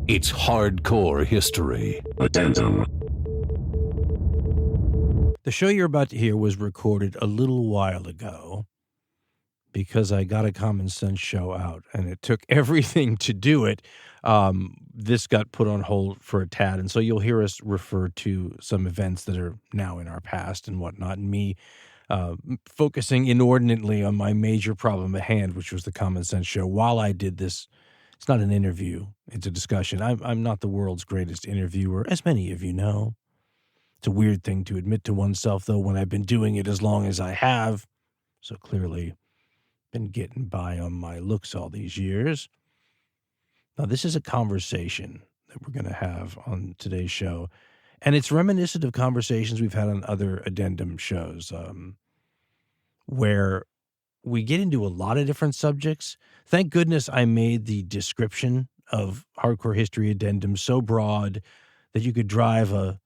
It's hardcore history. Addendum. The show you're about to hear was recorded a little while ago because I got a Common Sense show out, and it took everything to do it. This got put on hold for a tad, and so you'll hear us refer to some events that are now in our past and whatnot, and me focusing inordinately on my major problem at hand, which was the Common Sense show. While I did this, it's not an interview, it's a discussion. I'm not the world's greatest interviewer, as many of you know. It's a weird thing to admit to oneself, though, when I've been doing it as long as I have. So clearly been getting by on my looks all these years. Now, this is a conversation that we're going to have on today's show, and it's reminiscent of conversations we've had on other addendum shows, where we get into a lot of different subjects. Thank goodness I made the description of Hardcore History Addendum so broad that you could drive a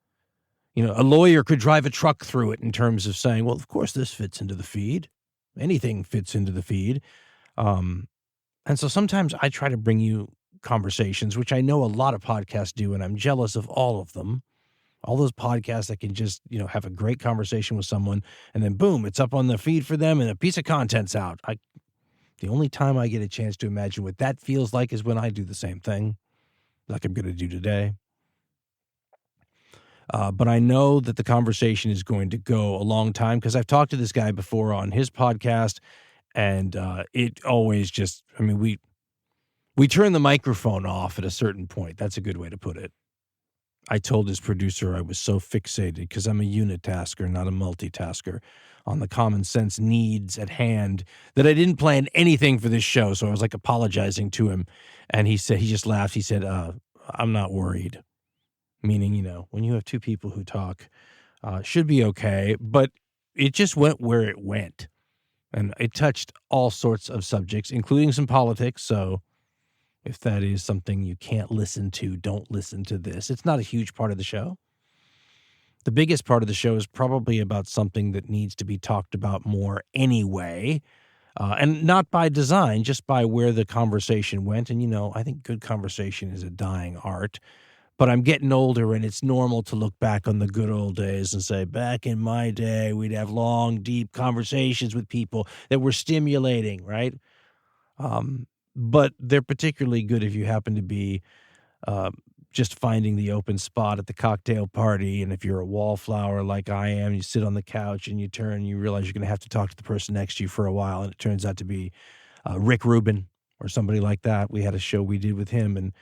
lawyer could drive a truck through it in terms of saying, well, of course this fits into the feed. Anything fits into the feed. And so sometimes I try to bring you conversations, which I know a lot of podcasts do, and I'm jealous of all of them. All those podcasts that can just, have a great conversation with someone, and then boom, it's up on the feed for them and a piece of content's out. The only time I get a chance to imagine what that feels like is when I do the same thing, like I'm going to do today. But I know that the conversation is going to go a long time because I've talked to this guy before on his podcast, and it always just, we turn the microphone off at a certain point. That's a good way to put it. I told his producer I was so fixated, because I'm a unitasker, not a multitasker, on the common sense needs at hand, that I didn't plan anything for this show. So I was like apologizing to him, and he just laughed. He said, I'm not worried. Meaning, when you have two people who talk, should be okay. But it just went where it went. And it touched all sorts of subjects, including some politics. So if that is something you can't listen to, don't listen to this. It's not a huge part of the show. The biggest part of the show is probably about something that needs to be talked about more anyway. And not by design, just by where the conversation went. And, I think good conversation is a dying art. But I'm getting older, and it's normal to look back on the good old days and say, back in my day, we'd have long, deep conversations with people that were stimulating, right? But they're particularly good if you happen to be just finding the open spot at the cocktail party. And if you're a wallflower like I am, you sit on the couch and you turn and you realize you're going to have to talk to the person next to you for a while. And it turns out to be Rick Rubin or somebody like that. We had a show we did with him, and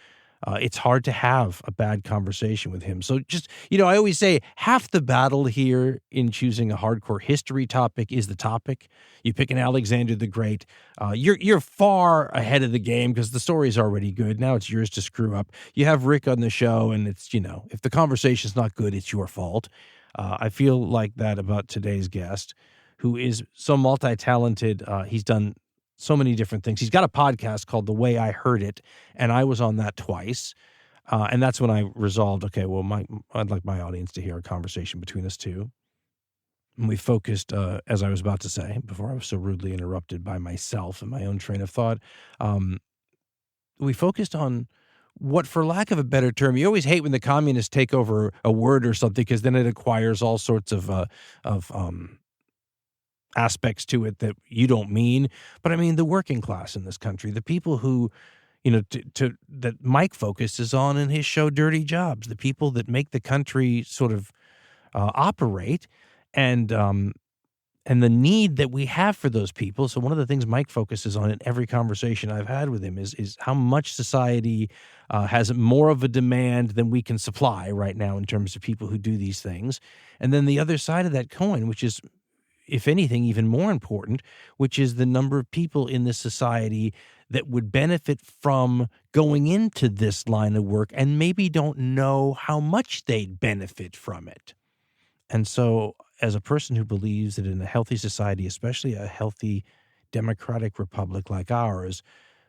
it's hard to have a bad conversation with him. So just, I always say half the battle here in choosing a hardcore history topic is the topic. You pick an Alexander the Great. You're far ahead of the game because the story's already good. Now it's yours to screw up. You have Rick on the show, and it's, if the conversation's not good, it's your fault. I feel like that about today's guest, who is so multi-talented. He's done so many different things. He's got a podcast called The Way I Heard It, and I was on that twice. And that's when I resolved, okay, well, I'd like my audience to hear a conversation between us two. And we focused, as I was about to say, before I was so rudely interrupted by myself and my own train of thought, we focused on what, for lack of a better term, you always hate when the communists take over a word or something, because then it acquires all sorts of aspects to it that you don't mean. But I mean the working class in this country, the people who, that Mike focuses on in his show Dirty Jobs, the people that make the country sort of operate, and the need that we have for those people. So one of the things Mike focuses on in every conversation I've had with him is how much society has more of a demand than we can supply right now in terms of people who do these things. And then the other side of that coin, which is, if anything, even more important, which is the number of people in this society that would benefit from going into this line of work and maybe don't know how much they'd benefit from it. And so as a person who believes that in a healthy society, especially a healthy democratic republic like ours,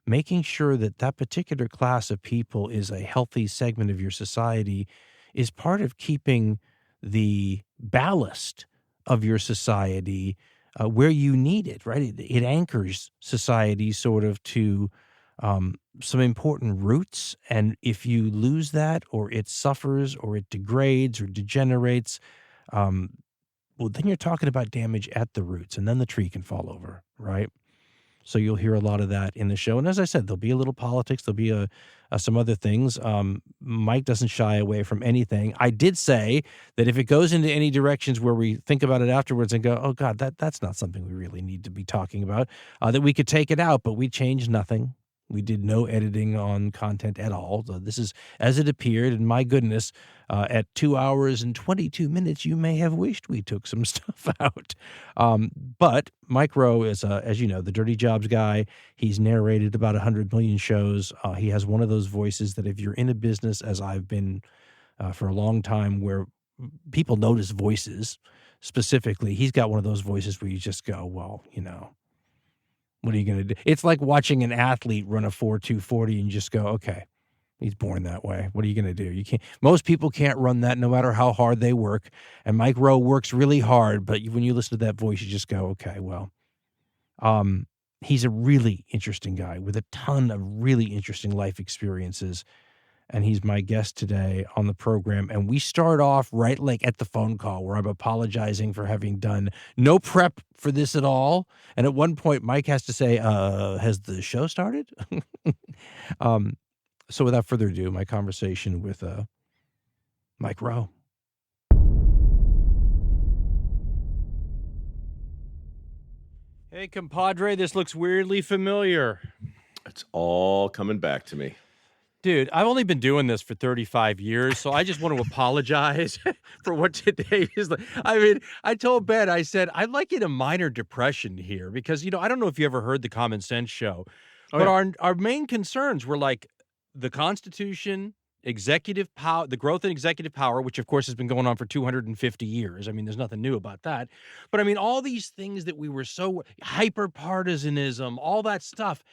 making sure that that particular class of people is a healthy segment of your society is part of keeping the ballast of your society where you need it, right? It anchors society sort of to some important roots. And if you lose that, or it suffers, or it degrades or degenerates, well, then you're talking about damage at the roots, and then the tree can fall over, right? So you'll hear a lot of that in the show. And as I said, there'll be a little politics. There'll be some other things. Mike doesn't shy away from anything. I did say that if it goes into any directions where we think about it afterwards and go, oh, God, that's not something we really need to be talking about, that we could take it out, but we changed nothing. We did no editing on content at all. So this is as it appeared, and my goodness, at 2 hours and 22 minutes, you may have wished we took some stuff out. But Mike Rowe is, as you know, the Dirty Jobs guy. He's narrated about 100 million shows. He has one of those voices that if you're in a business, as I've been for a long time, where people notice voices specifically, he's got one of those voices where you just go, well, you know, what are you going to do? It's like watching an athlete run a 4.240 and just go, okay, he's born that way. What are you going to do? You can't. Most people can't run that no matter how hard they work. And Mike Rowe works really hard, but when you listen to that voice, you just go, okay, well, he's a really interesting guy with a ton of really interesting life experiences. And he's my guest today on the program. And we start off right like at the phone call where I'm apologizing for having done no prep for this at all. And at one point, Mike has to say, has the show started? So without further ado, my conversation with Mike Rowe. Hey, compadre, this looks weirdly familiar. It's all coming back to me. Dude, I've only been doing this for 35 years, so I just want to apologize for what today is like. I mean, I told Ben, I said, I'd like in a minor depression here because, you know, I don't know if you ever heard the Common Sense show, but our main concerns were like the Constitution, executive power, the growth in executive power, which of course has been going on for 250 years. I mean, there's nothing new about that. But I mean, all these things that we were so hyper-partisanism, all that stuff.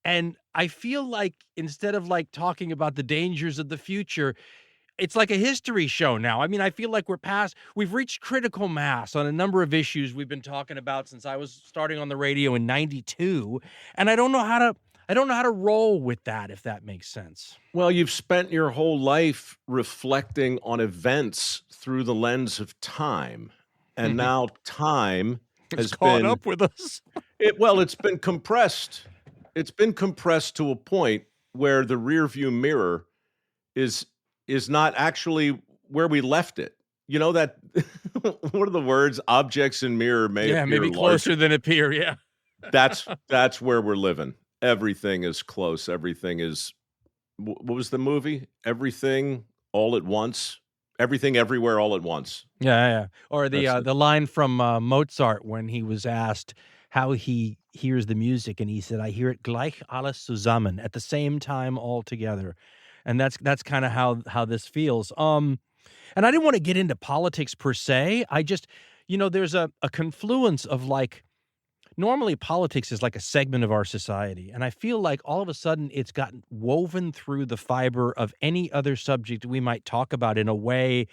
And I feel like instead of like talking about the dangers of the future, it's like a history show now. I mean, I feel like we've reached critical mass on a number of issues we've been talking about since I was starting on the radio in 92. And I don't know how to roll with that, if that makes sense. Well, you've spent your whole life reflecting on events through the lens of time. And now time has caught up with us. It's been compressed. It's been compressed to a point where the rearview mirror is not actually where we left it. You know that what are the words? Objects in mirror may appear maybe closer than appear. Yeah, that's where we're living. Everything is close. Everything is. What was the movie? Everything all at once. Everything everywhere all at once. Yeah. Or the line from Mozart when he was asked how he hears the music, and he said, "I hear it gleich alles zusammen," at the same time all together. And that's kind of how this feels. And I didn't want to get into politics per se. I just, you know, there's a confluence of like, normally politics is like a segment of our society. And I feel like all of a sudden it's gotten woven through the fiber of any other subject we might talk about in a way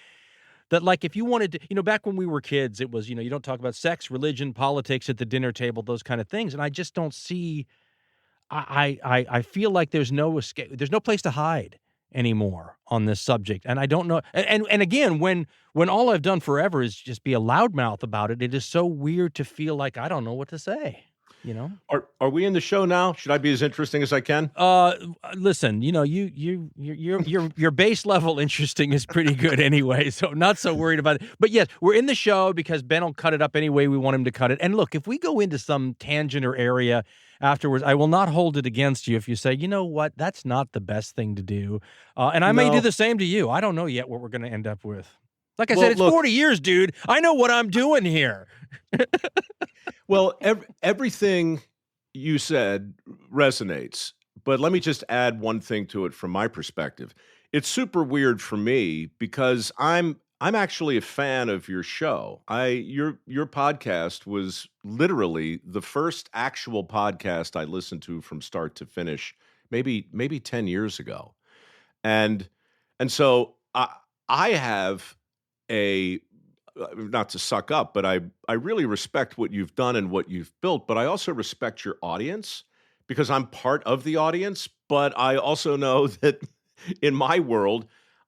that, like, if you wanted to, you know, back when we were kids, it was, you know, you don't talk about sex, religion, politics at the dinner table, those kind of things. And I just don't see, I feel like there's no escape, there's no place to hide anymore on this subject. And I don't know. And again, when all I've done forever is just be a loudmouth about it, it is so weird to feel like I don't know what to say. You know, are we in the show now? Should I be as interesting as I can? Listen, you know, your base level interesting is pretty good anyway, so not so worried about it. But yes, we're in the show because Ben will cut it up any way we want him to cut it. And look, if we go into some tangent or area afterwards, I will not hold it against you if you say, you know what, that's not the best thing to do. And I may do the same to you. I don't know yet what we're going to end up with. Like I said, it's 40 years, dude. I know what I'm doing here. Well, everything you said resonates, but let me just add one thing to it from my perspective. It's super weird for me because I'm actually a fan of your show. Your podcast was literally the first actual podcast I listened to from start to finish, maybe 10 years ago. And so I have not to suck up, but I really respect what you've done and what you've built, but I also respect your audience because I'm part of the audience, but I also know that in my world,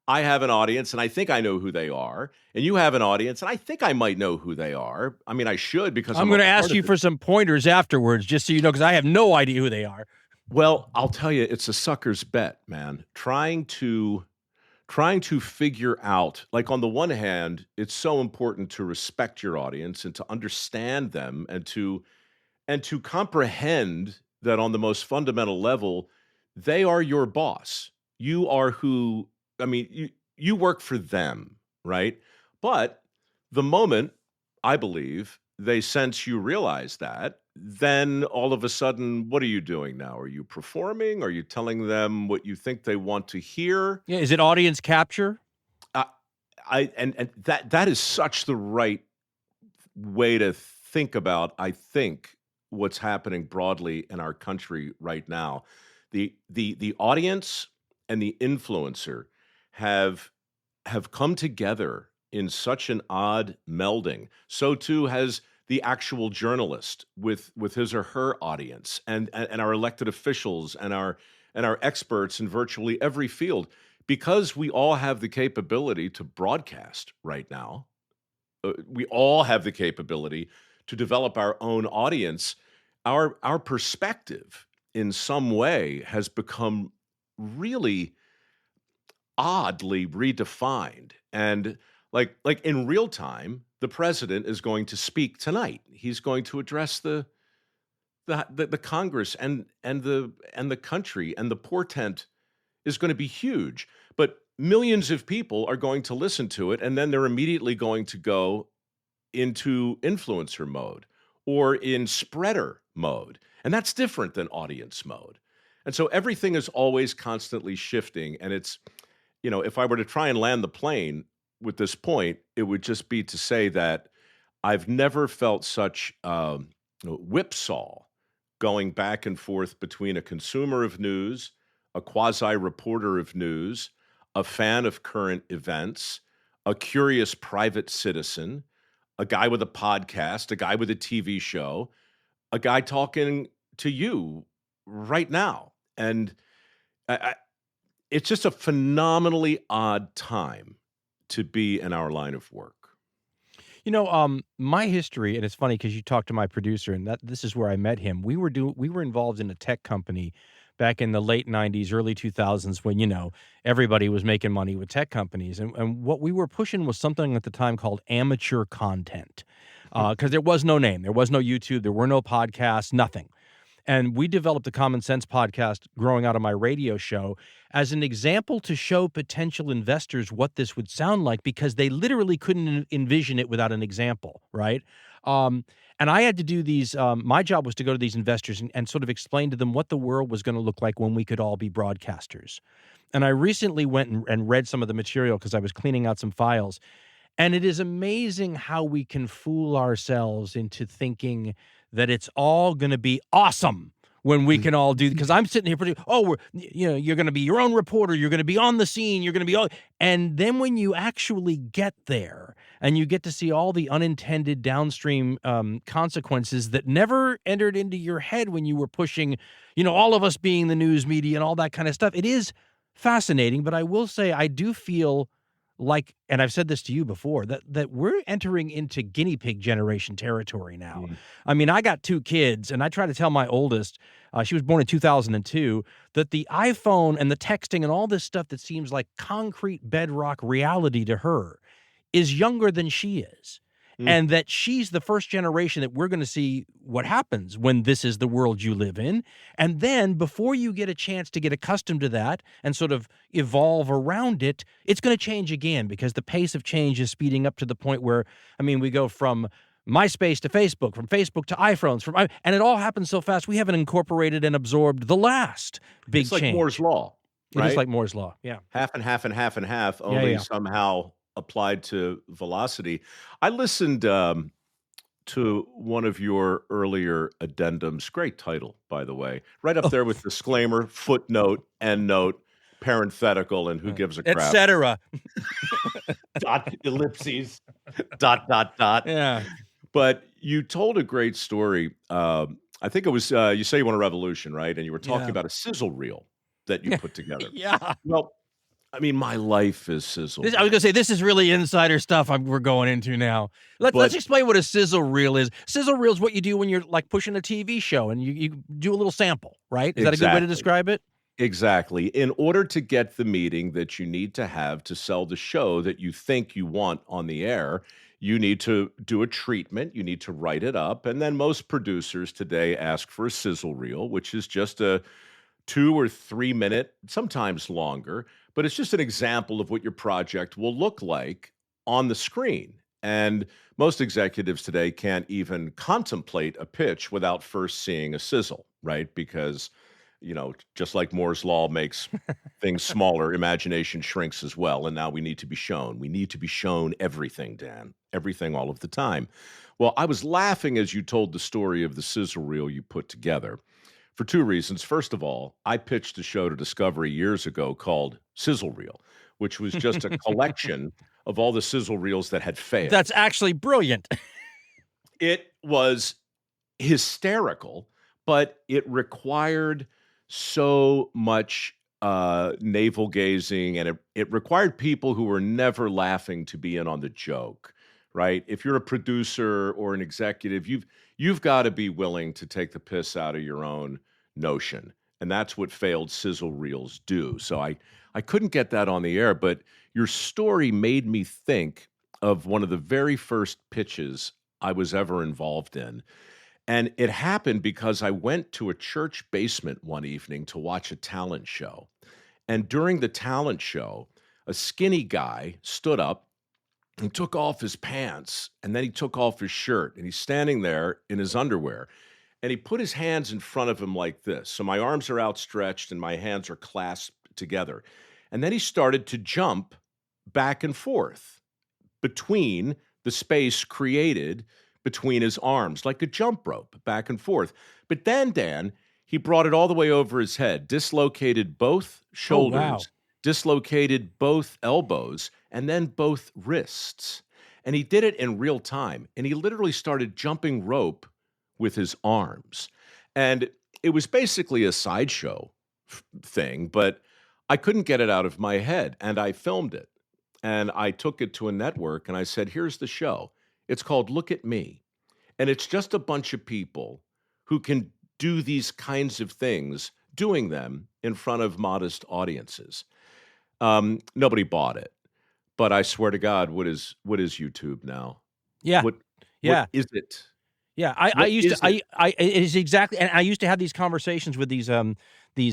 I have an audience and I think I know who they are, and you have an audience and I think I might know who they are. I mean, I should because I'm I'm going a to part ask of you it. for some pointers afterwards, just so you know, because I have no idea who they are. Well, I'll tell you, it's a sucker's bet, man. Trying to figure out, like, on the one hand, it's so important to respect your audience and to understand them and to comprehend that on the most fundamental level, they are your boss. You are who, I mean, you work for them, right? But the moment, I believe, they sense you realize that, then all of a sudden, what are you doing now? Are you performing? Are you telling them what you think they want to hear? Yeah, is it audience capture? I, and that is such the right way to think about, I think, what's happening broadly in our country right now. The audience and the influencer have come together in such an odd melding. So too has the actual journalist with his or her audience, and our elected officials and our experts in virtually every field, because we all have the capability to broadcast right now. We all have the capability to develop our own audience. Our perspective in some way has become really oddly redefined. And like in real time, the president is going to speak tonight. He's going to address the Congress and the country, and the portent is going to be huge. But millions of people are going to listen to it, and then they're immediately going to go into influencer mode or in spreader mode. And that's different than audience mode. And so everything is always constantly shifting. And it's, if I were to try and land the plane with this point, it would just be to say that I've never felt such whipsaw going back and forth between a consumer of news, a quasi reporter of news, a fan of current events, a curious private citizen, a guy with a podcast, a guy with a TV show, a guy talking to you right now. And it's just a phenomenally odd time to be in our line of work. My history, and it's funny because you talked to my producer, and this is where I met him. We were involved in a tech company back in the late 90s, early 2000s, when, everybody was making money with tech companies. And what we were pushing was something at the time called amateur content, because there was no name. There was no YouTube. There were no podcasts, nothing. And we developed the Common Sense podcast growing out of my radio show as an example to show potential investors what this would sound like, because they literally couldn't envision it without an example, right? And I had to do these, my job was to go to these investors and sort of explain to them what the world was going to look like when we could all be broadcasters. And I recently went and read some of the material because I was cleaning out some files. And it is amazing how we can fool ourselves into thinking that it's all going to be awesome when we can all do, because I'm sitting here, you're going to be your own reporter, you're going to be on the scene, you're going to be all, and then when you actually get there and you get to see all the unintended downstream consequences that never entered into your head when you were pushing, all of us being the news media and all that kind of stuff, it is fascinating. But I will say, I do feel like, and I've said this to you before, that we're entering into guinea pig generation territory now. I mean, I got 2 kids, and I try to tell my oldest, she was born in 2002, that the iPhone and the texting and all this stuff that seems like concrete bedrock reality to her is younger than she is. And that she's the first generation that we're going to see what happens when this is the world you live in. And then before you get a chance to get accustomed to that and sort of evolve around it, it's going to change again, because the pace of change is speeding up to the point where, we go from MySpace to Facebook, from Facebook to iPhones, and it all happens so fast we haven't incorporated and absorbed the last big change. It's like Moore's Law, right? It is like Moore's Law, yeah. Half and half and half and half, only somehow applied to velocity. I listened to one of your earlier addendums. Great title, by the way. Right up there with disclaimer, footnote, endnote, parenthetical, and who gives a crap. Etc. Dot, ellipses, dot, dot, dot. Yeah. But you told a great story I think it was, you say you want a revolution, right? And you were talking Yeah. about a sizzle reel that you put together. Yeah. Well, I mean, my life is sizzle I was reel. going to say, this is really insider stuff we're going into now. Let's But explain what a sizzle reel is. Sizzle reel is what you do when you're like pushing a TV show and you do a little sample, right? Is that a good way to exactly. describe it? Exactly. In order to get the meeting that you need to have to sell the show that you think you want on the air, you need to do a treatment, you need to write it up. And then most producers today ask for a sizzle reel, which is just a 2 or 3 minute, sometimes longer, but it's just an example of what your project will look like on the screen. And most executives today can't even contemplate a pitch without first seeing a sizzle, right? Because just like Moore's law makes things smaller, imagination shrinks as well. And now we need to be shown. We need to be shown everything, Dan, everything all of the time. Well, I was laughing as you told the story of the sizzle reel you put together for 2 reasons. First of all, I pitched a show to Discovery years ago called Sizzle Reel, which was just a collection of all the sizzle reels that had failed. That's actually brilliant. It was hysterical, but it required so much navel gazing, and it required people who were never laughing to be in on the joke, right? If you're a producer or an executive, you've got to be willing to take the piss out of your own notion, and that's what failed sizzle reels do. So I couldn't get that on the air, but your story made me think of one of the very first pitches I was ever involved in. And it happened because I went to a church basement one evening to watch a talent show. And during the talent show, a skinny guy stood up and took off his pants, and then he took off his shirt, and he's standing there in his underwear. And he put his hands in front of him like this. So my arms are outstretched and my hands are clasped together. And then he started to jump back and forth between the space created between his arms, like a jump rope, back and forth. But then, Dan, he brought it all the way over his head, dislocated both shoulders, dislocated both elbows, and then both wrists. And he did it in real time. And he literally started jumping rope with his arms. And it was basically a sideshow thing, but I couldn't get it out of my head. And I filmed it. And I took it to a network and I said, here's the show. It's called Look at Me. And it's just a bunch of people who can do these kinds of things, doing them in front of modest audiences. Nobody bought it. But I swear to God, what is YouTube now? Yeah. What is it? Yeah, I used to. It is exactly, and I used to have these conversations with these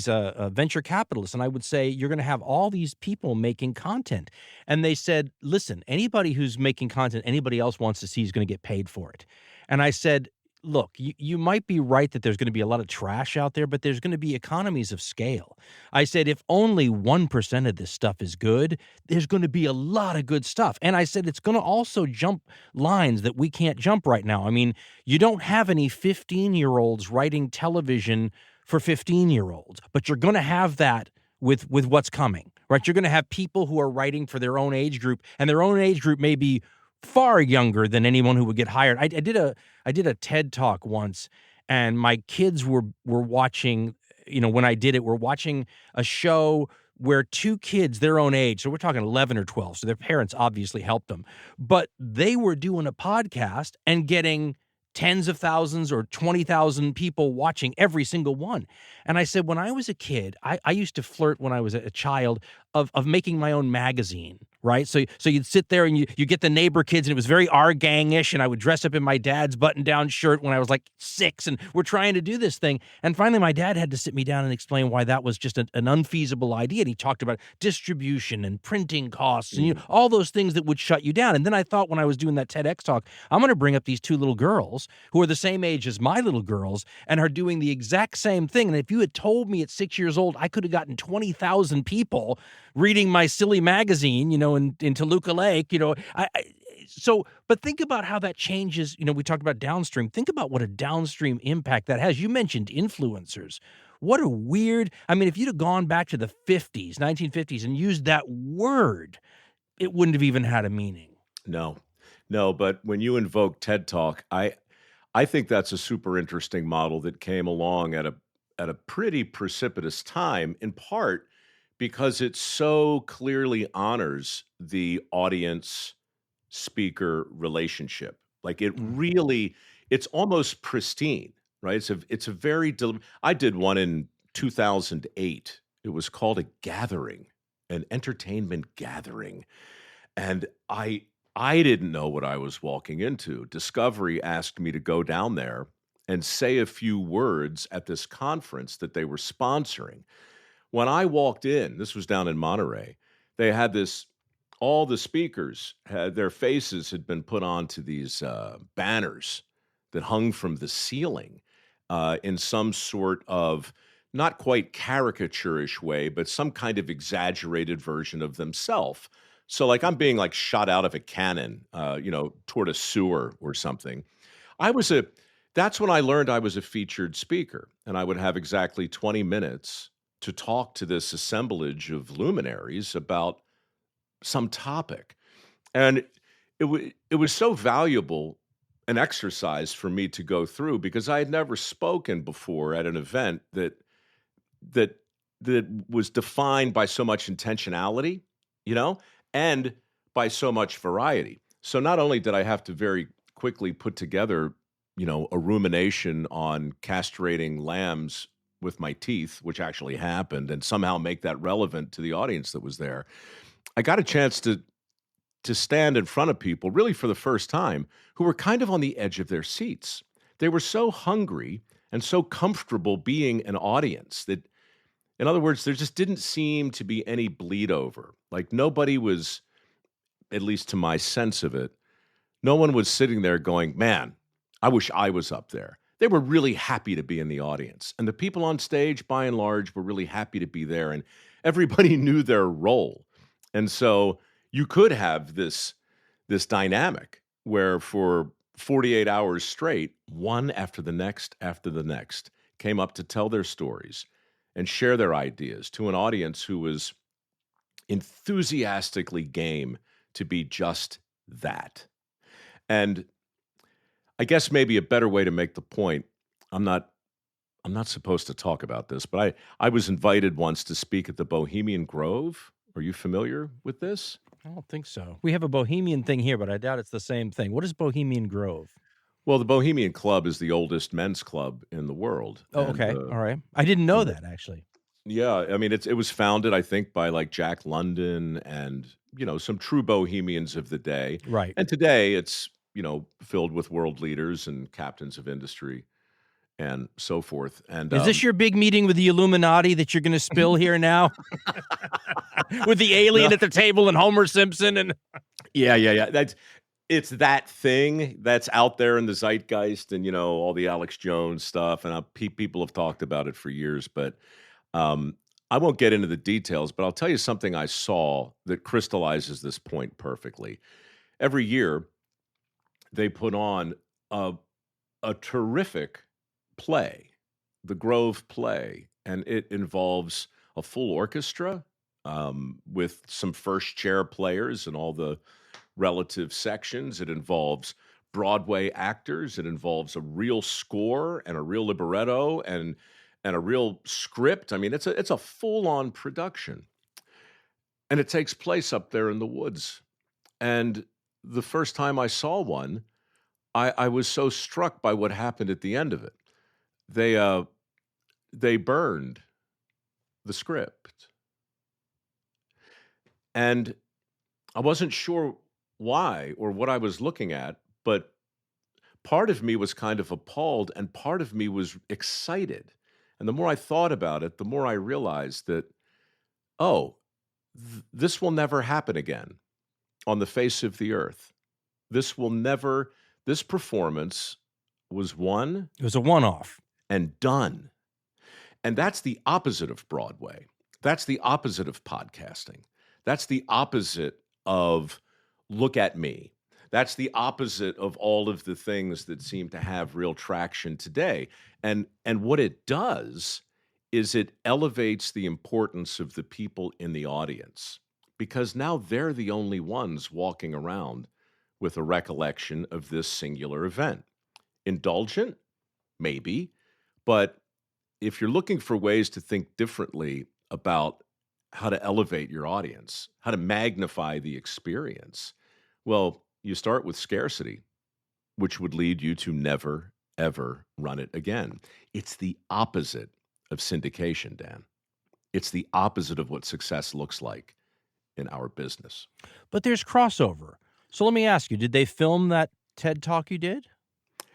venture capitalists, and I would say, you're going to have all these people making content, and they said, listen, anybody who's making content, anybody else wants to see is going to get paid for it. And I said, look, you might be right that there's going to be a lot of trash out there, but there's going to be economies of scale. I said, if only 1% of this stuff is good, there's going to be a lot of good stuff. And I said, it's going to also jump lines that we can't jump right now. I mean, you don't have any 15-year-olds writing television for 15-year-olds, but you're going to have that with what's coming, right? You're going to have people who are writing for their own age group, and their own age group may be far younger than anyone who would get hired. I did a TED Talk once, and my kids were watching, when I did it, we're watching a show where 2 kids their own age, so we're talking 11 or 12, so their parents obviously helped them, but they were doing a podcast and getting tens of thousands or 20,000 people watching every single one. And I said, when I was a kid, I used to flirt when I was a child of making my own magazine, right? So you'd sit there and you get the neighbor kids, and it was very our gang-ish, and I would dress up in my dad's button-down shirt when I was like 6, and we're trying to do this thing. And finally, my dad had to sit me down and explain why that was just an unfeasible idea. And he talked about distribution and printing costs and all those things that would shut you down. And then I thought, when I was doing that TEDx talk, I'm going to bring up these 2 little girls who are the same age as my little girls and are doing the exact same thing. And if you had told me at 6 years old, I could have gotten 20,000 people reading my silly magazine, in Toluca Lake, but think about how that changes. We talked about downstream. Think about what a downstream impact that has. You mentioned influencers. What a weird, if you'd have gone back to the 50s, 1950s, and used that word, it wouldn't have even had a meaning. No, but when you invoke TED Talk, I I think that's a super interesting model that came along at a pretty precipitous time, in part because it so clearly honors the audience speaker relationship. Like it Mm. really, it's almost pristine, right? It's a very I did one in 2008. It was called a gathering, an entertainment gathering. And I didn't know what I was walking into. Discovery asked me to go down there and say a few words at this conference that they were sponsoring. When I walked in, this was down in Monterey, they had this, all the speakers had their faces had been put onto these banners that hung from the ceiling in some sort of not quite caricaturish way, but some kind of exaggerated version of themselves. So, like, I'm being like shot out of a cannon, toward a sewer or something. I was a That's when I learned I was a featured speaker, and I would have exactly 20 minutes to talk to this assemblage of luminaries about some topic. And it was so valuable an exercise for me to go through because I had never spoken before at an event that that was defined by so much intentionality, you know, and by so much variety. So not only did I have to very quickly put together, a rumination on castrating lambs with my teeth, which actually happened, and somehow make that relevant to the audience that was there, I got a chance to stand in front of people really for the first time who were kind of on the edge of their seats. They were so hungry and so comfortable being an audience that, in other words, there just didn't seem to be any bleed over. Like nobody was, at least to my sense of it, no one was sitting there going, man, I wish I was up there. They were really happy to be in the audience. And the people on stage, by and large, were really happy to be there. And everybody knew their role. And so you could have this dynamic where for 48 hours straight, one after the next came up to tell their stories and share their ideas to an audience who was enthusiastically game to be just that. And I guess maybe a better way to make the point, I'm not supposed to talk about this, but I was invited once to speak at the Bohemian Grove. Are you familiar with this? I don't think so. We have a Bohemian thing here, but I doubt it's the same thing. What is Bohemian Grove? Well, the Bohemian Club is the oldest men's club in the world. Oh, And okay. All right. I didn't know that, actually. yeah, I mean it was founded, I think, by like Jack London and some true bohemians of the day. Right. And today it's filled with world leaders and captains of industry and so forth. And Is this your big meeting with the Illuminati that you're going to spill here now? With the alien at the table and Homer Simpson and yeah. It's that thing that's out there in the zeitgeist and all the Alex Jones stuff. And people have talked about it for years, but I won't get into the details. But I'll tell you something I saw that crystallizes this point perfectly. Every year, they put on a terrific play, the Grove play, and it involves a full orchestra with some first chair players and all the relative sections. It involves Broadway actors. It involves a real score and a real libretto and a real script. I mean, it's a full-on production, and it takes place up there in the woods. And the first time I saw one, I was so struck by what happened at the end of it. They burned the script, and I wasn't sure why or what I was looking at, but part of me was kind of appalled and part of me was excited. And the more I thought about it, the more I realized that, this will never happen again on the face of the earth. This performance was one it was a one-off. and done. And that's the opposite of Broadway. That's the opposite of podcasting. That's the opposite of look at me. That's the opposite of all of the things that seem to have real traction today. And what it does is it elevates the importance of the people in the audience because now they're the only ones walking around with a recollection of this singular event. Indulgent? Maybe. But if you're looking for ways to think differently about how to elevate your audience, how to magnify the experience, well, you start with scarcity, which would lead you to never, ever run it again. It's the opposite of syndication, Dan. It's the opposite of what success looks like in our business. But there's crossover. So let me ask you, did they film that TED Talk you did?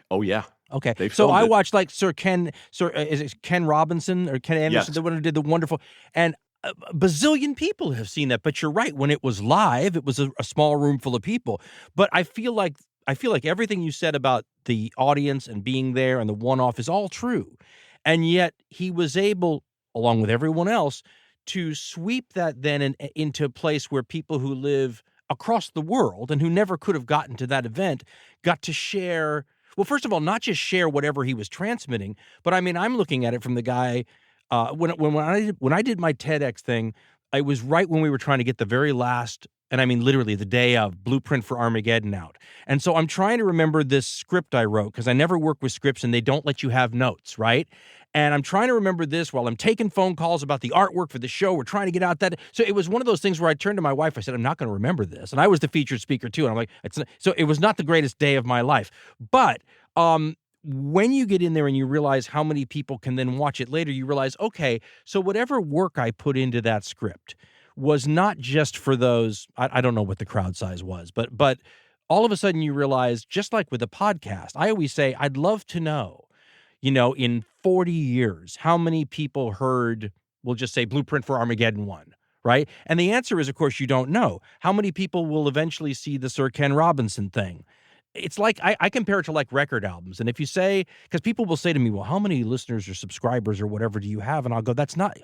Oh, yeah. Okay. They So filmed I it. watched like is it Ken Robinson or Ken Anderson, Yes. the one who did the wonderful, and a bazillion people have seen that. But you're right. When it was live, it was a small room full of people. But I feel like everything you said about the audience and being there and the one-off is all true. And yet he was able, along with everyone else, to sweep that then into a place where people who live across the world and who never could have gotten to that event got to share. Well, first of all, not just share whatever he was transmitting, but I mean, I'm looking at it from the guy. When I did my TEDx thing, it was right when we were trying to get the very last, and I mean literally the day of, Blueprint for Armageddon out. And so I'm trying to remember this script I wrote, because I never work with scripts and they don't let you have notes, right? And I'm trying to remember this while I'm taking phone calls about the artwork for the show. We're trying to get out that. So it was one of those things where I turned to my wife. I said, I'm not going to remember this. And I was the featured speaker too. And I'm like, so it was not the greatest day of my life. But when you get in there and you realize how many people can then watch it later, you realize, okay, so whatever work I put into that script was not just for those. I don't know what the crowd size was, but all of a sudden you realize, just like with a podcast, I always say, I'd love to know, in 40 years, how many people heard, we'll just say, Blueprint for Armageddon 1, right? And the answer is, of course, you don't know. How many people will eventually see the Sir Ken Robinson thing? It's like, I compare it to like record albums. And if you say, because people will say to me, well, how many listeners or subscribers or whatever do you have? And I'll go,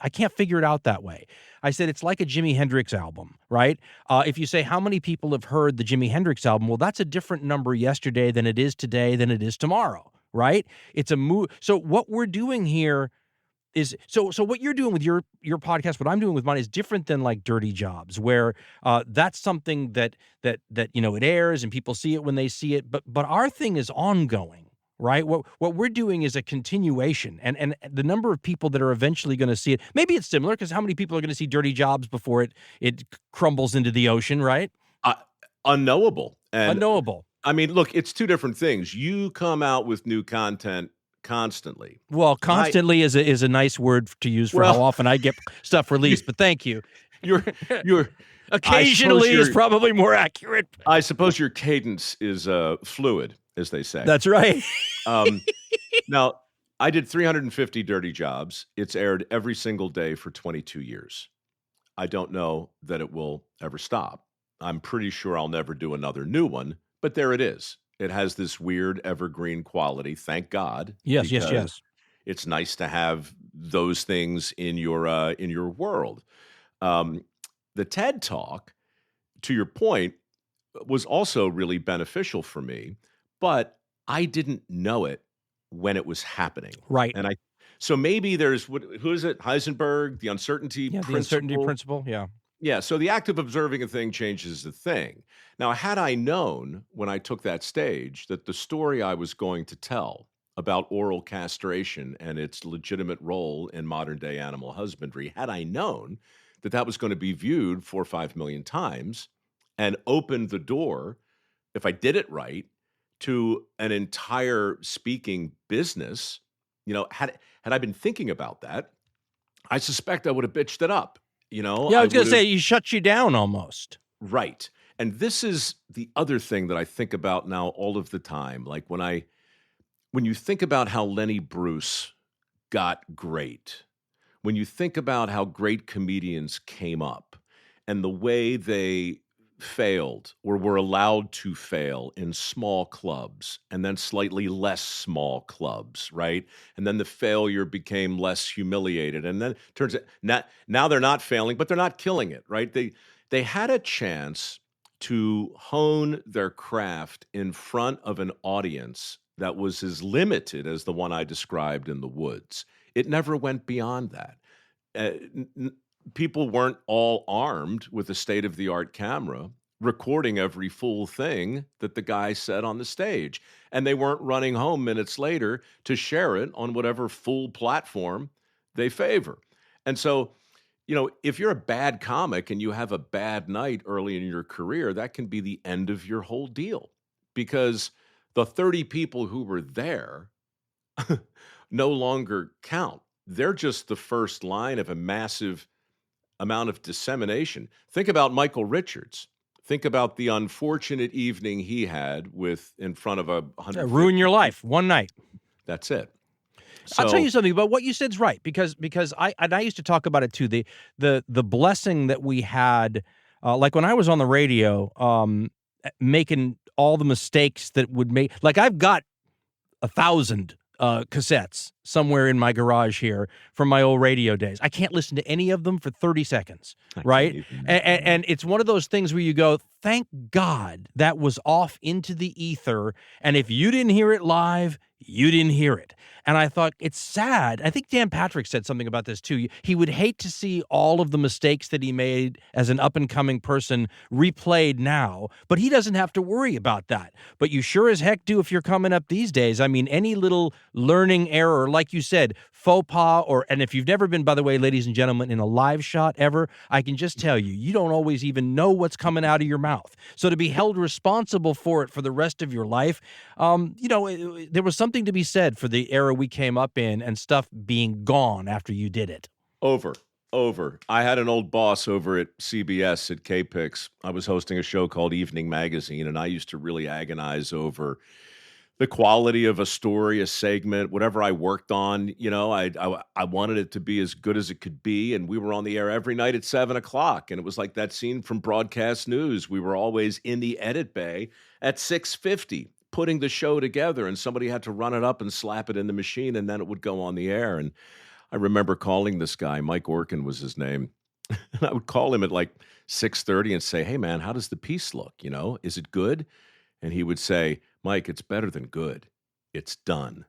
I can't figure it out that way. I said, it's like a Jimi Hendrix album, right? If you say, how many people have heard the Jimi Hendrix album? Well, that's a different number yesterday than it is today than it is tomorrow, right? It's a move. So what we're doing here is, so what you're doing with your podcast, what I'm doing with mine is different than like Dirty Jobs, where that's something that it airs and people see it when they see it, but our thing is ongoing, right? What we're doing is a continuation, and the number of people that are eventually going to see it, maybe it's similar, because how many people are going to see Dirty Jobs before it crumbles into the ocean, right? Unknowable. Unknowable. I mean, look, it's two different things. You come out with new content constantly. Well, constantly is a nice word to use for how often I get stuff released, but thank you. You're occasionally is probably more accurate. I suppose your cadence is fluid, as they say. That's right. Now, I did 350 Dirty Jobs. It's aired every single day for 22 years. I don't know that it will ever stop. I'm pretty sure I'll never do another new one, but there it is. It has this weird evergreen quality, thank God. Yes. It's nice to have those things in your world. The TED Talk, to your point, was also really beneficial for me, but I didn't know it when it was happening. Right. And so maybe there's, who is it? Heisenberg, the uncertainty principle. The uncertainty principle, yeah. Yeah, so the act of observing a thing changes the thing. Now, had I known when I took that stage that the story I was going to tell about oral castration and its legitimate role in modern-day animal husbandry, had I known that that was going to be viewed 4 or 5 million times and opened the door, if I did it right, to an entire speaking business, had I been thinking about that, I suspect I would have bitched it up. Yeah, I was going to say, he shuts you down almost. Right. And this is the other thing that I think about now all of the time. Like when you think about how Lenny Bruce got great, when you think about how great comedians came up and the way they failed or were allowed to fail in small clubs and then slightly less small clubs, right? And then the failure became less humiliated. And then it turns out now they're not failing, but they're not killing it, right? They had a chance to hone their craft in front of an audience that was as limited as the one I described in the woods. It never went beyond that. People weren't all armed with a state-of-the-art camera recording every full thing that the guy said on the stage. And they weren't running home minutes later to share it on whatever full platform they favor. And so, if you're a bad comic and you have a bad night early in your career, that can be the end of your whole deal, because the 30 people who were there no longer count. They're just the first line of a massive amount of dissemination. Think about Michael Richards. Think about the unfortunate evening he had in front of 100. Ruin your life one night. That's it. So, I'll tell you something, but what you said's right, because I used to talk about it too. The blessing that we had, like when I was on the radio, making all the mistakes that would make, like I've got 1,000 cassettes somewhere in my garage here from my old radio days. I can't listen to any of them for 30 seconds, right? And it's one of those things where you go, thank God that was off into the ether, and if you didn't hear it live, you didn't hear it. And I thought, it's sad. I think Dan Patrick said something about this too. He would hate to see all of the mistakes that he made as an up-and-coming person replayed now, but he doesn't have to worry about that. But you sure as heck do if you're coming up these days. I mean, any little learning error, like you said, faux pas, and if you've never been, by the way, ladies and gentlemen, in a live shot ever, I can just tell you, you don't always even know what's coming out of your mouth. So to be held responsible for it for the rest of your life, there was something to be said for the era we came up in and stuff being gone after you did it. Over. I had an old boss over at CBS at KPIX. I was hosting a show called Evening Magazine, and I used to really agonize over the quality of a story, a segment, whatever I worked on. I wanted it to be as good as it could be, and we were on the air every night at 7:00, and it was like that scene from Broadcast News. We were always in the edit bay at 6:50. Putting the show together, and somebody had to run it up and slap it in the machine, and then it would go on the air. And I remember calling this guy, Mike Orkin was his name, and I would call him at like 6:30 and say, hey man, how does the piece look? Is it good? And he would say, Mike, it's better than good. It's done.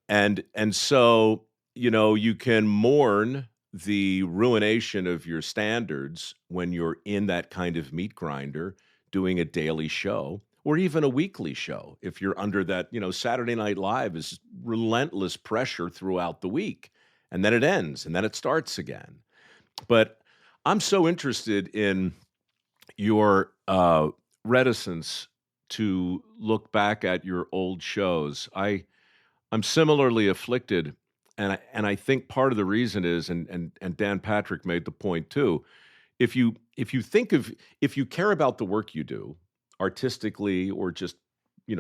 And so, you can mourn the ruination of your standards when you're in that kind of meat grinder, doing a daily show or even a weekly show. If you're under that, Saturday Night Live is relentless pressure throughout the week, and then it ends and then it starts again. But I'm so interested in your reticence to look back at your old shows. I'm similarly afflicted, and I think part of the reason is, and Dan Patrick made the point too, if you care about the work you do artistically or just,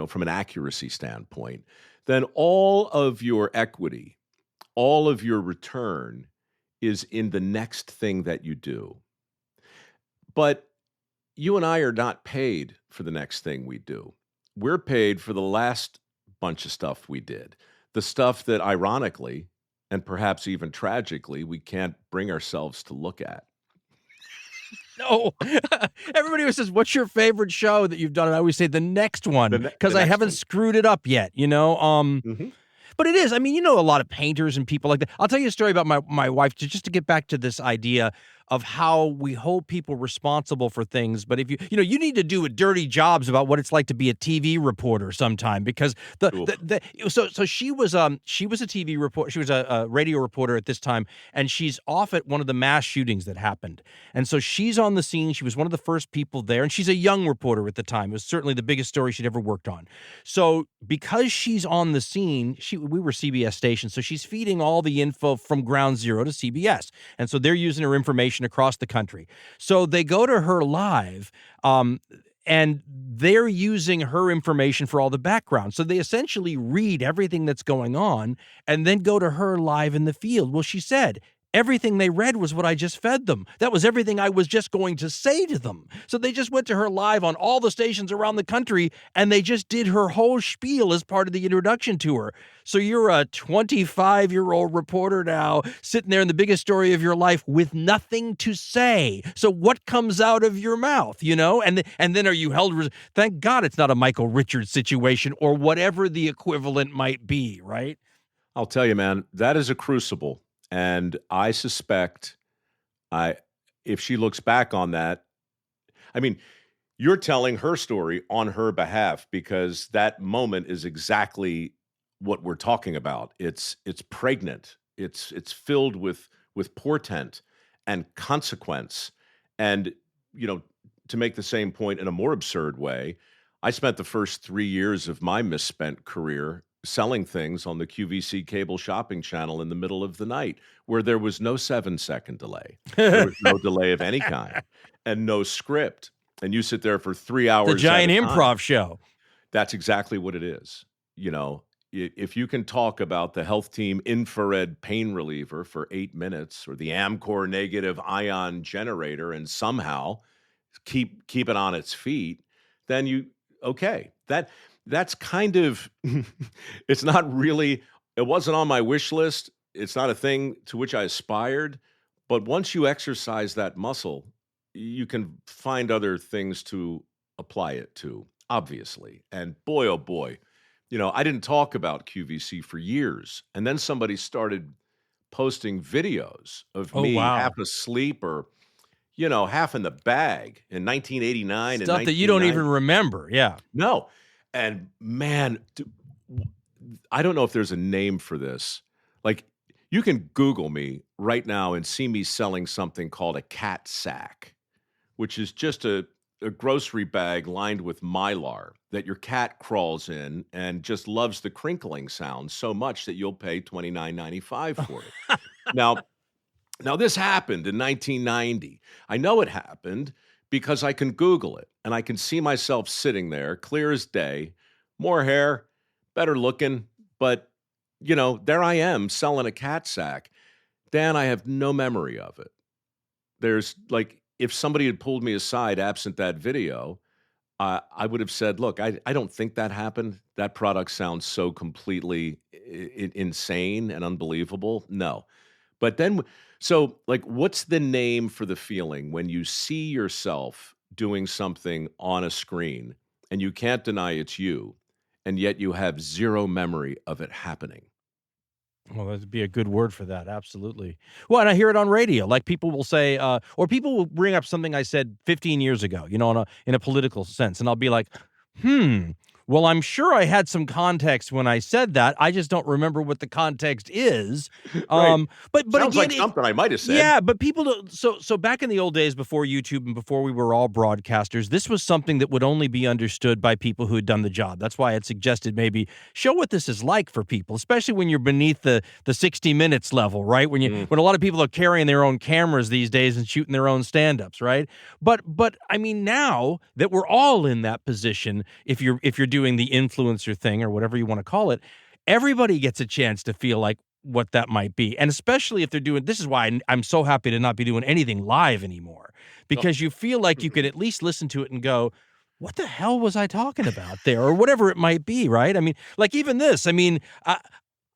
from an accuracy standpoint, then all of your equity, all of your return is in the next thing that you do. But you and I are not paid for the next thing we do. We're paid for the last bunch of stuff we did, the stuff that ironically, and perhaps even tragically, we can't bring ourselves to look at. No, everybody always says, what's your favorite show that you've done? And I always say the next one, because I haven't screwed it up yet, But it is. I mean, a lot of painters and people like that. I'll tell you a story about my wife, just to get back to this idea of how we hold people responsible for things. But if you need to do a dirty jobs about what it's like to be a TV reporter sometime, because so she was a TV reporter. She was a radio reporter at this time, and she's off at one of the mass shootings that happened. And so she's on the scene. She was one of the first people there, and she's a young reporter at the time. It was certainly the biggest story she'd ever worked on. So because she's on the scene, we were CBS station, so she's feeding all the info from ground zero to CBS. And so they're using her information across the country. So they go to her live, and they're using her information for all the background. So they essentially read everything that's going on and then go to her live in the field. Well, she said, everything they read was what I just fed them. That was everything I was just going to say to them. So they just went to her live on all the stations around the country, and they just did her whole spiel as part of the introduction to her. So you're a 25-year-old reporter now, sitting there in the biggest story of your life with nothing to say. So what comes out of your mouth, And then are you held? Thank God it's not a Michael Richards situation or whatever the equivalent might be, right? I'll tell you, man, that is a crucible. And I suspect if she looks back on that, I mean, you're telling her story on her behalf because that moment is exactly what we're talking about. It's pregnant. It's filled with portent and consequence. And to make the same point in a more absurd way, I spent the first 3 years of my misspent career selling things on the QVC cable shopping channel in the middle of the night, where there was no 7-second delay. There was no delay of any kind and no script. And you sit there for 3 hours. The giant at a improv time. show. That's exactly what it is. If you can talk about the health team infrared pain reliever for 8 minutes or the Amcor negative ion generator and somehow keep it on its feet, then that's kind of it's not really, it wasn't on my wish list. It's not a thing to which I aspired. But once you exercise that muscle, you can find other things to apply it to, obviously. And boy, oh boy, I didn't talk about QVC for years. And then somebody started posting videos of me half asleep or, half in the bag in 1989. Stuff that you don't even remember. Yeah. No. And man, I don't know if there's a name for this. Like, you can Google me right now and see me selling something called a cat sack, which is just a grocery bag lined with Mylar that your cat crawls in and just loves the crinkling sound so much that you'll pay $29.95 for it. Now, this happened in 1990. I know it happened because I can Google it, and I can see myself sitting there, clear as day, more hair, better looking, but, there I am selling a cat sack. Dan, I have no memory of it. There's if somebody had pulled me aside absent that video, I would have said, look, I don't think that happened. That product sounds so completely insane and unbelievable. No. But then, what's the name for the feeling when you see yourself doing something on a screen and you can't deny it's you, and yet you have zero memory of it happening? Well, that'd be a good word for that. Absolutely. Well, and I hear it on radio. Like, people will say, or people will bring up something I said 15 years ago, in a political sense. And I'll be like, well, I'm sure I had some context when I said that. I just don't remember what the context is. Right. But Sounds again, like something I might have said. Yeah, but people don't. So back in the old days, before YouTube and before we were all broadcasters, this was something that would only be understood by people who had done the job. That's why I had suggested maybe show what this is like for people, especially when you're beneath the 60 Minutes level, right? When a lot of people are carrying their own cameras these days and shooting their own stand-ups, right? But I mean, now that we're all in that position, if you're doing the influencer thing or whatever you want to call it, everybody gets a chance to feel like what that might be. And especially if they're doing, this is why I'm so happy to not be doing anything live anymore, because you feel like you could at least listen to it and go, what the hell was I talking about there? Or whatever it might be, right? I mean, like even this,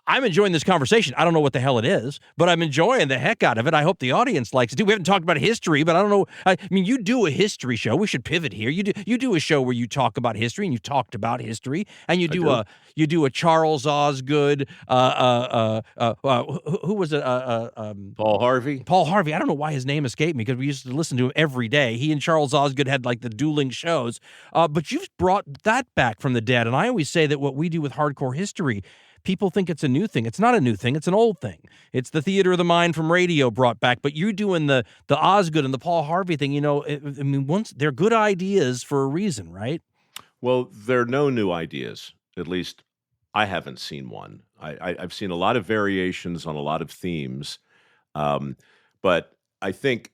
I'm enjoying this conversation. I don't know what the hell it is, but I'm enjoying the heck out of it. I hope the audience likes it too. We haven't talked about history, but I don't know. I mean, you do a history show. We should pivot here. You do a show where you talk about history, and you talked about history, and you do a Charles Osgood. Who was it? Paul Harvey. Paul Harvey. I don't know why his name escaped me because we used to listen to him every day. He and Charles Osgood had like the dueling shows. But you've brought that back from the dead, and I always say that what we do with Hardcore History, people think it's a new thing. It's not a new thing. It's an old thing. It's the theater of the mind from radio brought back. But you're doing the Osgood and the Paul Harvey thing. Once they're good ideas for a reason, right? Well, there are no new ideas. At least I haven't seen one. I've seen a lot of variations on a lot of themes, but I think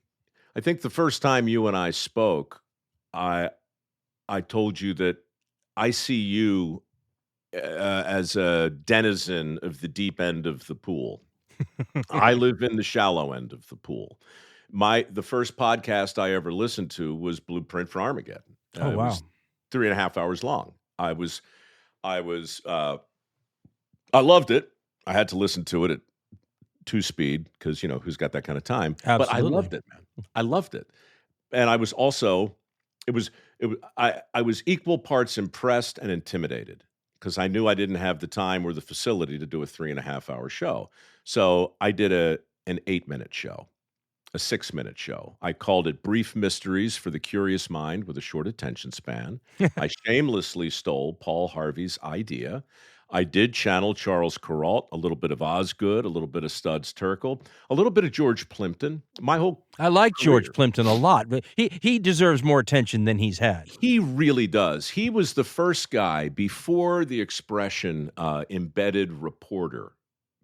the first time you and I spoke, I told you that I see you as a denizen of the deep end of the pool. I live in the shallow end of the pool. The first podcast I ever listened to was Blueprint for Armageddon. Oh, wow. It was 3.5 hours long. I loved it. I had to listen to it at 2-speed because, who's got that kind of time? Absolutely. But I loved it, man. I loved it. And I was also, I was equal parts impressed and intimidated, because I knew I didn't have the time or the facility to do a 3.5 hour show. So I did an 8-minute show. a 6-minute show. I called it Brief Mysteries for the Curious Mind with a Short Attention Span. I shamelessly stole Paul Harvey's idea. I did channel Charles Kuralt, a little bit of Osgood, a little bit of Studs Terkel, a little bit of George Plimpton. My whole I like career. George Plimpton a lot, but he deserves more attention than he's had. He really does. He was the first guy before the expression embedded reporter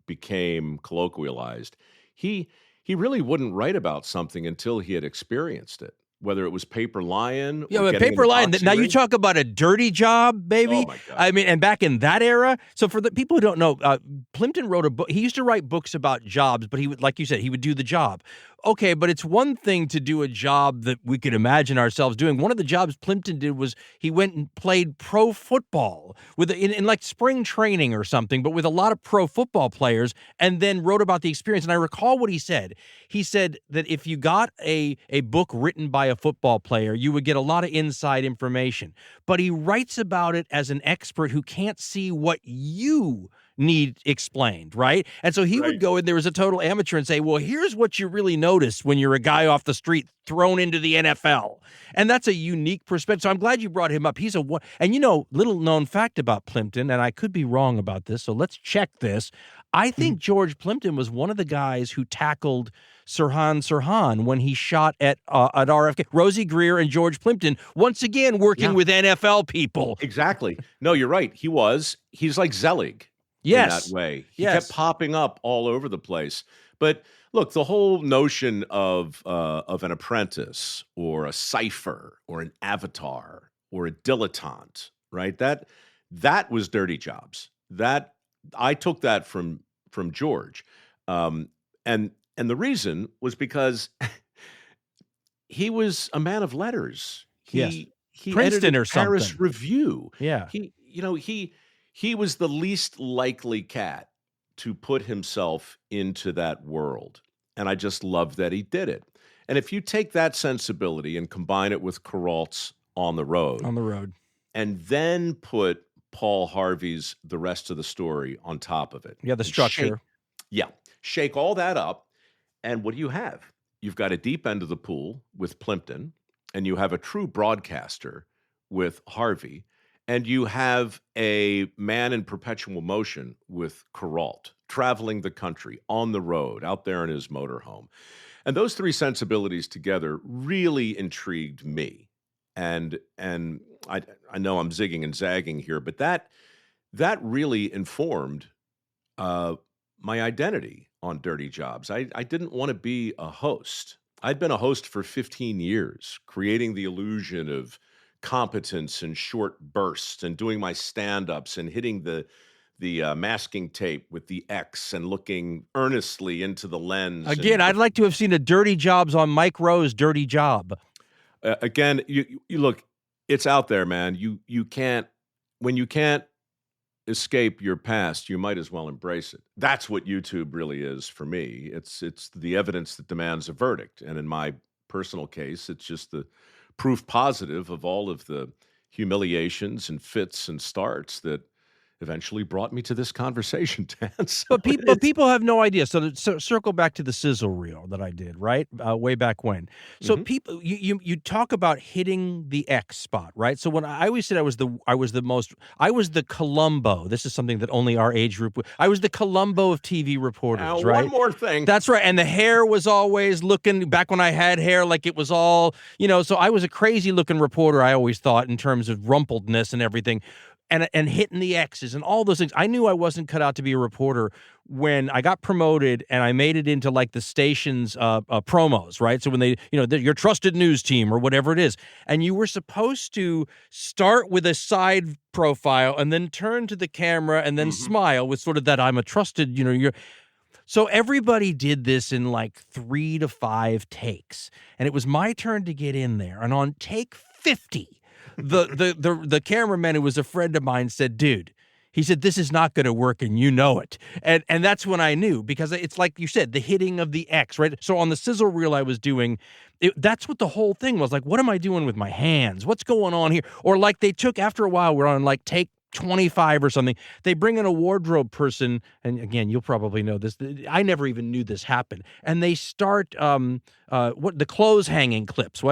became colloquialized. He really wouldn't write about something until he had experienced it, whether it was Paper Lion. Yeah, or but getting in Paper the Lion, boxing now you ring. talk about a dirty job, baby. Oh, my God. I mean, and back in that era, so for the people who don't know, Plimpton wrote a book. He used to write books about jobs, but he would, like you said, he would do the job. Okay, but it's one thing to do a job that we could imagine ourselves doing. One of the jobs Plimpton did was he went and played pro football in like spring training or something, but with a lot of pro football players, and then wrote about the experience. And I recall what he said. He said that if you got a book written by a football player, you would get a lot of inside information. But he writes about it as an expert who can't see what you need explained, right? And so he would go in there as a total amateur and say, well, here's what you really notice when you're a guy off the street thrown into the NFL. And that's a unique perspective. So I'm glad you brought him up. He's and little known fact about Plimpton, and I could be wrong about this, so let's check this. I think George Plimpton was one of the guys who tackled Sirhan when he shot at RFK. Rosie Greer and George Plimpton, once again, working with NFL people. Exactly. No, you're right. He's like Zelig. Yes. In that way. He kept popping up all over the place. But look, the whole notion of an apprentice or a cipher or an avatar or a dilettante, right? That was dirty jobs. That I took that from George. And the reason was because he was a man of letters. He Princeton edited or something. Paris Review. Yeah. He was the least likely cat to put himself into that world. And I just love that he did it. And if you take that sensibility and combine it with Kuralt's On the Road, and then put Paul Harvey's The Rest of the Story on top of it. Yeah, the structure. Shake all that up. And what do you have? You've got a deep end of the pool with Plimpton, and you have a true broadcaster with Harvey. And you have a man in perpetual motion with Kuralt, traveling the country, on the road, out there in his motorhome. And those three sensibilities together really intrigued me. And I know I'm zigging and zagging here, but that really informed my identity on Dirty Jobs. I didn't want to be a host. I'd been a host for 15 years, creating the illusion of competence in short bursts and doing my stand-ups and hitting the masking tape with the X and looking earnestly into the lens. Again, I'd like to have seen a Dirty Jobs on Mike Rowe's Dirty Job. Again, you look, it's out there, man. You can't, when you can't escape your past, you might as well embrace it. That's what YouTube really is for me. It's the evidence that demands a verdict. And in my personal case, it's just the proof positive of all of the humiliations and fits and starts that eventually brought me to this conversation, Dan. So but people have no idea. So circle back to the sizzle reel that I did, right? Way back when. So people, you talk about hitting the X spot, right? So when I always said I was the Columbo. This is something that only our age group. I was the Columbo of TV reporters, right? One more thing. That's right. And the hair was always looking, back when I had hair, like it was all, so I was a crazy looking reporter, I always thought, in terms of rumpledness and everything. And hitting the X's and all those things. I knew I wasn't cut out to be a reporter when I got promoted and I made it into like the station's promos, right? So when they, your trusted news team or whatever it is, and you were supposed to start with a side profile and then turn to the camera and then smile with sort of that I'm a trusted, So everybody did this in like 3 to 5 takes, and it was my turn to get in there. And on take 50. The cameraman, who was a friend of mine, said, dude, he said, this is not going to work, and you know it. And that's when I knew, because it's like you said, the hitting of the X, right? So on the sizzle reel I was doing, that's what the whole thing was. Like, what am I doing with my hands? What's going on here? Or like they took, after a while, we're on like take 25 or something. They bring in a wardrobe person, and again, you'll probably know this. I never even knew this happened. And they start the clothes hanging clips,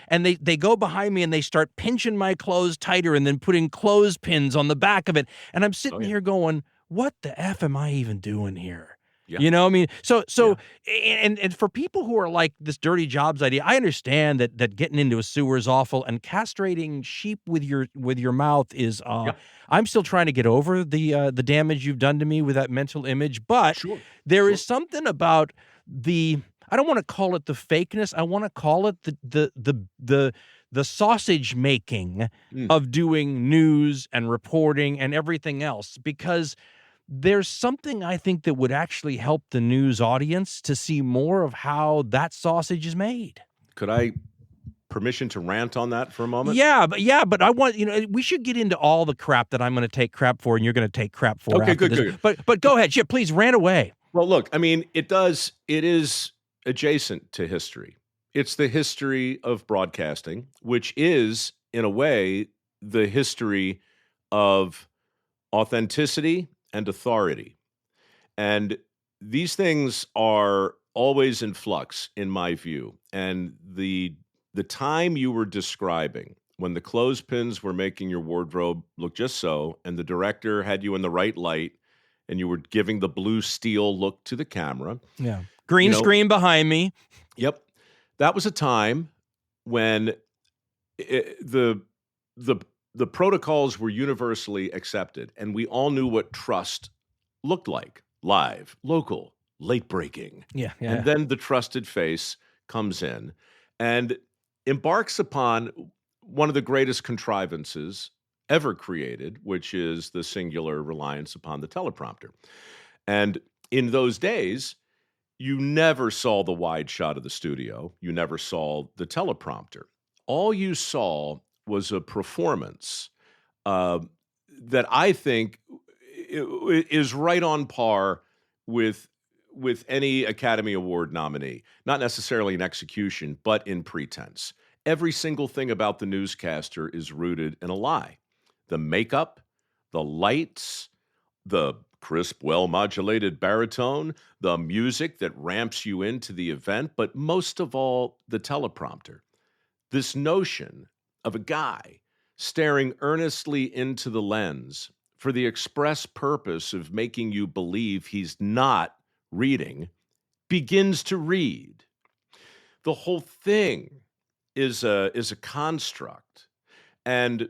and they go behind me and they start pinching my clothes tighter and then putting clothespins on the back of it. And I'm sitting here going, what the F am I even doing here? Yeah. You know, I mean, and for people who are like this dirty jobs idea, I understand that getting into a sewer is awful, and castrating sheep with your mouth is. I'm still trying to get over the damage you've done to me with that mental image, but there is something about the. I don't want to call it the fakeness. I want to call it the sausage making of doing news and reporting and everything else, because there's something I think that would actually help the news audience to see more of how that sausage is made. Could I permission to rant on that for a moment? Yeah, but I want, we should get into all the crap that I'm going to take crap for and you're going to take crap for. Okay, after good. But go ahead. Please rant away. Well, look, I mean, it is adjacent to history. It's the history of broadcasting, which is, in a way, the history of authenticity and authority. And these things are always in flux, in my view. And the time you were describing, when the clothespins were making your wardrobe look just so, and the director had you in the right light, and you were giving the blue steel look to the camera. Yeah. Green screen behind me. Yep. That was a time when the protocols were universally accepted, and we all knew what trust looked like: live, local, late breaking. Yeah. And then the trusted face comes in and embarks upon one of the greatest contrivances ever created, which is the singular reliance upon the teleprompter. And in those days, you never saw the wide shot of the studio. You never saw the teleprompter. All you saw was a performance that I think is right on par with any Academy Award nominee. Not necessarily in execution, but in pretense. Every single thing about the newscaster is rooted in a lie. The makeup, the lights, the crisp, well-modulated baritone, the music that ramps you into the event, but most of all, the teleprompter. This notion of a guy staring earnestly into the lens for the express purpose of making you believe he's not reading begins to read. The whole thing is a construct. And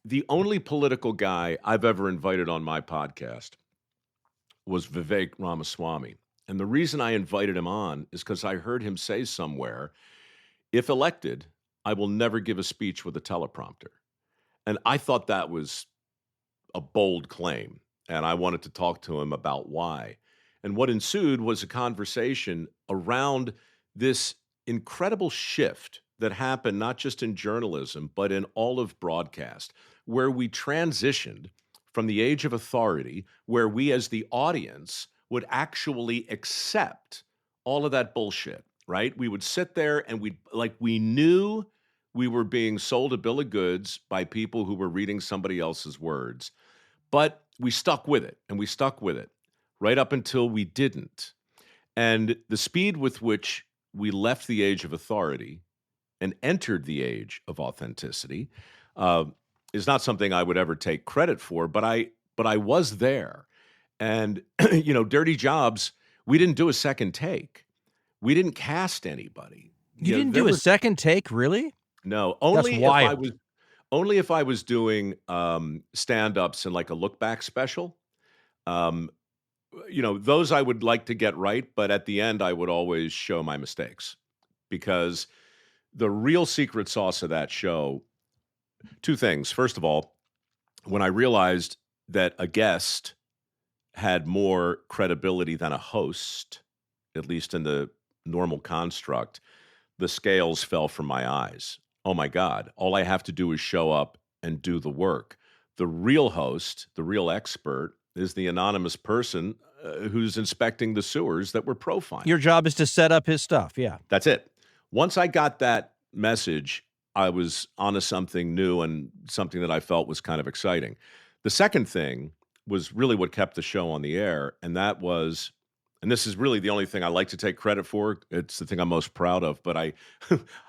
the only political guy I've ever invited on my podcast was Vivek Ramaswamy. And the reason I invited him on is because I heard him say somewhere, if elected, I will never give a speech with a teleprompter. And I thought that was a bold claim. And I wanted to talk to him about why. And what ensued was a conversation around this incredible shift that happened not just in journalism, but in all of broadcast, where we transitioned from the age of authority, where we as the audience would actually accept all of that bullshit, right? We would sit there and we knew we were being sold a bill of goods by people who were reading somebody else's words. But we stuck with it, and we stuck with it right up until we didn't. And the speed with which we left the age of authority and entered the age of authenticity is not something I would ever take credit for, but I was there. And, Dirty Jobs, we didn't do a second take. We didn't cast anybody. You didn't do a second take, really? No, That's wild. Only if I was doing stand-ups and like a look-back special. Those I would like to get right, but at the end, I would always show my mistakes, because the real secret sauce of that show, two things. First of all, when I realized that a guest had more credibility than a host, at least in the normal construct, the scales fell from my eyes. Oh my God, all I have to do is show up and do the work. The real host, the real expert, is the anonymous person who's inspecting the sewers that we're profiling. Your job is to set up his stuff, yeah. That's it. Once I got that message, I was onto something new and something that I felt was kind of exciting. The second thing was really what kept the show on the air, and that was, and this is really the only thing I like to take credit for. It's the thing I'm most proud of, but I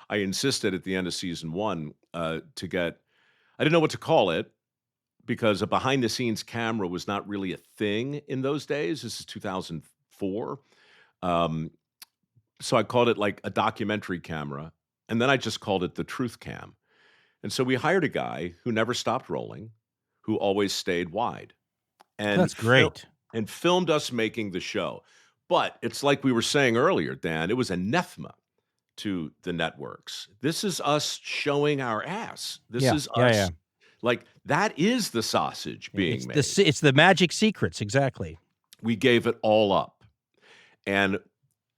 I insisted at the end of season 1 to get, I didn't know what to call it because a behind the scenes camera was not really a thing in those days. This is 2004. So I called it like a documentary camera, and then I just called it the truth cam. And so we hired a guy who never stopped rolling, who always stayed wide. And That's great. And filmed us making the show. But it's like we were saying earlier, Dan, it was anathema to the networks. This is us showing our ass. This is us. Like, that is the sausage being made. It's the magic secrets, exactly. We gave it all up. And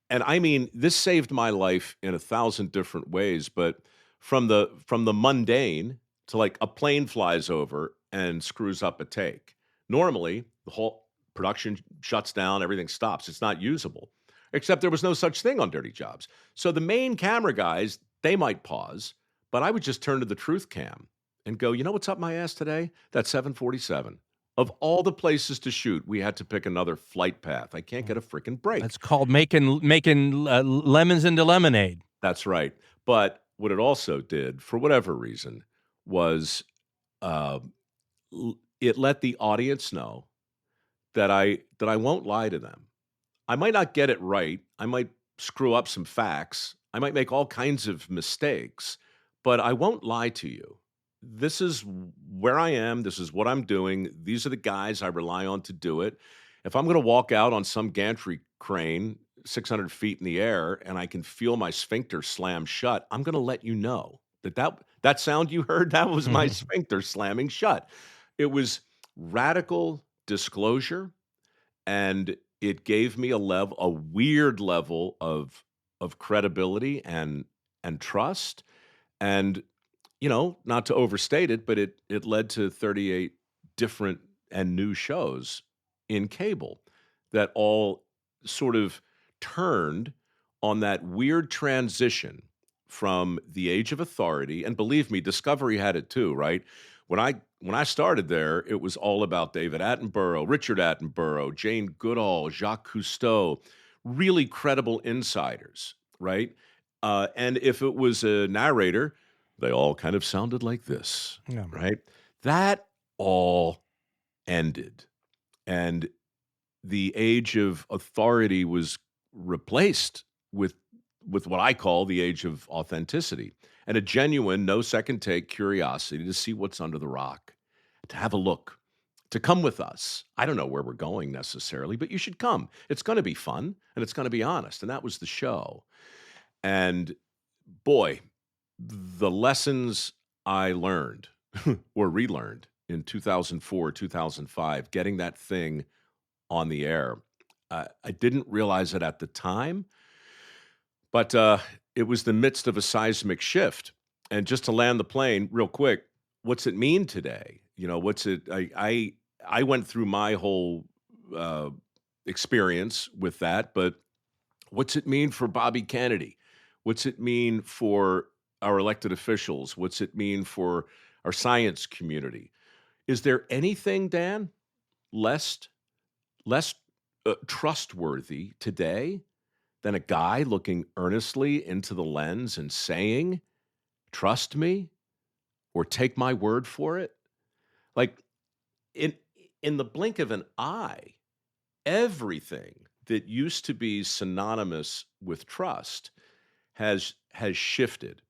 I mean, this saved my life in 1,000 different ways, but from the mundane to like a plane flies over and screws up a take. Normally, the whole production shuts down, everything stops. It's not usable, except there was no such thing on Dirty Jobs. So the main camera guys, they might pause, but I would just turn to the truth cam and go, you know what's up my ass today? That 747. Of all the places to shoot, we had to pick another flight path. I can't get a freaking break. That's called making lemons into lemonade. That's right. But what it also did, for whatever reason, was it let the audience know that I won't lie to them. I might not get it right. I might screw up some facts. I might make all kinds of mistakes, but I won't lie to you. This is where I am. This is what I'm doing. These are the guys I rely on to do it. If I'm going to walk out on some gantry crane 600 feet in the air and I can feel my sphincter slam shut, I'm going to let you know that sound you heard, that was my sphincter slamming shut. It was radical disclosure, and it gave me a weird level of credibility and trust. And not to overstate it, but it led to 38 different and new shows in cable that all sort of turned on that weird transition from the age of authority. And believe me, Discovery had it too, right? When I started there, it was all about David Attenborough, Richard Attenborough, Jane Goodall, Jacques Cousteau, really credible insiders, right? And if it was a narrator, they all kind of sounded like this, right? That all ended. And the age of authority was replaced with what I call the age of authenticity and a genuine, no second take curiosity to see what's under the rock, to have a look, to come with us. I don't know where we're going necessarily, but you should come. It's going to be fun and it's going to be honest. And that was the show. And boy, the lessons I learned or relearned in 2004, 2005, getting that thing on the air, I didn't realize it at the time, but it was the midst of a seismic shift. And just to land the plane real quick, what's it mean today? What's it? I went through my whole experience with that, but what's it mean for Bobby Kennedy? What's it mean for our elected officials? What's it mean for our science community? Is there anything, Dan, less trustworthy today than a guy looking earnestly into the lens and saying, trust me, or take my word for it? Like, in the blink of an eye, everything that used to be synonymous with trust has shifted.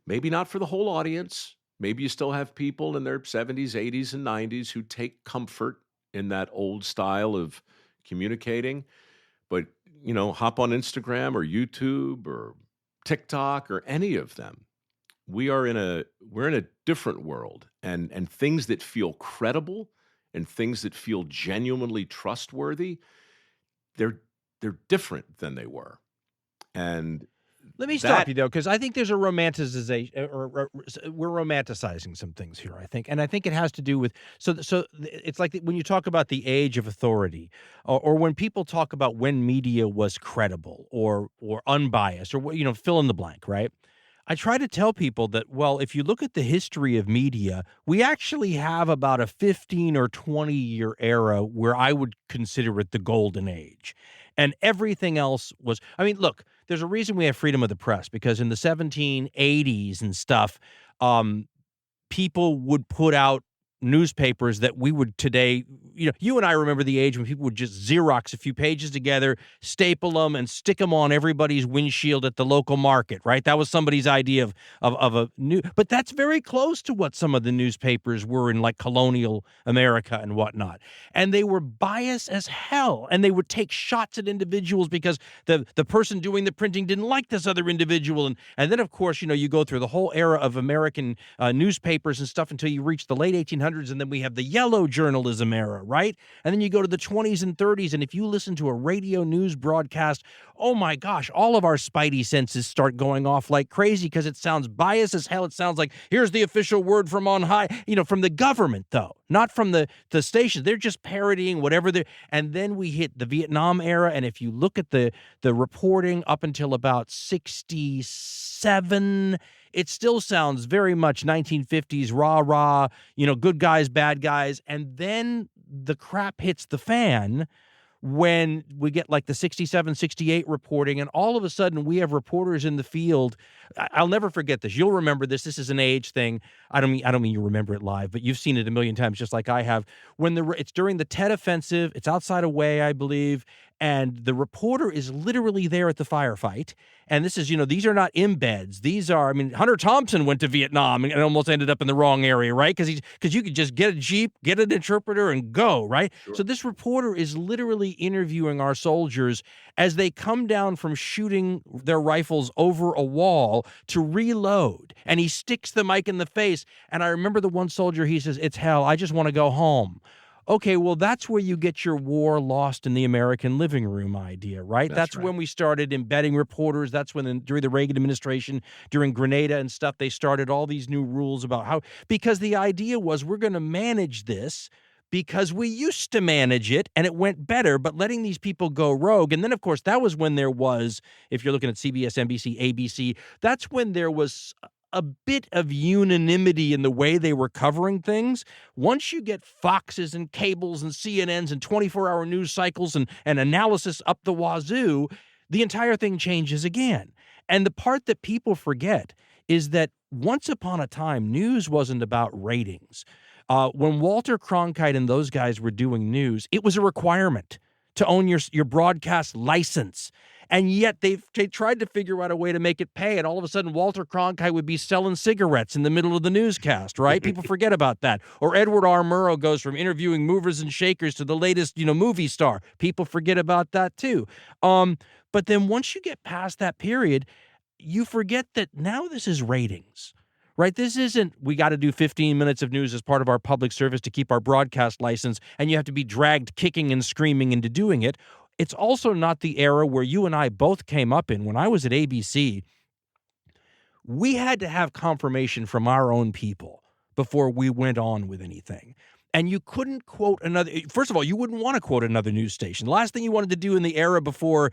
Maybe not for the whole audience. Maybe you still have people in their 70s, 80s, and 90s who take comfort in that old style of communicating. But, hop on Instagram or YouTube or TikTok or any of them. We're in a different world, and things that feel credible and things that feel genuinely trustworthy, they're different than they were. And let me stop you though, because I think there's a romanticization, or we're romanticizing some things here. I think it has to do with so it's like when you talk about the age of authority, or when people talk about when media was credible or unbiased, or fill in the blank, right? I try to tell people that, well, if you look at the history of media, we actually have about a 15 or 20-year era where I would consider it the golden age. And everything else was, I mean, look, there's a reason we have freedom of the press, because in the 1780s and stuff, people would put out newspapers that we would today, you and I remember the age when people would just Xerox a few pages together, staple them, and stick them on everybody's windshield at the local market, right? That was somebody's idea of a new, but that's very close to what some of the newspapers were in like colonial America and whatnot. And they were biased as hell, and they would take shots at individuals because the person doing the printing didn't like this other individual. And then, of course, you go through the whole era of American newspapers and stuff until you reach the late 1800s. And then we have the yellow journalism era, right? And then you go to the 20s and 30s, and if you listen to a radio news broadcast, oh my gosh, all of our spidey senses start going off like crazy because it sounds biased as hell. It sounds like, here's the official word from on high, from the government, though, not from the stations. They're just parodying whatever they're, and then we hit the Vietnam era, and if you look at the reporting up until about 67, it still sounds very much 1950s, rah-rah, good guys, bad guys. And then the crap hits the fan when we get like the 67, 68 reporting, and all of a sudden we have reporters in the field. I'll never forget this. You'll remember this. This is an age thing. I don't mean you remember it live, but you've seen it a million times, just like I have. It's during the Tet Offensive. It's outside of Way, I believe, and the reporter is literally there at the firefight. And this is, these are not embeds. These are, Hunter Thompson went to Vietnam and almost ended up in the wrong area, right? Because you could just get a Jeep, get an interpreter, and go, right? Sure. So this reporter is literally interviewing our soldiers as they come down from shooting their rifles over a wall to reload. And he sticks the mic in the face. And I remember the one soldier, he says, "It's hell. I just want to go home." Okay, well, that's where you get your war lost in the American living room idea, right? That's right. When we started embedding reporters. That's when, during the Reagan administration, during Grenada and stuff, they started all these new rules about how, because the idea was we're going to manage this because we used to manage it and it went better, but letting these people go rogue. And then, of course, that was when there was, if you're looking at CBS, NBC, ABC, that's when there was a bit of unanimity in the way they were covering things. Once you get Foxes and cables and CNNs and 24-hour news cycles and analysis up the wazoo, the entire thing changes again. And the part that people forget is that once upon a time, news wasn't about ratings. When Walter Cronkite and those guys were doing news, it was a requirement to own your broadcast license. And yet they tried to figure out a way to make it pay. And all of a sudden, Walter Cronkite would be selling cigarettes in the middle of the newscast, right? People forget about that. Or Edward R. Murrow goes from interviewing movers and shakers to the latest, movie star. People forget about that too. But then once you get past that period, you forget that now this is ratings. Right? This isn't, we got to do 15 minutes of news as part of our public service to keep our broadcast license, and you have to be dragged kicking and screaming into doing it. It's also not the era where you and I both came up in. When I was at ABC, we had to have confirmation from our own people before we went on with anything. And you couldn't quote another, first of all, you wouldn't want to quote another news station. The last thing you wanted to do in the era before,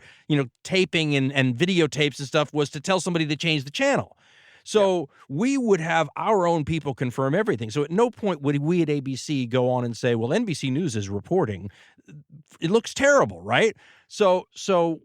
taping and videotapes and stuff was to tell somebody to change the channel. So we would have our own people confirm everything. So at no point would we at ABC go on and say, well, NBC News is reporting. It looks terrible, right? So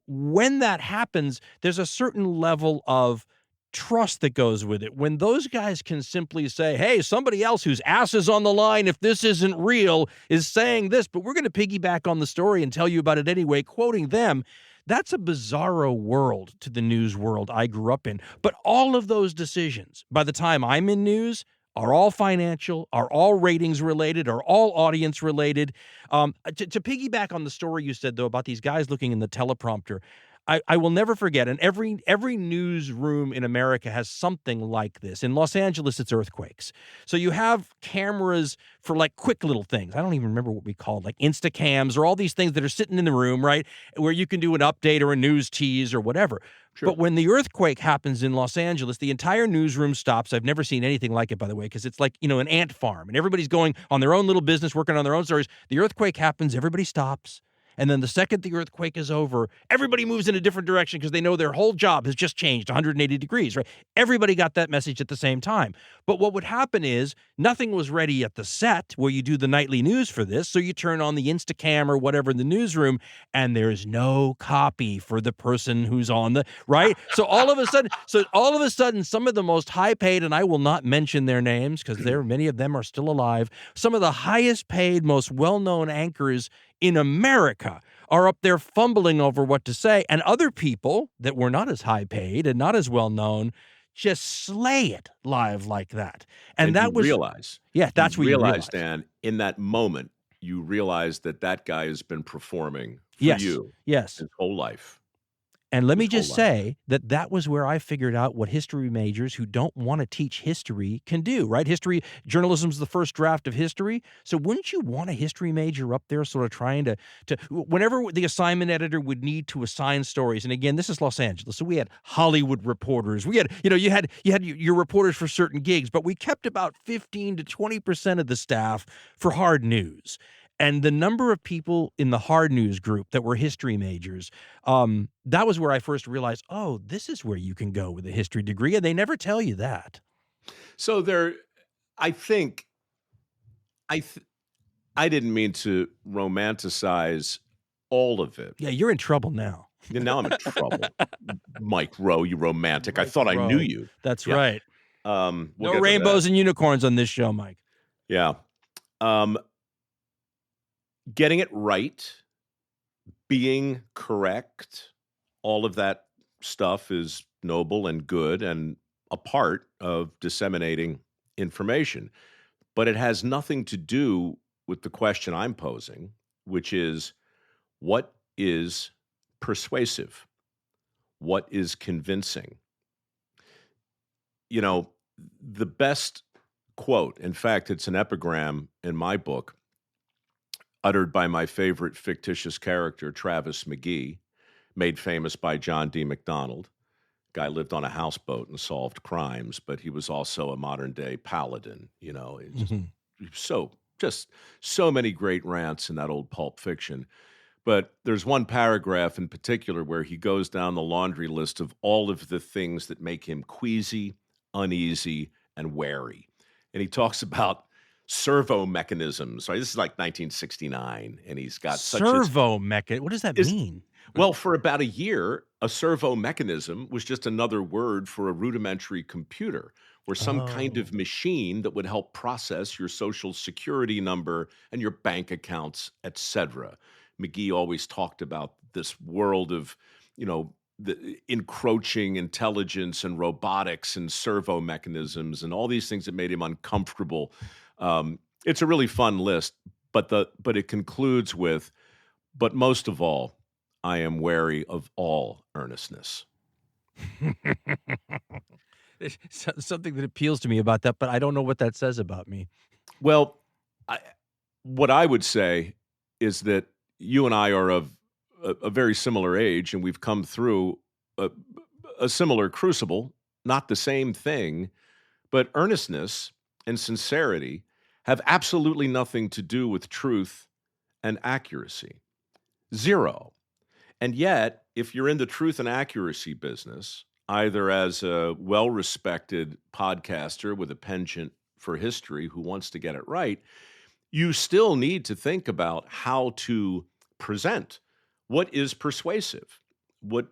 when that happens, there's a certain level of trust that goes with it. When those guys can simply say, hey, somebody else whose ass is on the line, if this isn't real, is saying this, but we're going to piggyback on the story and tell you about it anyway, quoting them. That's a bizarro world to the news world I grew up in. But all of those decisions, by the time I'm in news, are all financial, are all ratings related, are all audience related. To piggyback on the story you said, though, about these guys looking in the teleprompter, I will never forget, and every newsroom in America has something like this. In Los Angeles, it's earthquakes. So you have cameras for like quick little things. I don't even remember what we called, like Instacams or all these things that are sitting in the room, right, where you can do an update or a news tease or whatever. Sure. But when the earthquake happens in Los Angeles, the entire newsroom stops. I've never seen anything like it, by the way, because it's like, an ant farm, and everybody's going on their own little business, working on their own stories. The earthquake happens, everybody stops. And then the second the earthquake is over, everybody moves in a different direction because they know their whole job has just changed 180 degrees, right? Everybody got that message at the same time. But what would happen is nothing was ready at the set where you do the nightly news for this. So you turn on the Instacam or whatever in the newsroom, and there's no copy for the person who's on the, right? So all of a sudden, some of the most high paid, and I will not mention their names because many of them are still alive, some of the highest paid, most well-known anchors in America are up there fumbling over what to say, and other people that were not as high paid and not as well known just slay it live like that. And that was that's what you realize, Dan, in that moment, you realize that guy has been performing for you his whole life. And let me just say that was where I figured out what history majors who don't want to teach history can do, right? History, journalism's the first draft of history. So wouldn't you want a history major up there sort of trying to whenever the assignment editor would need to assign stories, and again, this is Los Angeles, so we had Hollywood reporters. We had, you had your reporters for certain gigs, but we kept about 15 to 20% of the staff for hard news. And the number of people in the hard news group that were history majors, that was where I first realized, oh, this is where you can go with a history degree. And they never tell you that. So I think, I didn't mean to romanticize all of it. Yeah, you're in trouble now. Now I'm in trouble. Mike Rowe, you romantic. I thought I knew you. That's right. We'll no rainbows and unicorns on this show, Mike. Yeah. Getting it right, being correct, all of that stuff is noble and good and a part of disseminating information. But it has nothing to do with the question I'm posing, which is, what is persuasive? What is convincing? The best quote, in fact, it's an epigram in my book, uttered by my favorite fictitious character, Travis McGee, made famous by John D. MacDonald. Guy lived on a houseboat and solved crimes, but he was also a modern-day paladin. So many great rants in that old Pulp Fiction. But there's one paragraph in particular where he goes down the laundry list of all of the things that make him queasy, uneasy, and wary. And he talks about servo mechanisms, right? This is like 1969, and he's got servo mechanism. What does that mean? Well, for about a year, a servo mechanism was just another word for a rudimentary computer or some kind of machine that would help process your social security number and your bank accounts, etc. McGee always talked about this world of, the encroaching intelligence and robotics and servo mechanisms and all these things that made him uncomfortable. It's a really fun list, but it concludes with, but most of all, I am wary of all earnestness. There's something that appeals to me about that, but I don't know what that says about me. Well, what I would say is that you and I are of a very similar age, and we've come through a similar crucible, not the same thing, but earnestness and sincerity have absolutely nothing to do with truth and accuracy. Zero. And yet, if you're in the truth and accuracy business, either as a well-respected podcaster with a penchant for history who wants to get it right, you still need to think about how to present. What is persuasive? What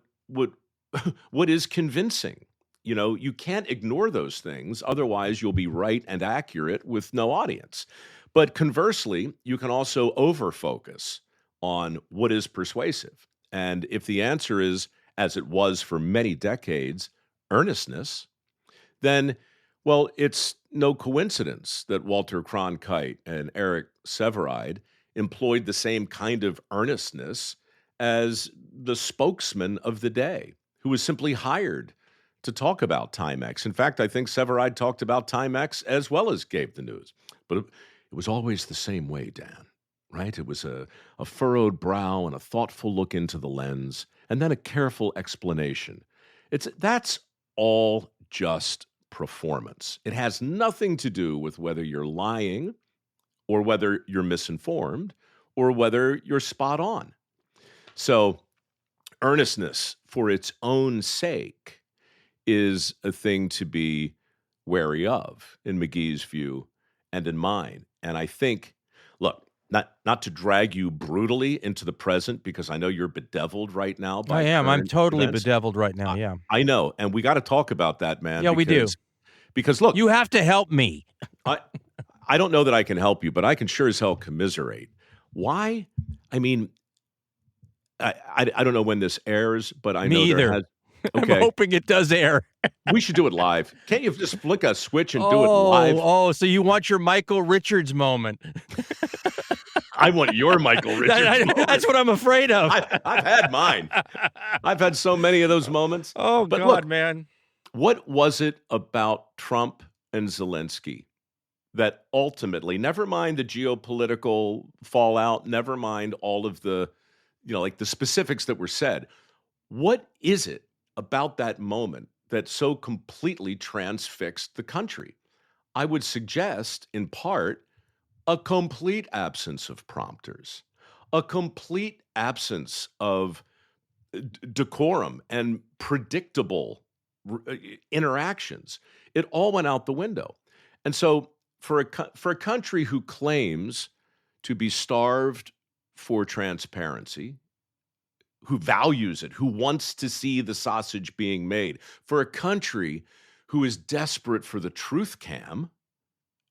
is convincing? You can't ignore those things. Otherwise, you'll be right and accurate with no audience. But conversely, you can also over-focus on what is persuasive. And if the answer is, as it was for many decades, earnestness, then, well, it's no coincidence that Walter Cronkite and Eric Sevareid employed the same kind of earnestness as the spokesman of the day, who was simply hired to talk about Timex. In fact, I think Sevareid talked about Timex as well as gave the news. But it was always the same way, Dan, right? It was a furrowed brow and a thoughtful look into the lens, and then a careful explanation. That's all just performance. It has nothing to do with whether you're lying or whether you're misinformed or whether you're spot on. So earnestness for its own sake is a thing to be wary of, in McGee's view and in mine. And I think, look, not to drag you brutally into the present, because I know you're bedeviled right now by I am. I'm current totally events. bedeviled right now. Yeah. I know, and we got to talk about that, man. Yeah, we do. Because look, You have to help me. I don't know that I can help you, but I can sure as hell commiserate. Why? I mean, I don't know when this airs, but I know Me there either. has. I'm Okay, hoping it does air. we should do it live. Can't you just flick a switch and do it live? Oh, so you want your Michael Richards moment. I want your Michael Richards moment. That's what I'm afraid of. I've had mine. I've had so many of those moments. Oh, But God, look, man. what was it about Trump and Zelensky that ultimately, never mind the geopolitical fallout, never mind all of the, like the specifics that were said, what is it about that moment that so completely transfixed the country? I would suggest, in part, a complete absence of prompters, a complete absence of decorum and predictable interactions. It all went out the window. And so for a country who claims to be starved for transparency, who values it, who wants to see the sausage being made, for a country who is desperate for the truth cam,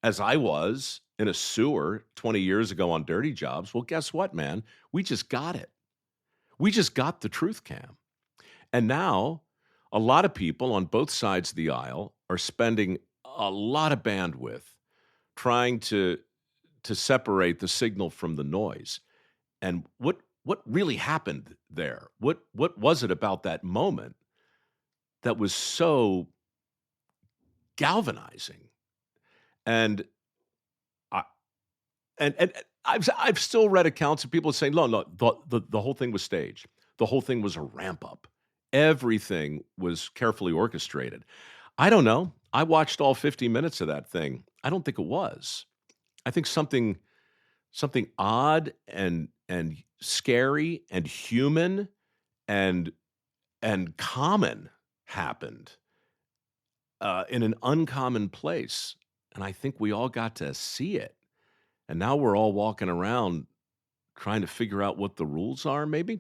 as I was in a sewer 20 years ago on Dirty Jobs, well, guess what, man? We just got it. We just got the truth cam. And now a lot of people on both sides of the aisle are spending a lot of bandwidth trying to separate the signal from the noise. And what really happened there? What was it about that moment that was so galvanizing? And I've still read accounts of people saying, no, the whole thing was staged. The whole thing was a ramp up. Everything was carefully orchestrated. I don't know. I watched all 50 minutes of that thing. I don't think it was. I think something odd and scary and human and common happened in an uncommon place. And I think we all got to see it. And now we're all walking around trying to figure out what the rules are, maybe?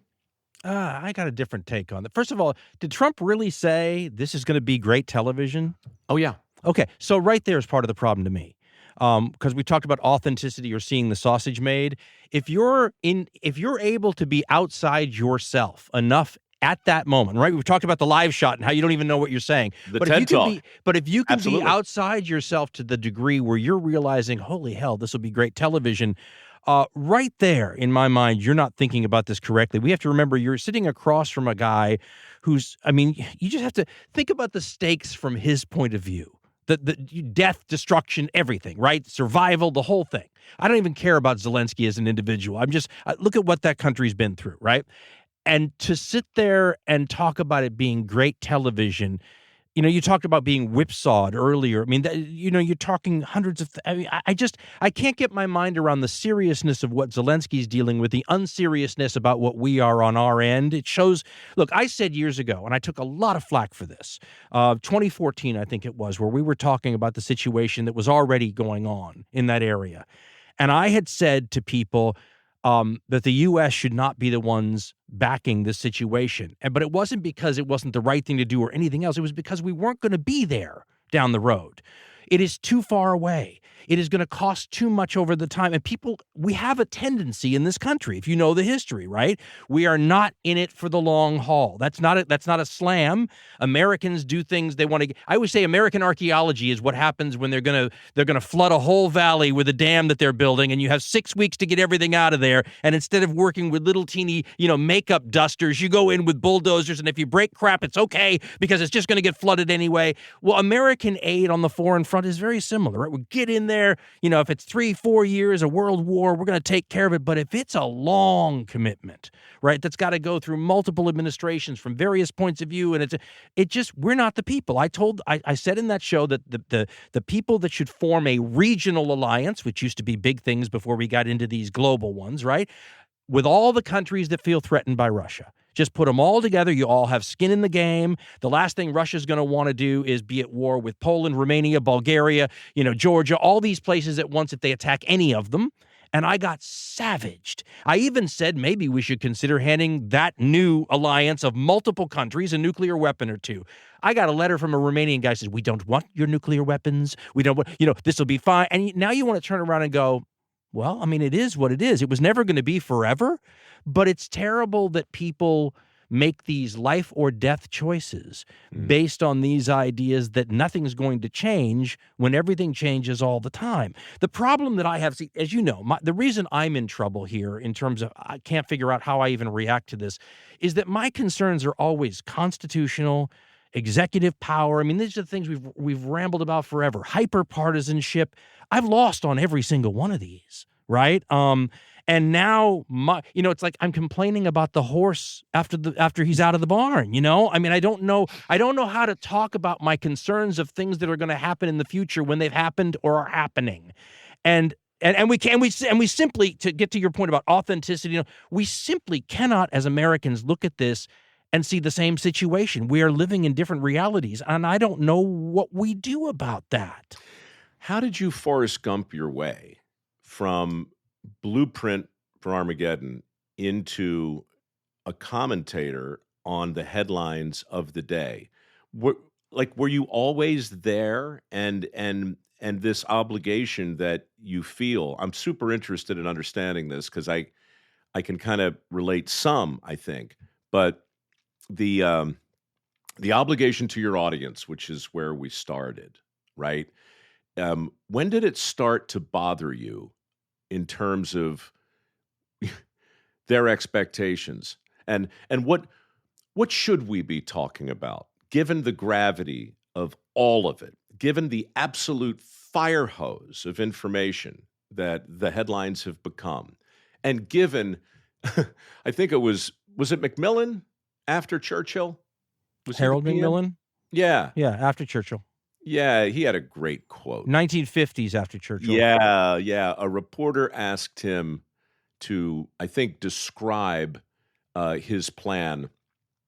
I got a different take on that. First of all, did Trump really say this is going to be great television? Oh, yeah. Okay, so right there is part of the problem to me. Because we talked about authenticity or seeing the sausage made. If you're able to be outside yourself enough at that moment, right? We've talked about the live shot and how you don't even know what you're saying. But if you can be outside yourself to the degree where you're realizing, holy hell, this will be great television. Right there, in my mind, you're not thinking about this correctly. We have to remember you're sitting across from a guy who's, you just have to think about the stakes from his point of view. The death, destruction, everything, right? Survival, the whole thing. I don't even care about Zelensky as an individual. Look at what that country's been through, right? And to sit there and talk about it being great television, you talked about being whipsawed earlier. You're talking hundreds of. I can't get my mind around the seriousness of what Zelensky's dealing with, the unseriousness about what we are on our end. It shows. Look, I said years ago, and I took a lot of flack for this. 2014, I think it was, where we were talking about the situation that was already going on in that area, and I had said to people that the U.S. should not be the ones backing this situation. But it wasn't because it wasn't the right thing to do or anything else. It was because we weren't going to be there down the road. It is too far away. It is going to cost too much over the time. And we have a tendency in this country, if you know the history, right? We are not in it for the long haul. That's not a slam. Americans do things they want to. I always say American archaeology is what happens when they're going to flood a whole valley with a dam that they're building, and you have 6 weeks to get everything out of there. And instead of working with little teeny, makeup dusters, you go in with bulldozers, and if you break crap, it's okay because it's just going to get flooded anyway. Well, American aid on the foreign front is very similar, right? We get in there, if it's 3-4 years, a world war, we're going to take care of it. But if it's a long commitment, right, that's got to go through multiple administrations from various points of view, and we're not the people. I said in that show that the people that should form a regional alliance, which used to be big things before we got into these global ones, right? with all the countries that feel threatened by Russia. Just put them all together. You all have skin in the game. The last thing Russia's going to want to do is be at war with Poland, Romania, Bulgaria, Georgia, all these places at once if they attack any of them. And I got savaged. I even said maybe we should consider handing that new alliance of multiple countries a nuclear weapon or two. I got a letter from a Romanian guy who says, we don't want your nuclear weapons. We don't want, this will be fine. And now you want to turn around and go, well, I mean, it is what it is. It was never going to be forever, but it's terrible that people make these life or death choices based on these ideas that nothing's going to change when everything changes all the time. The problem that I have, as you know, the reason I'm in trouble here in terms of I can't figure out how I even react to this is that my concerns are always constitutional, executive power. I mean, these are the things we've rambled about forever. Hyper-partisanship. I've lost on every single one of these, right? And now, it's like I'm complaining about the horse after he's out of the barn. I mean, I don't know how to talk about my concerns of things that are going to happen in the future when they've happened or are happening, and we simply, to get to your point about authenticity, we simply cannot, as Americans, look at this and see the same situation. We are living in different realities, and I don't know what we do about that. How did you Forrest Gump your way from Blueprint for Armageddon into a commentator on the headlines of the day? Were you always there, and this obligation that you feel? I'm super interested in understanding this because I can kind of relate some, I think, but the obligation to your audience, which is where we started, right? When did it start to bother you in terms of their expectations, and what should we be talking about, given the gravity of all of it, given the absolute fire hose of information that the headlines have become, and given, I think was it Macmillan after Churchill? Harold Macmillan? Yeah, after Churchill. Yeah, he had a great quote. 1950s after Churchill. Yeah. A reporter asked him to, I think, describe his plan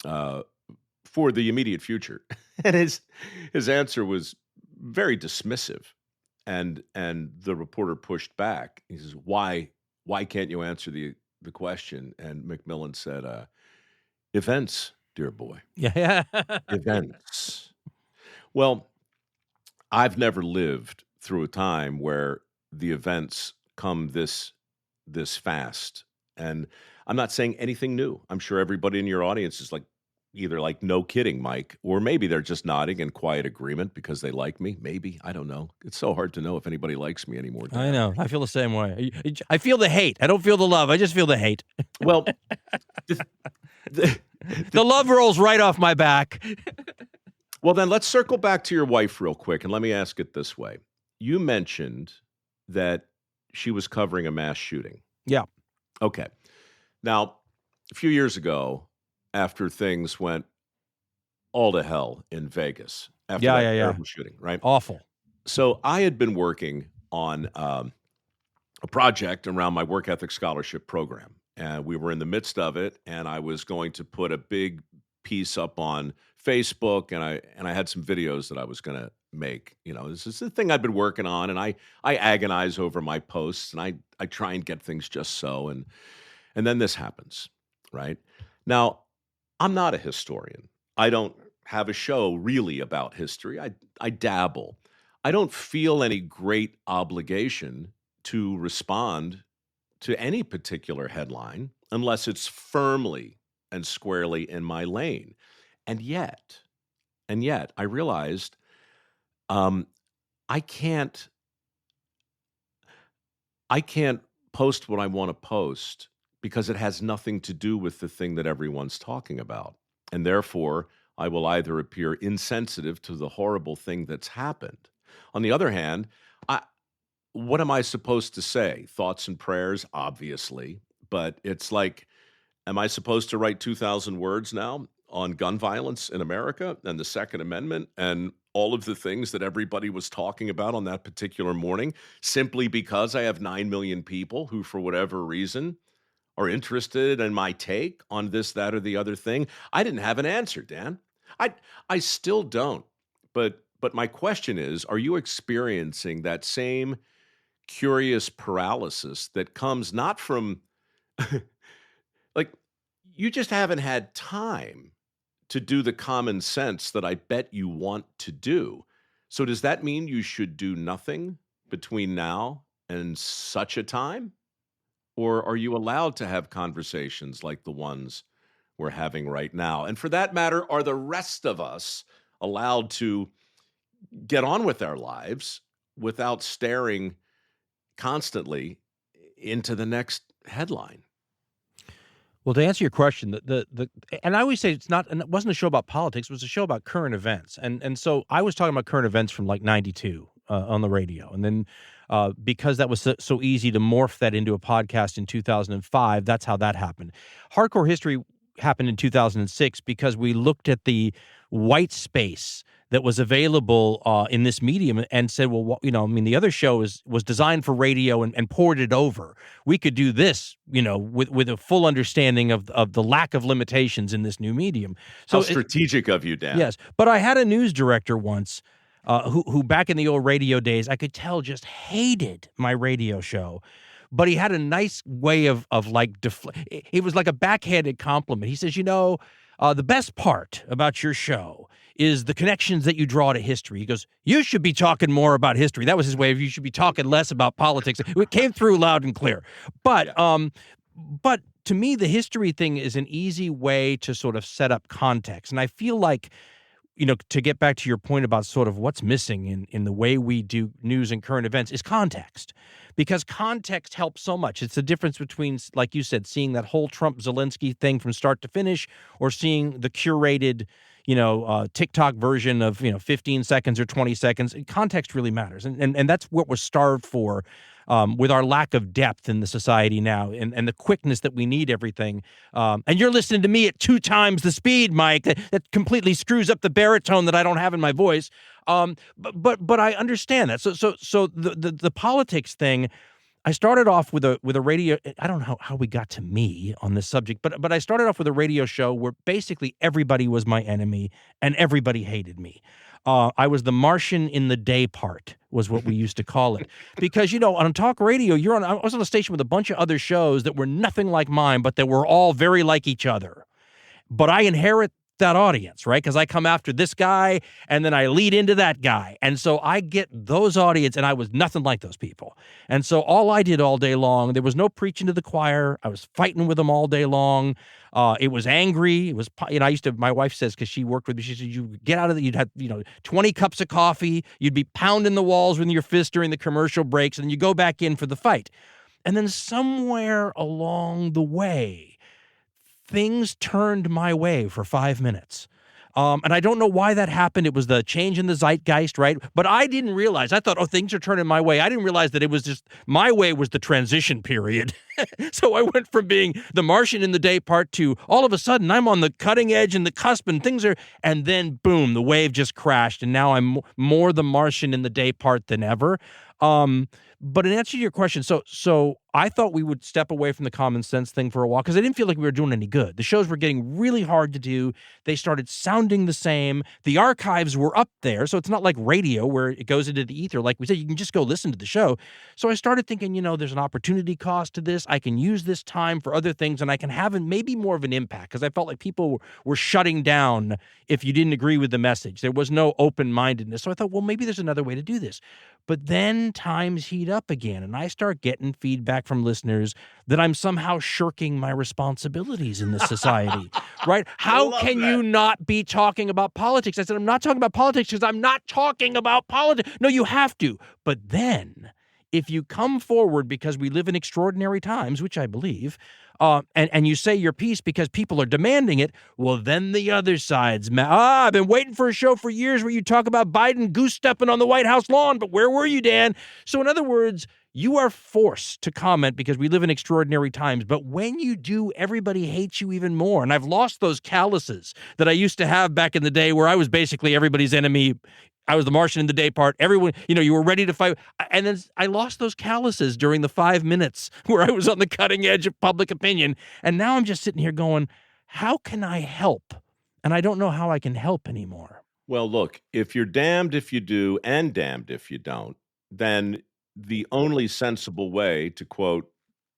for the immediate future, and his answer was very dismissive. And the reporter pushed back. He says, "Why can't you answer the question?" And Macmillan said, "Events, dear boy. Yeah. Events." Well, I've never lived through a time where the events come this fast. And I'm not saying anything new. I'm sure everybody in your audience is either no kidding, Mike, or maybe they're just nodding in quiet agreement because they like me. Maybe. I don't know. It's so hard to know if anybody likes me anymore. I know. I feel the same way. I feel the hate. I don't feel the love. I just feel the hate. Well, the love rolls right off my back. Well, then let's circle back to your wife real quick, and let me ask it this way. You mentioned that she was covering a mass shooting. Yeah. Okay. Now, a few years ago, after things went all to hell in Vegas, after that terrible shooting, right? Awful. So I had been working on a project around my work ethic scholarship program, and we were in the midst of it, and I was going to put a big piece up on Facebook, and I had some videos that I was going to make. This is the thing I've been working on, and I agonize over my posts, and I try and get things just so, and then this happens, right? Now, I'm not a historian. I don't have a show really about history. I dabble. I don't feel any great obligation to respond to any particular headline unless it's firmly and squarely in my lane. And yet, I realized I can't post what I want to post because it has nothing to do with the thing that everyone's talking about. And therefore, I will either appear insensitive to the horrible thing that's happened. On the other hand, what am I supposed to say? Thoughts and prayers, obviously. But it's like, am I supposed to write 2,000 words now on gun violence in America and the Second Amendment and all of the things that everybody was talking about on that particular morning, simply because I have 9 million people who, for whatever reason, or interested in my take on this, that, or the other thing? I didn't have an answer, Dan. I still don't. But my question is, are you experiencing that same curious paralysis that comes not from like you just haven't had time to do the common sense that I bet you want to do. So does that mean you should do nothing between now and such a time? Or are you allowed to have conversations like the ones we're having right now? And for that matter, are the rest of us allowed to get on with our lives without staring constantly into the next headline? Well, to answer your question, and I always say it wasn't a show about politics, it was a show about current events. And so I was talking about current events from like 92 on the radio. And then because that was so easy to morph that into a podcast in 2005, that's how that happened. Hardcore History happened in 2006 because we looked at the white space that was available in this medium and said, well, the other show was designed for radio and poured it over. We could do this, with a full understanding of the lack of limitations in this new medium. So how strategic of you, Dan. Yes, but I had a news director once who back in the old radio days, I could tell just hated my radio show. But he had a nice way of like, it was like a backhanded compliment. He says, the best part about your show is the connections that you draw to history. He goes, you should be talking more about history. That was his way of, you should be talking less about politics. It came through loud and clear. But to me, the history thing is an easy way to sort of set up context. And I feel like, to get back to your point about sort of what's missing in the way we do news and current events is context. Because context helps so much. It's the difference between, like you said, seeing that whole Trump-Zelensky thing from start to finish or seeing the curated, TikTok version of, 15 seconds or 20 seconds. Context really matters. And that's what we're starved for with our lack of depth in the society now and the quickness that we need everything. And you're listening to me at 2 times the speed, Mike. That completely screws up the baritone that I don't have in my voice. But I understand that. So the politics thing, I started off with a radio. I don't know how we got to me on this subject, but I started off with a radio show where basically everybody was my enemy and everybody hated me. I was the Martian in the day part was what we used to call it. Because, on talk radio, I was on a station with a bunch of other shows that were nothing like mine, but that were all very like each other. But I inherit that audience, right? Because I come after this guy and then I lead into that guy. And so I get those audience, and I was nothing like those people. And so all I did all day long, there was no preaching to the choir. I was fighting with them all day long. It was angry. It was, my wife says, because she worked with me, she said, you get out of you'd have, 20 cups of coffee. You'd be pounding the walls with your fist during the commercial breaks, and then you go back in for the fight. And then somewhere along the way, things turned my way for 5 minutes. And I don't know why that happened. It was the change in the zeitgeist, right? But I didn't realize. I thought, things are turning my way. I didn't realize that it was just, my way was the transition period. So I went from being the Martian in the day part to all of a sudden I'm on the cutting edge and the cusp and and then boom, the wave just crashed. And now I'm more the Martian in the day part than ever. But in answer to your question, so I thought we would step away from the common sense thing for a while because I didn't feel like we were doing any good. The shows were getting really hard to do. They started sounding the same. The archives were up there, so it's not like radio where it goes into the ether. Like we said, you can just go listen to the show. So I started thinking, there's an opportunity cost to this. I can use this time for other things, and I can have maybe more of an impact because I felt like people were shutting down if you didn't agree with the message. There was no open-mindedness. So I thought, well, maybe there's another way to do this. But then times heat up again, and I start getting feedback from listeners that I'm somehow shirking my responsibilities in this society, right? How can you not be talking about politics? I said, I'm not talking about politics because I'm not talking about politics. No, you have to. But then if you come forward because we live in extraordinary times, which I believe, and you say your piece because people are demanding it, well, then the other side's I've been waiting for a show for years where you talk about Biden goose-stepping on the White House lawn, but where were you, Dan? So in other words, you are forced to comment because we live in extraordinary times. But when you do, everybody hates you even more. And I've lost those calluses that I used to have back in the day where I was basically everybody's enemy I was the Martian in the day part. Everyone, you were ready to fight. And then I lost those calluses during the 5 minutes where I was on the cutting edge of public opinion. And now I'm just sitting here going, how can I help? And I don't know how I can help anymore. Well, look, if you're damned if you do and damned if you don't, then the only sensible way, to quote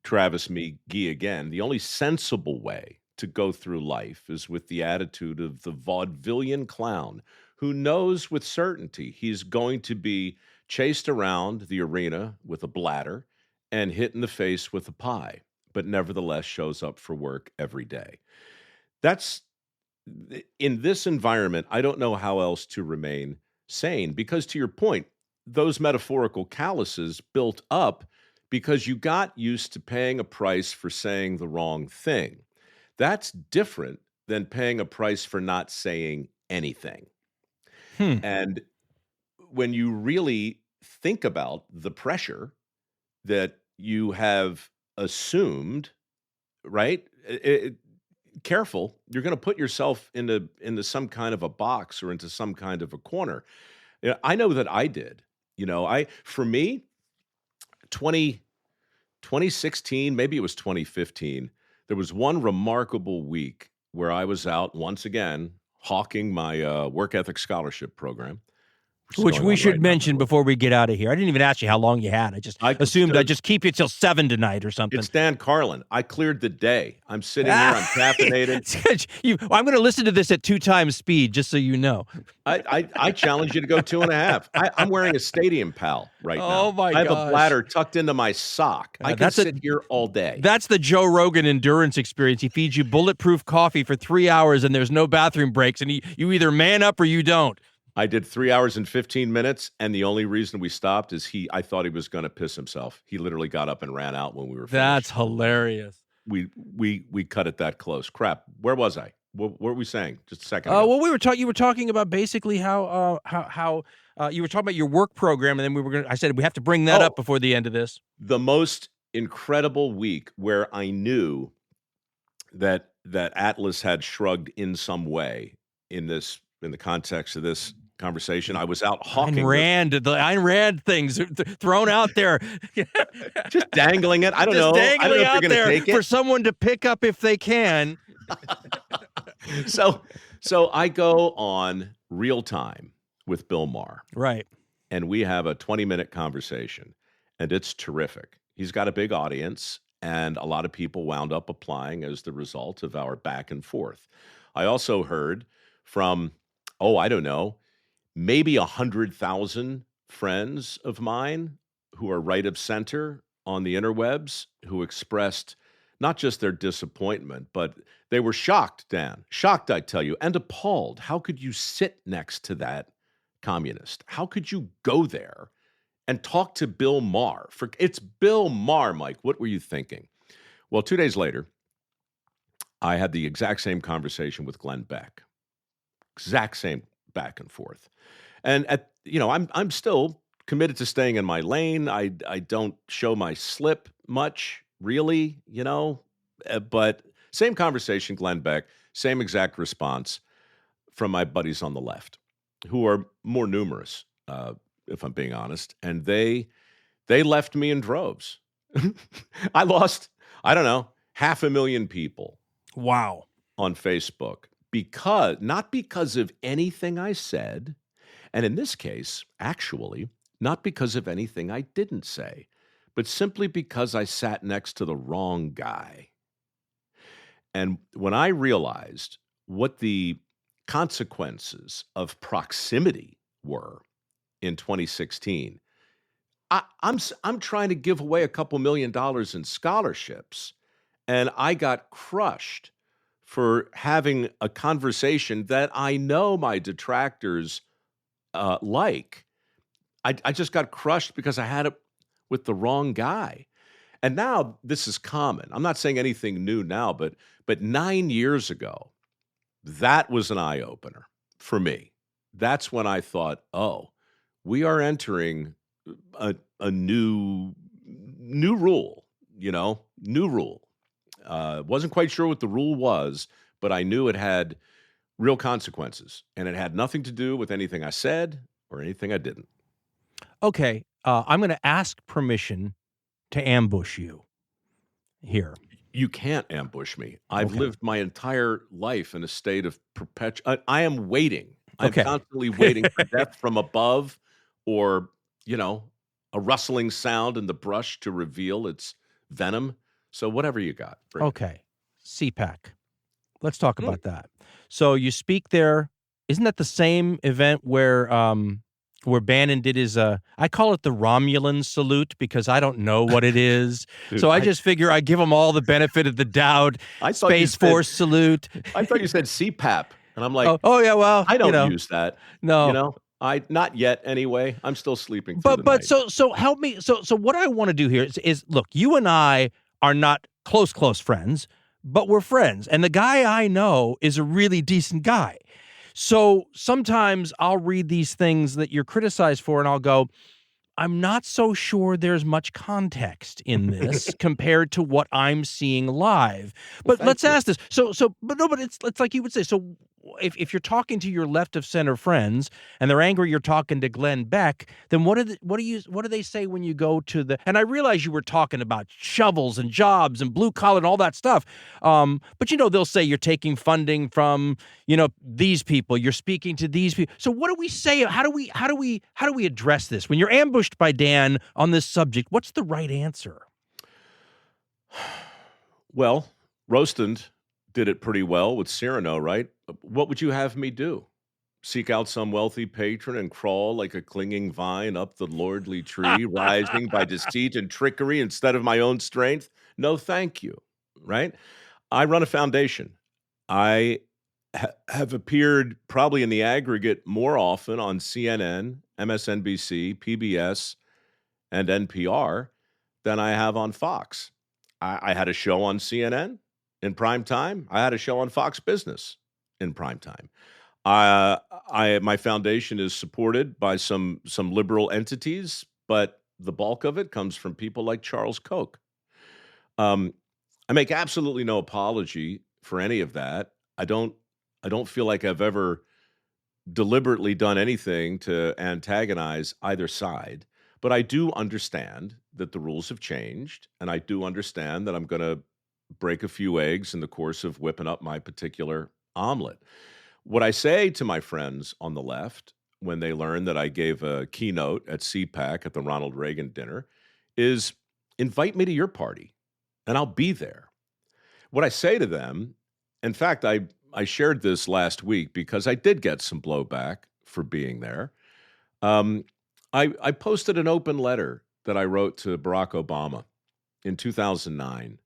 Travis McGee again, the only sensible way to go through life is with the attitude of the vaudevillian clown who knows with certainty he's going to be chased around the arena with a bladder and hit in the face with a pie, but nevertheless shows up for work every day. That's in this environment, I don't know how else to remain sane because, to your point, those metaphorical calluses built up because you got used to paying a price for saying the wrong thing. That's different than paying a price for not saying anything. And when you really think about the pressure that you have assumed, right? Careful, you're going to put yourself into some kind of a box or into some kind of a corner. I know that I did. For me, 2016, maybe it was 2015, there was one remarkable week where I was out once again hawking my work ethic scholarship program. Which we should mention before we get out of here. I didn't even ask you how long you had. I just assumed I'd just keep you till 7 tonight or something. It's Dan Carlin. I cleared the day. I'm sitting here. I'm caffeinated. I'm going to listen to this at 2 times speed, just so you know. I challenge you to go 2.5. I'm wearing a Stadium Pal right now. Oh, my I have gosh. a bladder tucked into my sock. I can sit here all day. That's the Joe Rogan endurance experience. He feeds you bulletproof coffee for 3 hours, and there's no bathroom breaks, and you either man up or you don't. I did 3 hours and 15 minutes, and the only reason we stopped is I thought he was going to piss himself. He literally got up and ran out when we were finished. That's hilarious. We cut it that close. Crap. Where was I? What were we saying just a second ago? Well, you were talking about basically how you were talking about your work program, and then I said we have to bring that up before the end of this. The most incredible week where I knew that Atlas had shrugged in some way in the context of this conversation. I was out hawking. The Ayn Rand things thrown out there. Just dangling it. I don't know if you're going to take it. For someone to pick up if they can. So I go on Real Time with Bill Maher. Right. And we have a 20-minute conversation, and it's terrific. He's got a big audience, and a lot of people wound up applying as the result of our back and forth. I also heard from, I don't know, maybe 100,000 friends of mine who are right of center on the interwebs who expressed not just their disappointment, but they were shocked, Dan. Shocked, I tell you, and appalled. How could you sit next to that communist? How could you go there and talk to Bill Maher? It's Bill Maher, Mike. What were you thinking? Well, 2 days later, I had the exact same conversation with Glenn Beck. Exact same back and forth. And I'm still committed to staying in my lane. I don't show my slip much, really, but same conversation, Glenn Beck, same exact response from my buddies on the left, who are more numerous, if I'm being honest. And they left me in droves. I lost, 500,000 people. Wow. On Facebook. Not because of anything I said, and in this case, actually, not because of anything I didn't say, but simply because I sat next to the wrong guy. And when I realized what the consequences of proximity were in 2016, I'm trying to give away a couple $1 million in scholarships, and I got crushed for having a conversation that I know my detractors like. I just got crushed because I had it with the wrong guy. And now this is common. I'm not saying anything new now, but 9 years ago, that was an eye-opener for me. That's when I thought, we are entering a new rule, new rule. Wasn't quite sure what the rule was, but I knew it had real consequences, and it had nothing to do with anything I said or anything I didn't. Okay, I'm going to ask permission to ambush you here. You can't ambush me. I've Okay. lived my entire life in a state of perpetual. I am waiting. I'm Okay. constantly waiting for death from above, or a rustling sound in the brush to reveal its venom. So whatever you got. Bring it. Okay, CPAC. Let's talk Mm. about that. So you speak there. Isn't that the same event where Bannon did his? I call it the Romulan salute because I don't know what it is. Dude, So I just figure I give them all the benefit of the doubt. I thought you Space said- Force salute. I thought you said CPAP, and I'm like, Oh yeah, well I don't use that. No, I not yet anyway. I'm still sleeping through the but night. so help me. So what I want to do here is look. You and I are not close friends, but we're friends, and the guy I know is a really decent guy. So sometimes I'll read these things that you're criticized for, and I'll go, I'm not so sure there's much context in this compared to what I'm seeing live. But let's ask this. But it's like you would say. So if you're talking to your left of center friends and they're angry you're talking to Glenn Beck, then what do they say when you go to the? And I realize you were talking about shovels and jobs and blue collar and all that stuff. But they'll say you're taking funding from these people. You're speaking to these people. So what do we say? How do we address this when you're ambushed by Dan on this subject? What's the right answer? Well, Rostand did it pretty well with Cyrano, right? What would you have me do? Seek out some wealthy patron and crawl like a clinging vine up the lordly tree, rising by deceit and trickery instead of my own strength? No, thank you, right? I run a foundation. I have appeared probably in the aggregate more often on CNN, MSNBC, PBS, and NPR than I have on Fox. I had a show on CNN in prime time. I had a show on Fox Business in prime time. My foundation is supported by some liberal entities, but the bulk of it comes from people like Charles Koch. I make absolutely no apology for any of that. I don't feel like I've ever deliberately done anything to antagonize either side, but I do understand that the rules have changed, and I do understand that I'm going to break a few eggs in the course of whipping up my particular omelet. What I say to my friends on the left when they learn that I gave a keynote at CPAC at the Ronald Reagan dinner is invite me to your party, and I'll be there. What I say to them, in fact, I shared this last week because I did get some blowback for being there. I posted an open letter that I wrote to Barack Obama in 2009.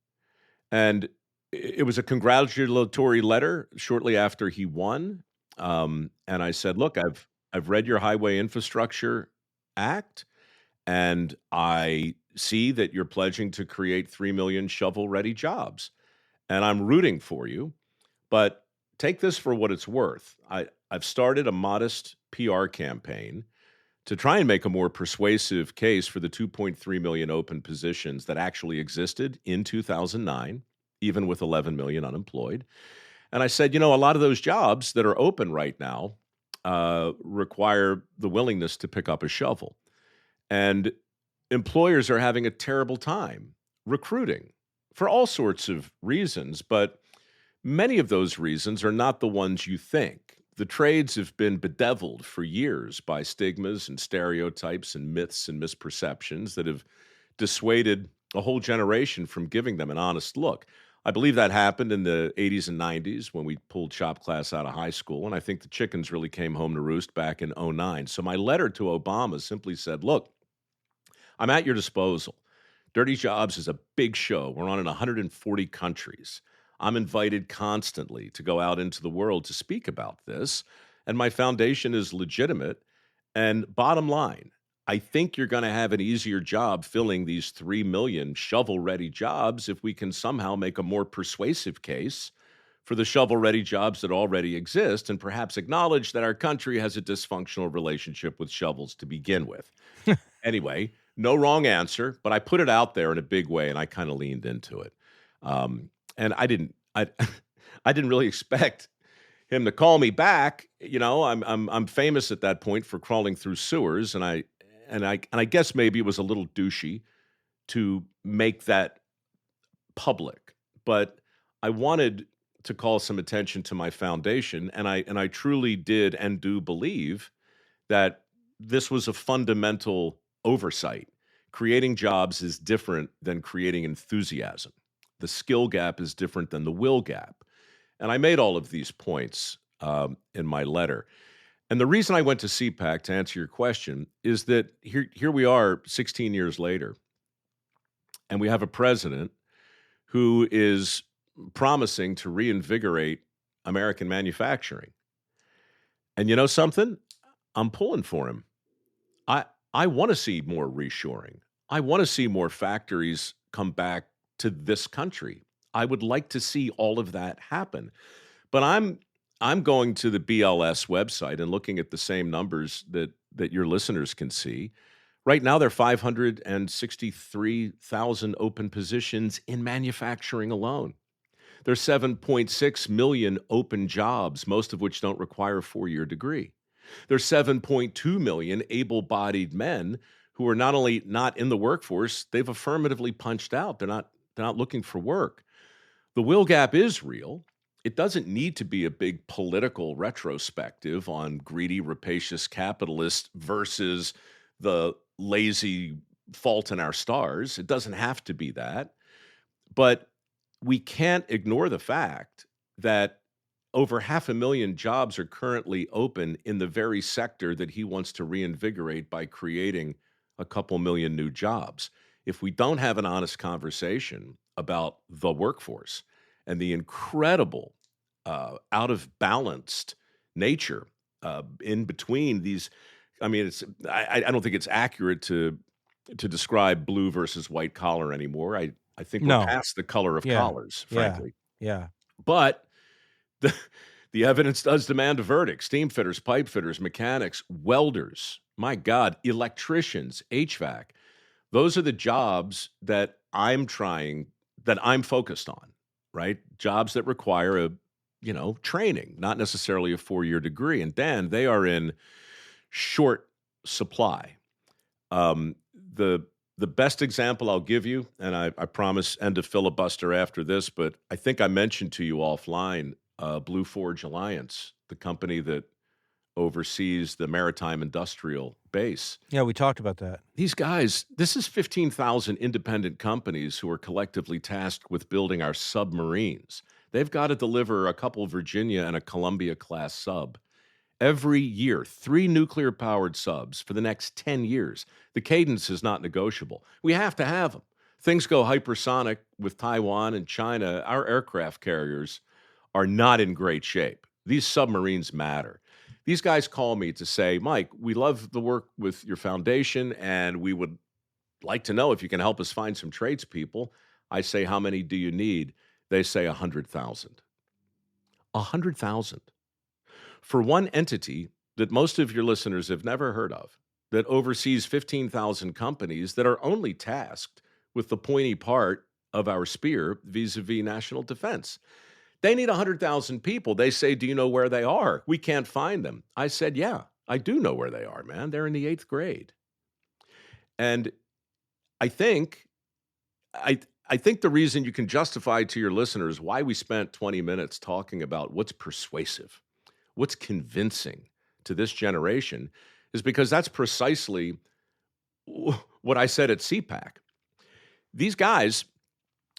And it was a congratulatory letter shortly after he won. And I said, look, I've read your Highway Infrastructure Act, and I see that you're pledging to create 3 million shovel-ready jobs. And I'm rooting for you. But take this for what it's worth. I've started a modest PR campaign to try and make a more persuasive case for the 2.3 million open positions that actually existed in 2009, even with 11 million unemployed. And I said, a lot of those jobs that are open right now require the willingness to pick up a shovel. And employers are having a terrible time recruiting for all sorts of reasons, but many of those reasons are not the ones you think. The trades have been bedeviled for years by stigmas and stereotypes and myths and misperceptions that have dissuaded a whole generation from giving them an honest look. I believe that happened in the 80s and 90s when we pulled shop class out of high school, and I think the chickens really came home to roost back in 2009. So my letter to Obama simply said, look, I'm at your disposal. Dirty Jobs is a big show. We're on in 140 countries. I'm invited constantly to go out into the world to speak about this, and my foundation is legitimate. And bottom line, I think you're going to have an easier job filling these 3 million shovel-ready jobs if we can somehow make a more persuasive case for the shovel-ready jobs that already exist and perhaps acknowledge that our country has a dysfunctional relationship with shovels to begin with. Anyway, no wrong answer, but I put it out there in a big way, and I kind of leaned into it. And I didn't really expect him to call me back I'm famous at that point for crawling through sewers, and I guess maybe it was a little douchey to make that public, but I wanted to call some attention to my foundation, and I truly did and do believe that this was a fundamental oversight. Creating jobs is different than creating enthusiasm. The skill gap is different than the will gap. And I made all of these points in my letter. And the reason I went to CPAC, to answer your question, is that here we are 16 years later, and we have a president who is promising to reinvigorate American manufacturing. And you know something? I'm pulling for him. I want to see more reshoring. I want to see more factories come back to this country. I would like to see all of that happen. But I'm going to the BLS website and looking at the same numbers that your listeners can see. Right now, there are 563,000 open positions in manufacturing alone. There's 7.6 million open jobs, most of which don't require a 4-year degree. There's 7.2 million able-bodied men who are not only not in the workforce, they've affirmatively punched out. They're not looking for work. The will gap is real. It doesn't need to be a big political retrospective on greedy, rapacious capitalists versus the lazy fault in our stars. It doesn't have to be that. But we can't ignore the fact that over 500,000 jobs are currently open in the very sector that he wants to reinvigorate by creating a couple million new jobs. If we don't have an honest conversation about the workforce and the incredible out of balanced nature in between these, I mean, I don't think it's accurate to describe blue versus white collar anymore. I think we're past the color of collars, frankly. Yeah. But the evidence does demand a verdict. Steam fitters, pipe fitters, mechanics, welders, my God, electricians, HVAC. Those are the jobs that I'm focused on, right? Jobs that require training, not necessarily a 4-year degree. And Dan, they are in short supply. The best example I'll give you, and I promise end of filibuster after this, but I think I mentioned to you offline, Blue Forge Alliance, the company that oversees the maritime industrial base. Yeah, we talked about that. These guys, this is 15,000 independent companies who are collectively tasked with building our submarines. They've got to deliver a couple Virginia and a Columbia-class sub. Every year, 3 nuclear-powered subs for the next 10 years. The cadence is not negotiable. We have to have them. Things go hypersonic with Taiwan and China. Our aircraft carriers are not in great shape. These submarines matter. These guys call me to say, Mike, we love the work with your foundation, and we would like to know if you can help us find some tradespeople. I say, how many do you need? They say 100,000. 100,000. For one entity that most of your listeners have never heard of, that oversees 15,000 companies that are only tasked with the pointy part of our spear vis-a-vis national defense. They need 100,000 people. They say, do you know where they are? We can't find them. I said, yeah, I do know where they are, man. They're in the 8th grade. And I think the reason you can justify to your listeners why we spent 20 minutes talking about what's persuasive, what's convincing to this generation is because that's precisely what I said at CPAC. These guys,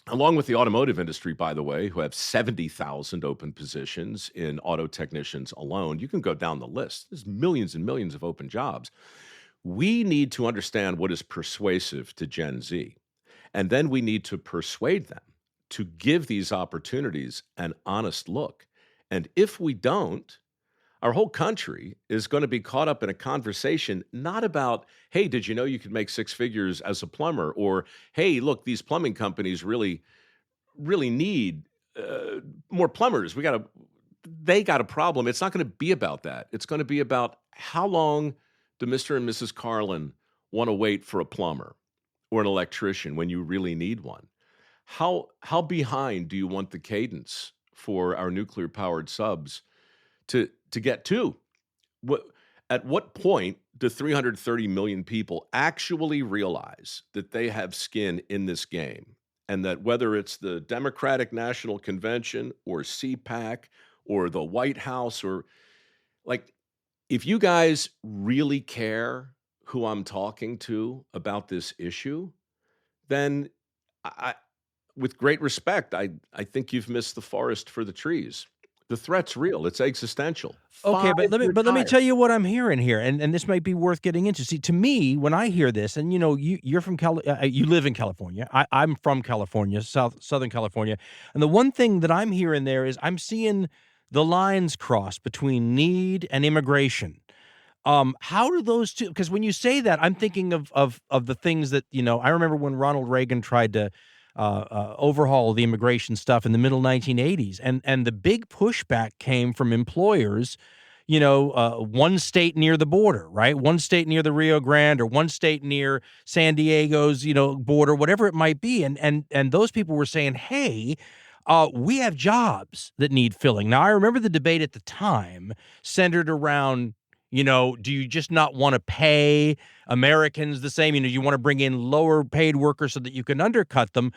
along with the automotive industry, by the way, who have 70,000 open positions in auto technicians alone, you can go down the list. There's millions and millions of open jobs. We need to understand what is persuasive to Gen Z. And then we need to persuade them to give these opportunities an honest look. And if we don't, our whole country is going to be caught up in a conversation not about, hey, did you know you could make 6 figures as a plumber? Or, hey, look, these plumbing companies really need more plumbers. They got a problem. It's not going to be about that. It's going to be about how long do Mr. and Mrs. Carlin want to wait for a plumber or an electrician when you really need one? How behind do you want the cadence for our nuclear-powered subs to get to. At what point do 330 million people actually realize that they have skin in this game, and that whether it's the Democratic National Convention or CPAC or the White House, or like, if you guys really care who I'm talking to about this issue, then I, with great respect, I think you've missed the forest for the trees. The threat's real. It's existential. Okay, but let me Retire. tell you what I'm hearing here, and this might be worth getting into. See, to me, when I hear this, and you're from you live in California. I'm from California, Southern California, and the one thing that I'm hearing there is I'm seeing the lines cross between need and immigration. How do those two? Because when you say that, I'm thinking of the things that I remember when Ronald Reagan tried to overhaul the immigration stuff in the middle 1980s, and the big pushback came from employers. One state near the border, right? One state near the Rio Grande, or one state near San Diego's, border, whatever it might be, and those people were saying, hey. We have jobs that need filling. Now, I remember the debate at the time centered around, do you just not want to pay Americans the same? You want to bring in lower paid workers so that you can undercut them.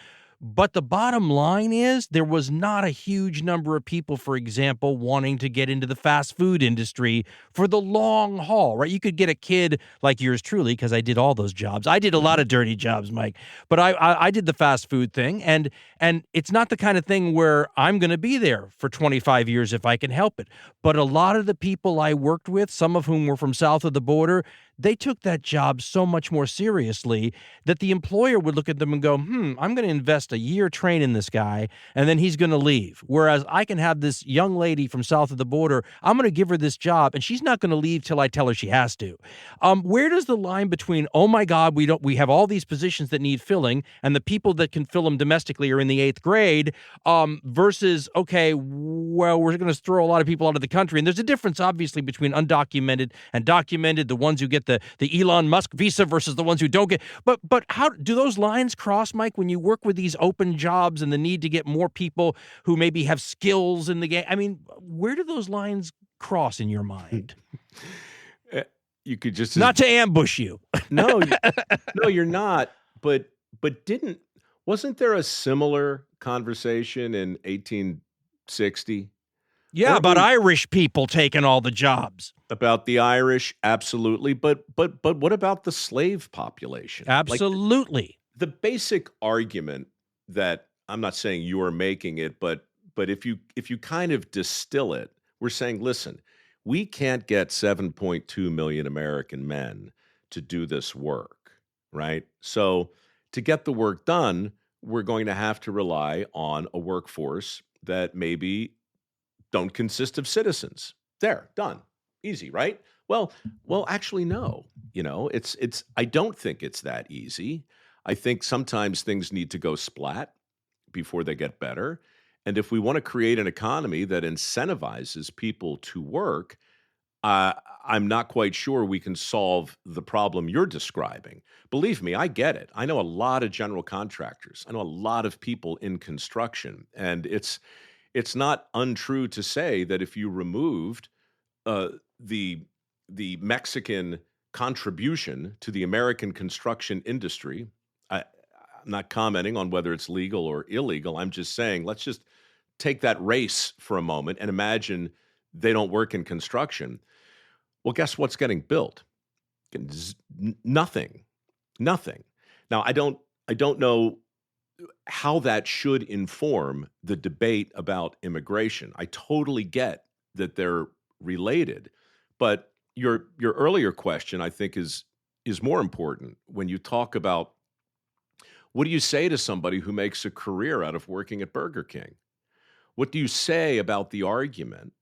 But the bottom line is there was not a huge number of people, for example, wanting to get into the fast food industry for the long haul, right? You could get a kid like yours truly, because I did all those jobs. I did a lot of dirty jobs, Mike, but I did the fast food thing. And it's not the kind of thing where I'm going to be there for 25 years if I can help it. But a lot of the people I worked with, some of whom were from south of the border, they took that job so much more seriously that the employer would look at them and go, I'm going to invest a year training this guy, and then he's going to leave. Whereas I can have this young lady from south of the border, I'm going to give her this job, and she's not going to leave till I tell her she has to. Where does the line between, oh my God, we have all these positions that need filling, and the people that can fill them domestically are in the 8th grade, versus, okay, well, we're going to throw a lot of people out of the country. And there's a difference, obviously, between undocumented and documented, the ones who get the Elon Musk visa versus the ones who don't get. But how do those lines cross, Mike, when you work with these open jobs and the need to get more people who maybe have skills in the game? I mean, where do those lines cross in your mind? You could just not to ambush you. No, you're not. But wasn't there a similar conversation in 1860? Yeah, about Irish people taking all the jobs. About the Irish, absolutely. But what about the slave population? Absolutely. Like, the basic argument that, I'm not saying you are making it, but if you kind of distill it, we're saying, listen, we can't get 7.2 million American men to do this work, right? So to get the work done, we're going to have to rely on a workforce that maybe don't consist of citizens. There, done. Easy, right? Well, actually, no. It's I don't think it's that easy. I think sometimes things need to go splat before they get better. And if we want to create an economy that incentivizes people to work, I'm not quite sure we can solve the problem you're describing. Believe me, I get it. I know a lot of general contractors. I know a lot of people in construction, and it's not untrue to say that if you removed the Mexican contribution to the American construction industry, I'm not commenting on whether it's legal or illegal. I'm just saying, let's just take that race for a moment and imagine they don't work in construction. Well, guess what's getting built? Nothing. Now, I don't know how that should inform the debate about immigration. I totally get that they're related, but your earlier question, I think, is more important when you talk about, what do you say to somebody who makes a career out of working at Burger King? What do you say about the argument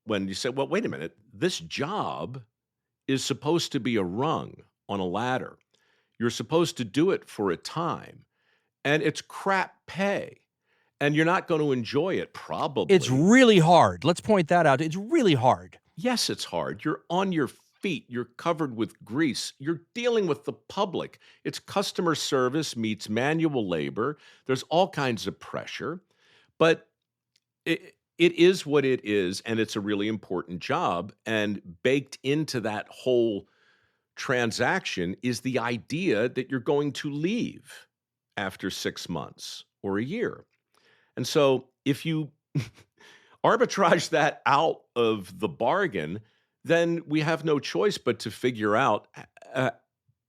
when you say, well, wait a minute, this job is supposed to be a rung on a ladder. You're supposed to do it for a time, and it's crap pay, and you're not going to enjoy it, probably. It's really hard. Let's point that out. It's really hard. Yes, it's hard. You're on your feet. You're covered with grease. You're dealing with the public. It's customer service meets manual labor. There's all kinds of pressure. But it is what it is, and it's a really important job. And baked into that whole transaction is the idea that you're going to leave after 6 months or a year. And so if you arbitrage that out of the bargain, then we have no choice but to figure out uh,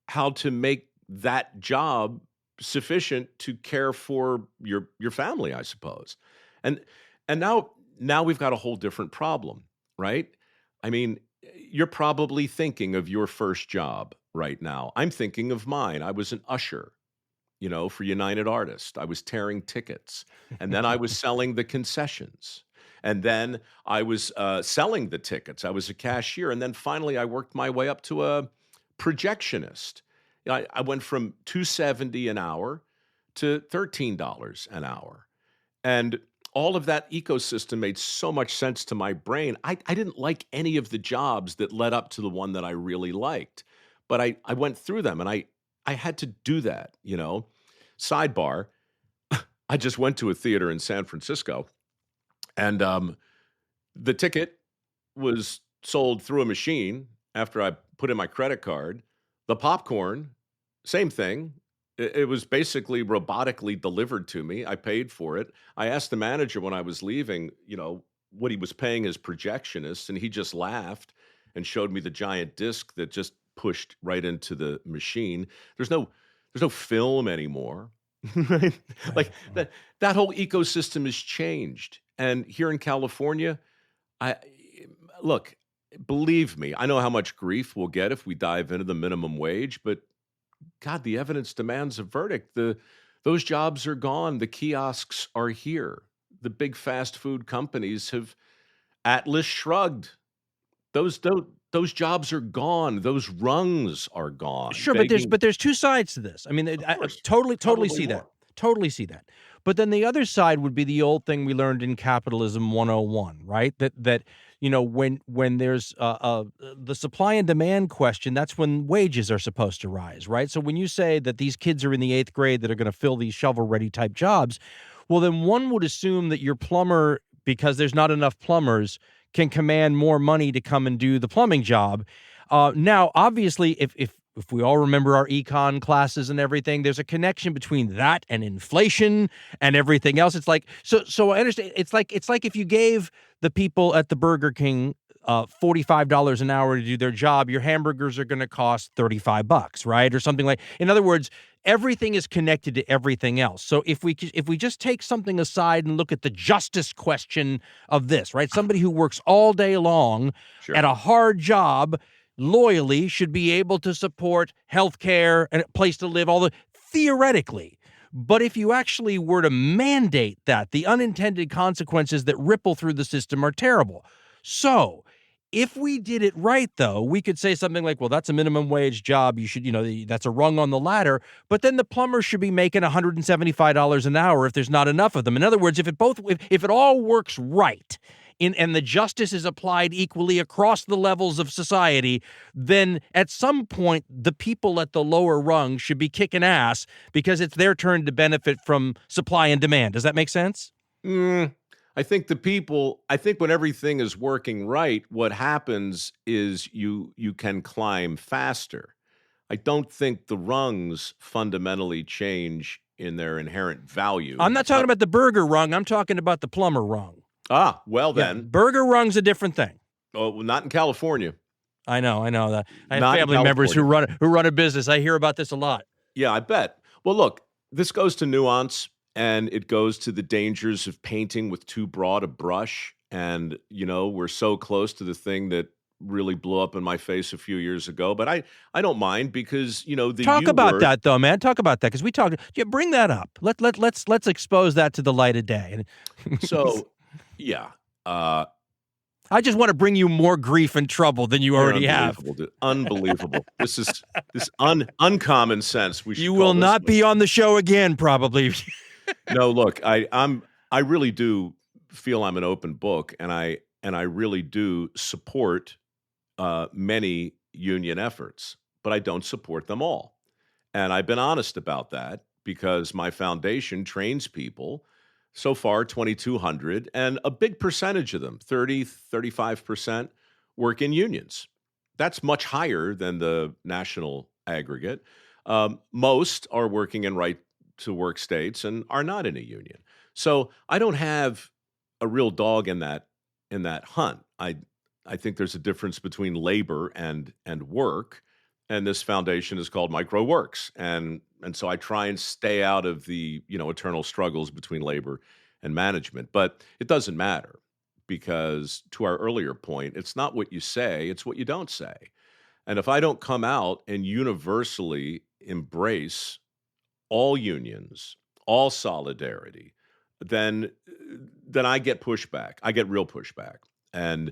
how to make that job sufficient to care for your family, I suppose. And now we've got a whole different problem, right? I mean, you're probably thinking of your first job right now. I'm thinking of mine. I was an usher, for United Artists. I was tearing tickets, and then I was selling the concessions. And then I was selling the tickets. I was a cashier. And then finally, I worked my way up to a projectionist. I went from $2.70 an hour to $13 an hour. And all of that ecosystem made so much sense to my brain. I didn't like any of the jobs that led up to the one that I really liked. But I went through them, and I had to do that, Sidebar, I just went to a theater in San Francisco, and the ticket was sold through a machine after I put in my credit card. The popcorn, same thing. It was basically robotically delivered to me. I paid for it. I asked the manager when I was leaving, what he was paying his projectionist, and he just laughed and showed me the giant disc that just pushed right into the machine. There's no film anymore. Right? Like that whole ecosystem has changed. And here in California, look, believe me, I know how much grief we'll get if we dive into the minimum wage, but God, the evidence demands a verdict. Those jobs are gone. The kiosks are here. The big fast food companies have Atlas shrugged. Those jobs are gone. Those rungs are gone. Sure, but there's two sides to this. I mean, I totally see that. Totally see that. But then the other side would be the old thing we learned in Capitalism 101, right? That when there's the supply and demand question, that's when wages are supposed to rise, right? So when you say that these kids are in the 8th grade that are going to fill these shovel-ready type jobs, well, then one would assume that your plumber, because there's not enough plumbers, can command more money to come and do the plumbing job. Now, obviously, if we all remember our econ classes and everything, there's a connection between that and inflation and everything else. It's like so I understand. It's like if you gave the people at the Burger King $45 an hour to do their job, your hamburgers are going to cost $35, right, or something like. In other words, everything is connected to everything else. So if we just take something aside and look at the justice question of this, right, somebody who works all day long at a hard job loyally should be able to support health care and a place to live, theoretically. But if you actually were to mandate that, the unintended consequences that ripple through the system are terrible. So if we did it right, though, we could say something like, well, that's a minimum wage job. You should, that's a rung on the ladder. But then the plumber should be making $175 an hour if there's not enough of them. In other words, if it all works right, and the justice is applied equally across the levels of society, then at some point, the people at the lower rung should be kicking ass because it's their turn to benefit from supply and demand. Does that make sense? I think when everything is working right, what happens is you can climb faster. I don't think the rungs fundamentally change in their inherent value. I'm not talking about the burger rung. I'm talking about the plumber rung. Ah, well then. Yeah, burger rung's a different thing. Oh, well, not in California. I know that. I have family members who run a business. I hear about this a lot. Yeah, I bet. Well, look, this goes to nuance, and it goes to the dangers of painting with too broad a brush. And, we're so close to the thing that really blew up in my face a few years ago. But I don't mind because, the Talk about that, though, man. Talk about that, because we talked. Yeah, bring that up. Let's expose that to the light of day. So, yeah. I just want to bring you more grief and trouble than you already have. Dude. Unbelievable. This is uncommon sense. You will not be on the show again, probably. No, look, I really do feel I'm an open book, and I really do support many union efforts, but I don't support them all. And I've been honest about that because my foundation trains people So far, 2,200, and a big percentage of them, 35%, work in unions. That's much higher than the national aggregate. Most are working in right-to-work states and are not in a union. So I don't have a real dog in that hunt. I think there's a difference between labor and work, and this foundation is called Mike Rowe Works, and so I try and stay out of the eternal struggles between labor and management. But it doesn't matter, because to our earlier point, it's not what you say, it's what you don't say. And if I don't come out and universally embrace all unions, all solidarity, then I get pushback. I get real pushback, and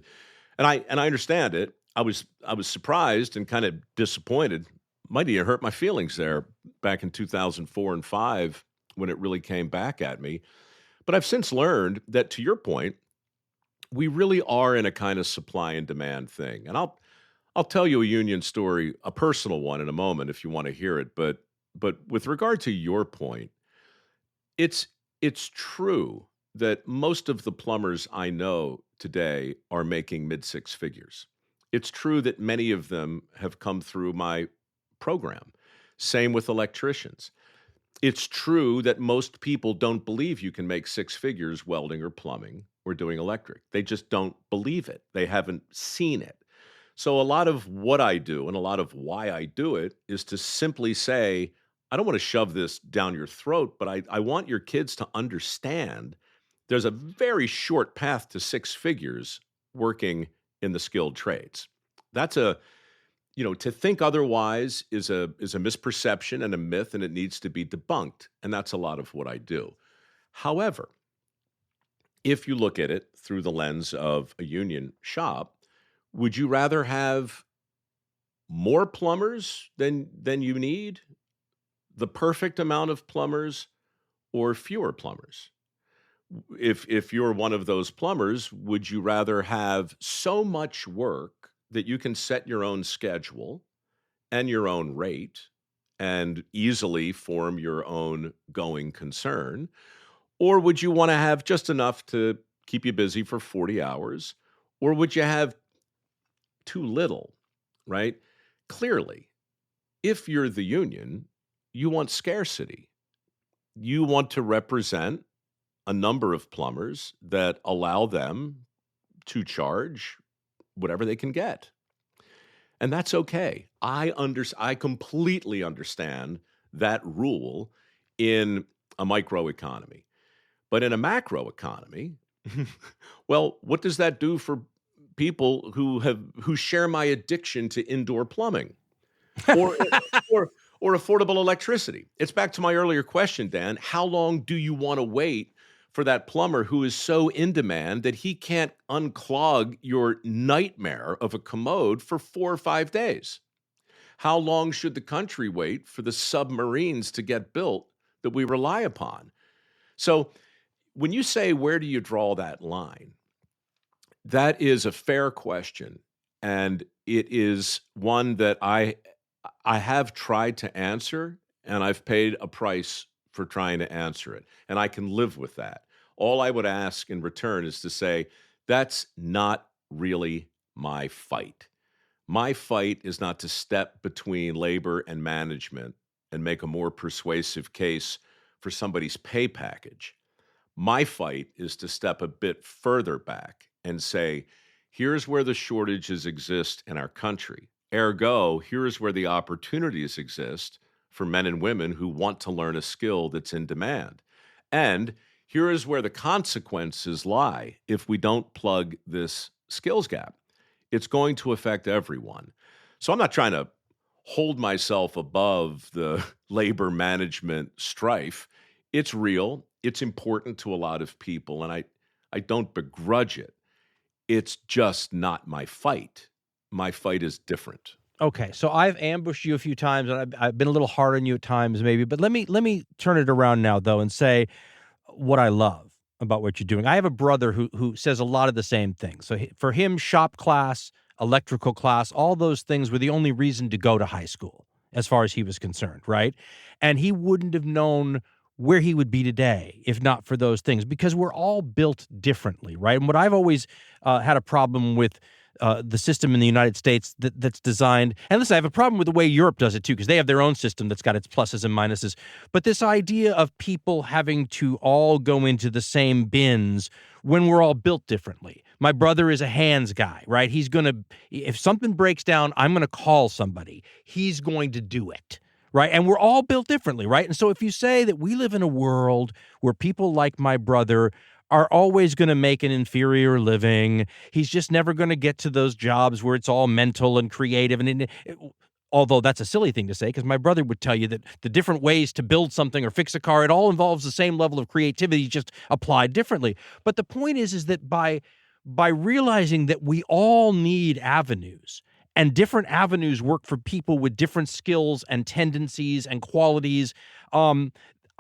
I understand it. I was surprised and kind of disappointed. Might even hurt my feelings there back in 2004 and 5 when it really came back at me. But I've since learned that, to your point, we really are in a kind of supply and demand thing. And I'll tell you a union story, a personal one, in a moment if you want to hear it. But with regard to your point, it's true that most of the plumbers I know today are making mid-six figures. It's true that many of them have come through my program. Same with electricians. It's true that most people don't believe you can make six figures welding or plumbing or doing electric. They just don't believe it. They haven't seen it. So a lot of what I do and a lot of why I do it is to simply say, I don't want to shove this down your throat, but I want your kids to understand there's a very short path to six figures working in the skilled trades. That's to think otherwise is a misperception and a myth, and it needs to be debunked. And that's a lot of what I do. However, if you look at it through the lens of a union shop, would you rather have more plumbers than you need, the perfect amount of plumbers, or fewer plumbers? If you're one of those plumbers, would you rather have so much work that you can set your own schedule and your own rate and easily form your own going concern? Or would you want to have just enough to keep you busy for 40 hours? Or would you have too little, right? Clearly, if you're the union, you want scarcity. You want to represent a number of plumbers that allow them to charge whatever they can get. And that's okay. I completely understand that rule in a micro economy. But in a macro economy, well, what does that do for people who share my addiction to indoor plumbing or affordable electricity? It's back to my earlier question, Dan. How long do you want to wait for that plumber who is so in demand that he can't unclog your nightmare of a commode for 4 or 5 days? How long should the country wait for the submarines to get built that we rely upon? So when you say, where do you draw that line? That is a fair question. And it is one that I have tried to answer, and I've paid a price for trying to answer it. And I can live with that. All I would ask in return is to say, that's not really my fight. My fight is not to step between labor and management and make a more persuasive case for somebody's pay package. My fight is to step a bit further back and say, here's where the shortages exist in our country. Ergo, here's where the opportunities exist for men and women who want to learn a skill that's in demand. And here is where the consequences lie if we don't plug this skills gap. It's going to affect everyone. So I'm not trying to hold myself above the labor management strife. It's real. It's important to a lot of people, and I don't begrudge it. It's just not my fight. My fight is different. Okay, so I've ambushed you a few times, and I've been a little hard on you at times, maybe. But let me turn it around now, though, and say what I love about what you're doing. I have a brother who says a lot of the same things. So for him, shop class, electrical class, all those things were the only reason to go to high school, as far as he was concerned, right? And he wouldn't have known where he would be today if not for those things, because we're all built differently, right? And what I've always had a problem with the system in the United States that's designed, and listen, I have a problem with the way Europe does it too, because they have their own system that's got its pluses and minuses. But this idea of people having to all go into the same bins when we're all built differently. My brother is a hands guy, right? If something breaks down, I'm going to call somebody. He's going to do it, right? And we're all built differently, right? And so if you say that we live in a world where people like my brother are always going to make an inferior living, he's just never going to get to those jobs where it's all mental and creative. Although that's a silly thing to say, because my brother would tell you that the different ways to build something or fix a car, it all involves the same level of creativity, just applied differently. But the point is that by realizing that we all need avenues, and different avenues work for people with different skills and tendencies and qualities,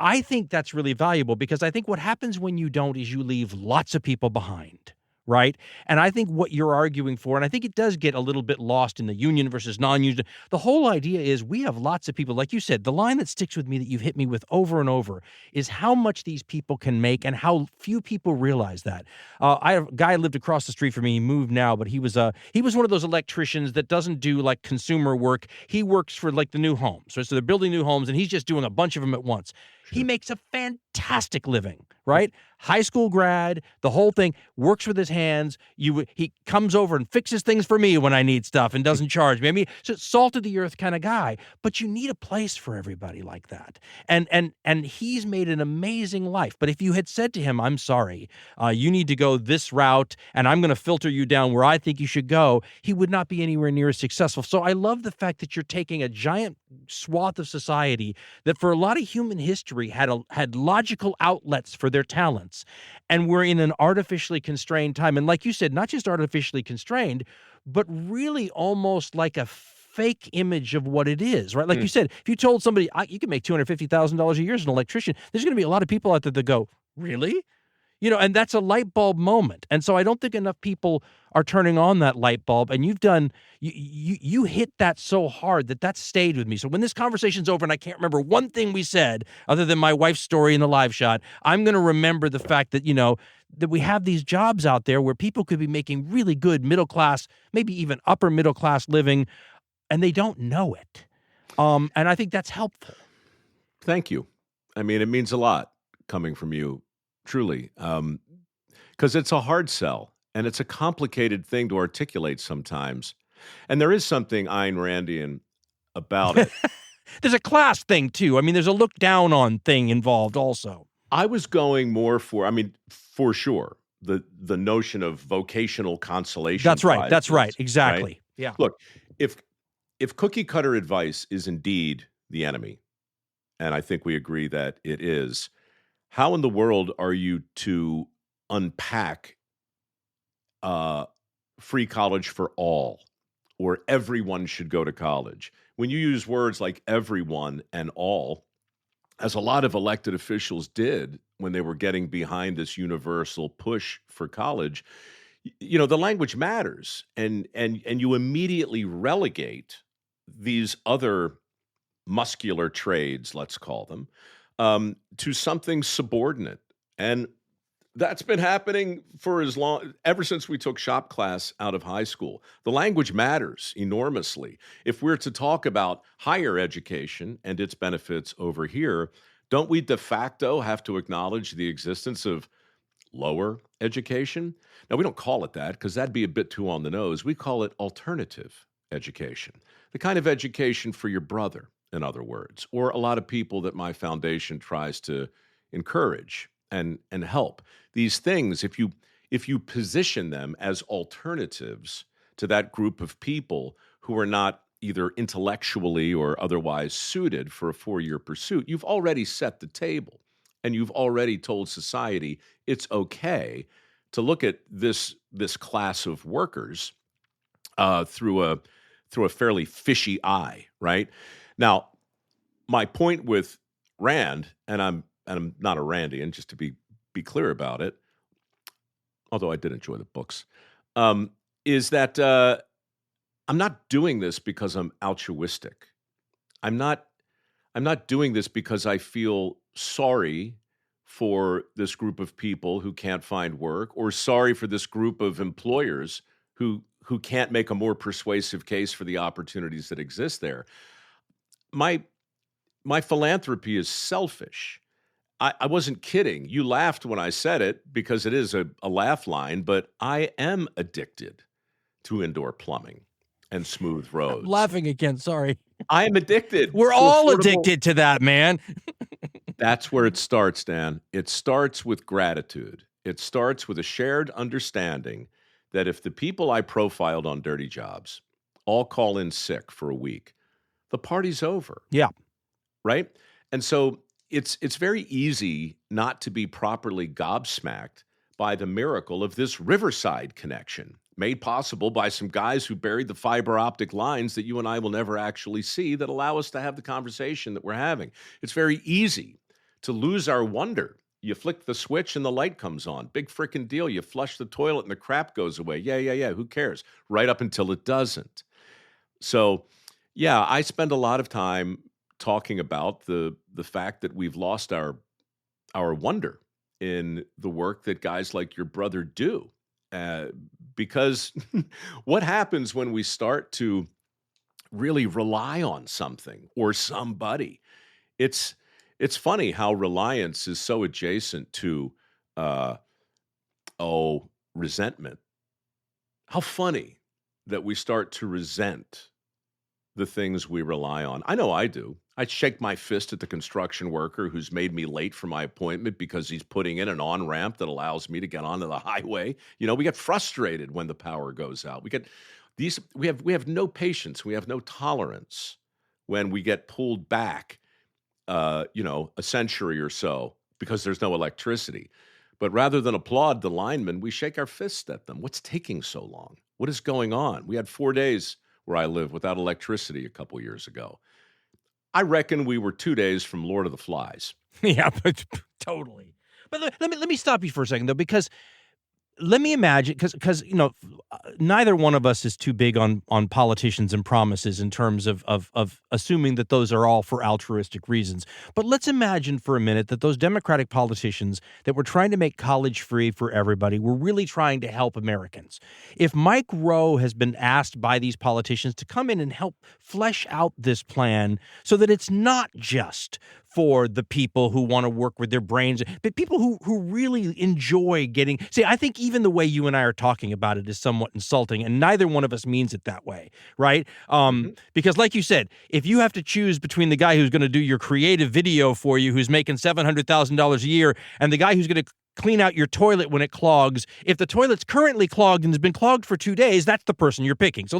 I think that's really valuable, because I think what happens when you don't is you leave lots of people behind, right? And I think what you're arguing for, and I think it does get a little bit lost in the union versus non-union. The whole idea is we have lots of people, like you said, the line that sticks with me that you've hit me with over and over is how much these people can make and how few people realize that. I have a guy lived across the street from me. He moved now, but he was one of those electricians that doesn't do like consumer work. He works for like the new homes. So they're building new homes and he's just doing a bunch of them at once. He makes a fantastic living, right? High school grad, the whole thing, works with his hands. He comes over and fixes things for me when I need stuff and doesn't charge me. I mean, so salt of the earth kind of guy. But you need a place for everybody like that. And he's made an amazing life. But if you had said to him, I'm sorry, you need to go this route and I'm going to filter you down where I think you should go, he would not be anywhere near as successful. So I love the fact that you're taking a giant swath of society that for a lot of human history had logical outlets for their talents, and we're in an artificially constrained time. And like you said, not just artificially constrained, but really almost like a fake image of what it is, right? Like you said, if you told somebody you can make $250,000 a year as an electrician, there's going to be a lot of people out there that go, really? And that's a light bulb moment. And so I don't think enough people are turning on that light bulb. And you hit that so hard that stayed with me. So when this conversation's over and I can't remember one thing we said other than my wife's story in the live shot, I'm going to remember the fact that, that we have these jobs out there where people could be making really good middle class, maybe even upper middle class living, and they don't know it. And I think that's helpful. Thank you. I mean, it means a lot coming from you. Truly, because it's a hard sell, and it's a complicated thing to articulate sometimes. And there is something Ayn Randian about it. There's a class thing, too. I mean, there's a look down on thing involved also. I was going more for sure, the notion of vocational consolation. That's right. prizes, That's right. Exactly. Right? Yeah. Look, if cookie cutter advice is indeed the enemy, and I think we agree that it is, how in the world are you to unpack free college for all, or everyone should go to college? When you use words like everyone and all, as a lot of elected officials did when they were getting behind this universal push for college, the language matters, and you immediately relegate these other muscular trades, let's call them, to something subordinate. And that's been happening for ever since we took shop class out of high school. The language matters enormously. If we're to talk about higher education and its benefits over here, don't we de facto have to acknowledge the existence of lower education? Now, we don't call it that because that'd be a bit too on the nose. We call it alternative education, the kind of education for your brother, in other words, or a lot of people that my foundation tries to encourage and help. These things, if you position them as alternatives to that group of people who are not either intellectually or otherwise suited for a 4-year pursuit, you've already set the table, and you've already told society it's okay to look at this class of workers through a fairly fishy eye, right? Now, my point with Rand, and I'm not a Randian, just to be clear about it, although I did enjoy the books, is that I'm not doing this because I'm altruistic. I'm not doing this because I feel sorry for this group of people who can't find work, or sorry for this group of employers who can't make a more persuasive case for the opportunities that exist there. My philanthropy is selfish. I wasn't kidding. You laughed when I said it because it is a laugh line, but I am addicted to indoor plumbing and smooth I'm roads. laughing again. Sorry. I am addicted. We're to all affordable- addicted to that, man. That's where it starts, Dan. It starts with gratitude. It starts with a shared understanding that if the people I profiled on Dirty Jobs all call in sick for a week, the party's over. Yeah. Right? And so it's very easy not to be properly gobsmacked by the miracle of this Riverside connection, made possible by some guys who buried the fiber optic lines that you and I will never actually see, that allow us to have the conversation that we're having. It's very easy to lose our wonder. You flick the switch and the light comes on. Big frickin' deal. You flush the toilet and the crap goes away. Yeah. Who cares? Right up until it doesn't. So, yeah, I spend a lot of time talking about the fact that we've lost our wonder in the work that guys like your brother do. Because what happens when we start to really rely on something or somebody? It's funny how reliance is so adjacent to resentment. How funny that we start to resent the things we rely on. I know I do. I shake my fist at the construction worker who's made me late for my appointment because he's putting in an on-ramp that allows me to get onto the highway. You know, we get frustrated when the power goes out. We have no patience. We have no tolerance when we get pulled back, a century or so because there's no electricity. But rather than applaud the linemen, we shake our fists at them. What's taking so long? What is going on? We had 4 days where I live without electricity a couple years ago. I reckon we were 2 days from Lord of the Flies. Yeah, but totally. But let me stop you for a second, though, because let me imagine, because neither one of us is too big on politicians and promises in terms of assuming that those are all for altruistic reasons. But let's imagine for a minute that those Democratic politicians that were trying to make college free for everybody were really trying to help Americans. If Mike Rowe has been asked by these politicians to come in and help flesh out this plan so that it's not just for the people who want to work with their brains, but people who really enjoy getting... See, I think even the way you and I are talking about it is somewhat insulting, and neither one of us means it that way, right? Because like you said, if you have to choose between the guy who's going to do your creative video for you, who's making $700,000 a year, and the guy who's going to clean out your toilet when it clogs, if the toilet's currently clogged and has been clogged for 2 days, that's the person you're picking. So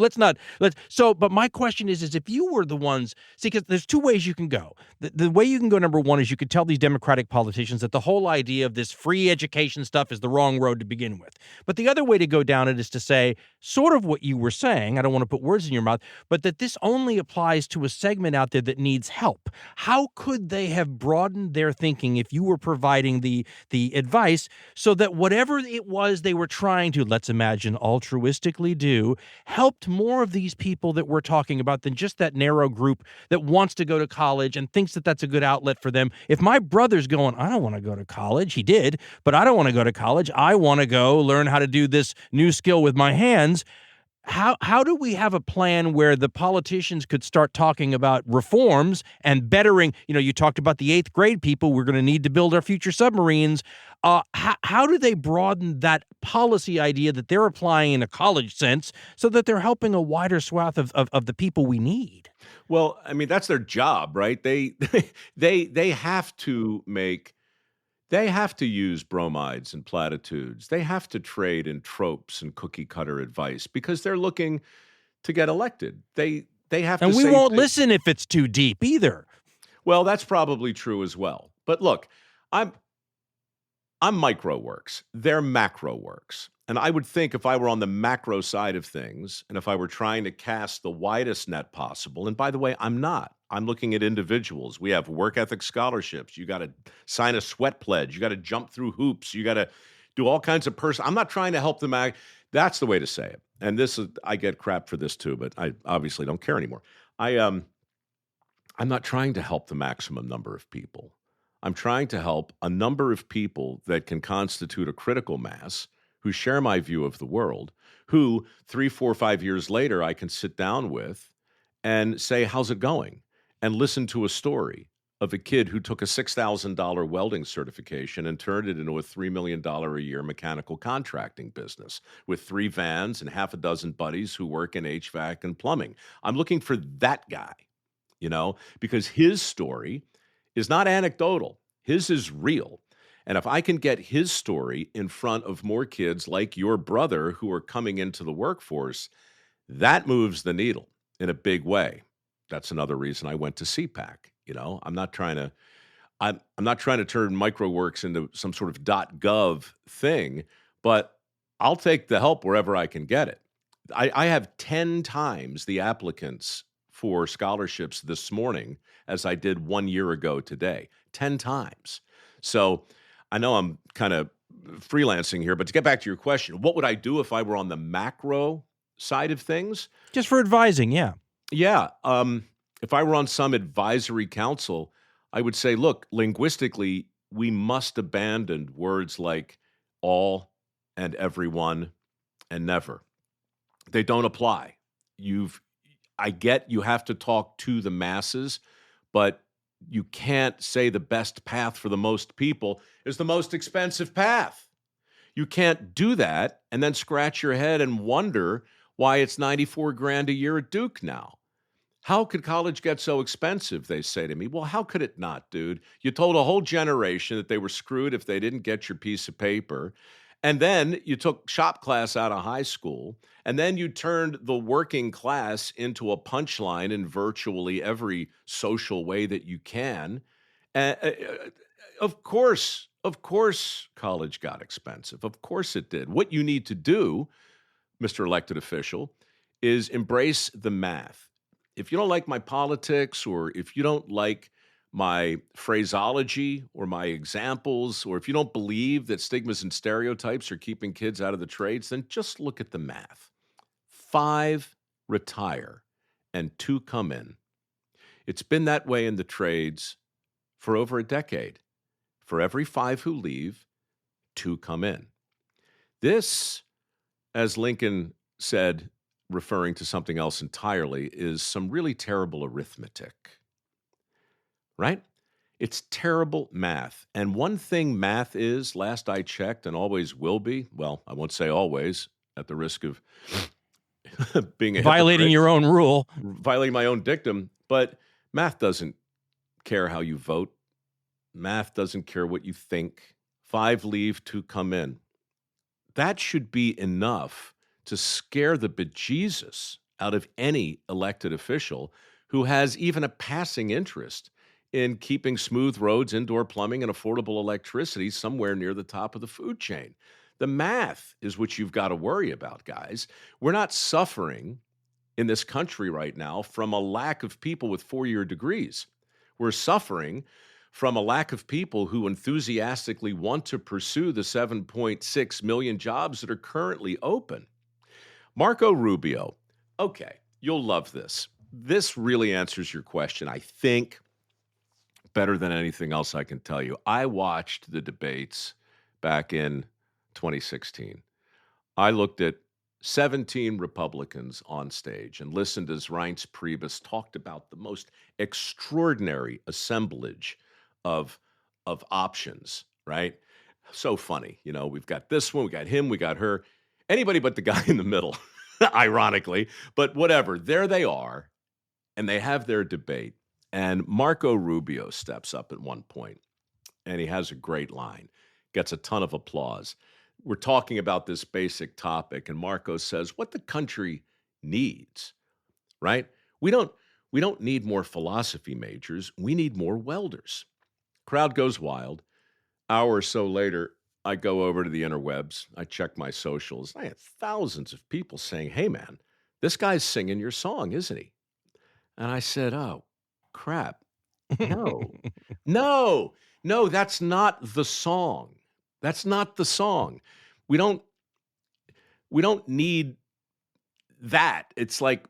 but my question is if you were the ones, see, because there's two ways you can go. The way you can go, number one, is you could tell these Democratic politicians that the whole idea of this free education stuff is the wrong road to begin with. But the other way to go down it is to say, sort of what you were saying, I don't want to put words in your mouth, but that this only applies to a segment out there that needs help. How could they have broadened their thinking if you were providing the advice so that whatever it was they were trying to, let's imagine, altruistically do, helped more of these people that we're talking about than just that narrow group that wants to go to college and thinks that that's a good outlet for them? If my brother's going, I don't want to go to college, he did, but I don't want to go to college. I want to go learn how to do this new skill with my hands. How do we have a plan where the politicians could start talking about reforms and bettering? You talked about the 8th grade people. We're going to need to build our future submarines. How do they broaden that policy idea that they're applying in a college sense so that they're helping a wider swath of the people we need? Well, I mean, that's their job, right? They have to make... They have to use bromides and platitudes. They have to trade in tropes and cookie cutter advice because they're looking to get elected. They have to. And we won't listen if it's too deep either. Well, that's probably true as well. But look, I'm micro works. They're macro works. And I would think if I were on the macro side of things, and if I were trying to cast the widest net possible, and by the way, I'm not. I'm looking at individuals. We have work ethic scholarships. You got to sign a sweat pledge. You got to jump through hoops. You got to do all kinds of I'm not trying to help them out. That's the way to say it. And I get crap for this too, but I obviously don't care anymore. I'm not trying to help the maximum number of people. I'm trying to help a number of people that can constitute a critical mass who share my view of the world, who 3, 4, 5 years later I can sit down with and say, how's it going? And listen to a story of a kid who took a $6,000 welding certification and turned it into a $3 million a year mechanical contracting business with 3 vans and half a dozen buddies who work in HVAC and plumbing. I'm looking for that guy, because his story is not anecdotal. His is real. And if I can get his story in front of more kids like your brother who are coming into the workforce, that moves the needle in a big way. That's another reason I went to CPAC. I'm not trying to turn MicroWorks into some sort of .gov thing, but I'll take the help wherever I can get it. I have 10 times the applicants for scholarships this morning as I did 1 year ago today. 10 times. So I know I'm kind of freelancing here, but to get back to your question, what would I do if I were on the macro side of things? Just for advising, yeah. Yeah. If I were on some advisory council, I would say, look, linguistically, we must abandon words like all and everyone and never. They don't apply. I get you have to talk to the masses, but you can't say the best path for the most people is the most expensive path. You can't do that and then scratch your head and wonder why it's $94,000 a year at Duke now. How could college get so expensive, they say to me. Well, how could it not, dude? You told a whole generation that they were screwed if they didn't get your piece of paper. And then you took shop class out of high school. And then you turned the working class into a punchline in virtually every social way that you can. Of course, college got expensive. Of course it did. What you need to do, Mr. Elected Official, is embrace the math. If you don't like my politics, or if you don't like my phraseology or my examples, or if you don't believe that stigmas and stereotypes are keeping kids out of the trades, then just look at the math. 5 retire and 2 come in. It's been that way in the trades for over a decade. For every 5 who leave, 2 come in. This, as Lincoln said, referring to something else entirely, is some really terrible arithmetic, right? It's terrible math. And one thing math is, last I checked, and always will be, well, I won't say always, at the risk of being a violating hypocrite, your own rule, violating my own dictum, but math doesn't care how you vote. Math doesn't care what you think. 5 leave, 2 come in. That should be enough to scare the bejesus out of any elected official who has even a passing interest in keeping smooth roads, indoor plumbing, and affordable electricity somewhere near the top of the food chain. The math is what you've got to worry about, guys. We're not suffering in this country right now from a lack of people with 4-year degrees. We're suffering from a lack of people who enthusiastically want to pursue the 7.6 million jobs that are currently open. Marco Rubio. Okay, you'll love this. This really answers your question, I think, better than anything else I can tell you. I watched the debates back in 2016. I looked at 17 Republicans on stage and listened as Reince Priebus talked about the most extraordinary assemblage of options, right? So funny. We've got this one, we got him, we got her. Anybody but the guy in the middle, ironically. But whatever, there they are, and they have their debate. And Marco Rubio steps up at one point, and he has a great line, gets a ton of applause. We're talking about this basic topic, and Marco says, what the country needs, right? We don't need more philosophy majors. We need more welders. Crowd goes wild. Hour or so later, I go over to the interwebs. I check my socials. I had thousands of people saying, hey, man, this guy's singing your song, isn't he? And I said, oh, crap. No, that's not the song. That's not the song. We don't need that. It's like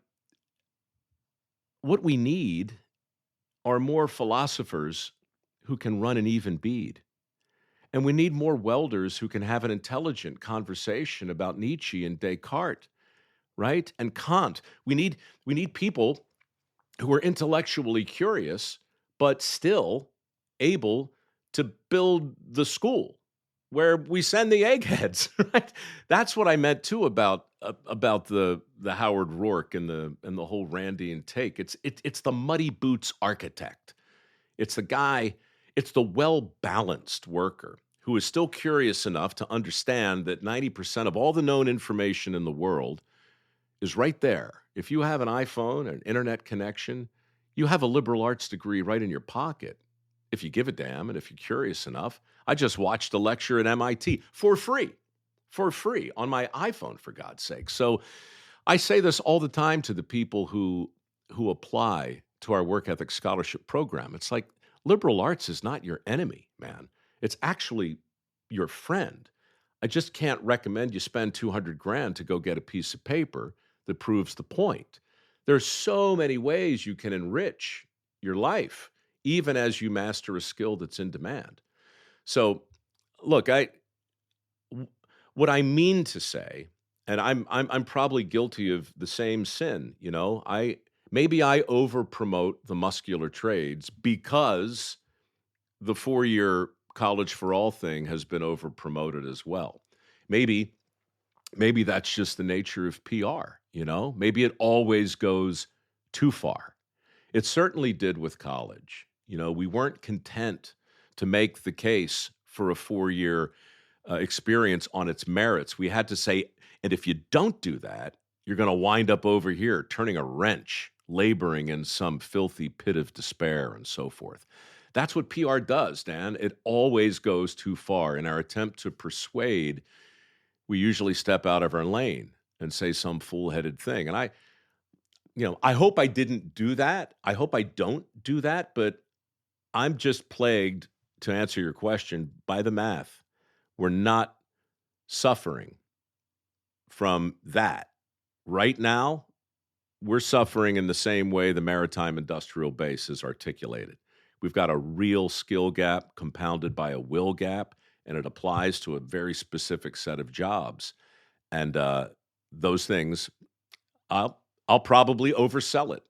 what we need are more philosophers who can run an even bead. And we need more welders who can have an intelligent conversation about Nietzsche and Descartes, right? And Kant. We need people who are intellectually curious, but still able to build the school where we send the eggheads, right? That's what I meant too about the Howard Rourke and the whole Randian take. It's the muddy boots architect. It's the guy, it's the well-balanced worker who is still curious enough to understand that 90% of all the known information in the world is right there. If you have an iPhone, an internet connection, you have a liberal arts degree right in your pocket. If you give a damn and if you're curious enough. I just watched a lecture at MIT for free on my iPhone, for God's sake. So I say this all the time to the people who apply to our work ethic scholarship program. It's like liberal arts is not your enemy, man. It's actually your friend. I just can't recommend you spend $200,000 to go get a piece of paper that proves the point. There's so many ways you can enrich your life, even as you master a skill that's in demand. So, look, what I mean to say, and I'm probably guilty of the same sin, you know. Maybe I over promote the muscular trades because the 4-year college for all thing has been over promoted as well. Maybe that's just the nature of PR, you know? Maybe it always goes too far. It certainly did with college. You know, we weren't content to make the case for a 4-year experience on its merits. We had to say, and if you don't do that, you're going to wind up over here turning a wrench, laboring in some filthy pit of despair and so forth. That's what PR does, Dan. It always goes too far. In our attempt to persuade, we usually step out of our lane and say some fool-headed thing. And I hope I didn't do that. I hope I don't do that, but I'm just plagued, to answer your question, by the math. We're not suffering from that. Right now, we're suffering in the same way the maritime industrial base is articulated. We've got a real skill gap compounded by a will gap, and it applies to a very specific set of jobs. And those things, I'll probably oversell it.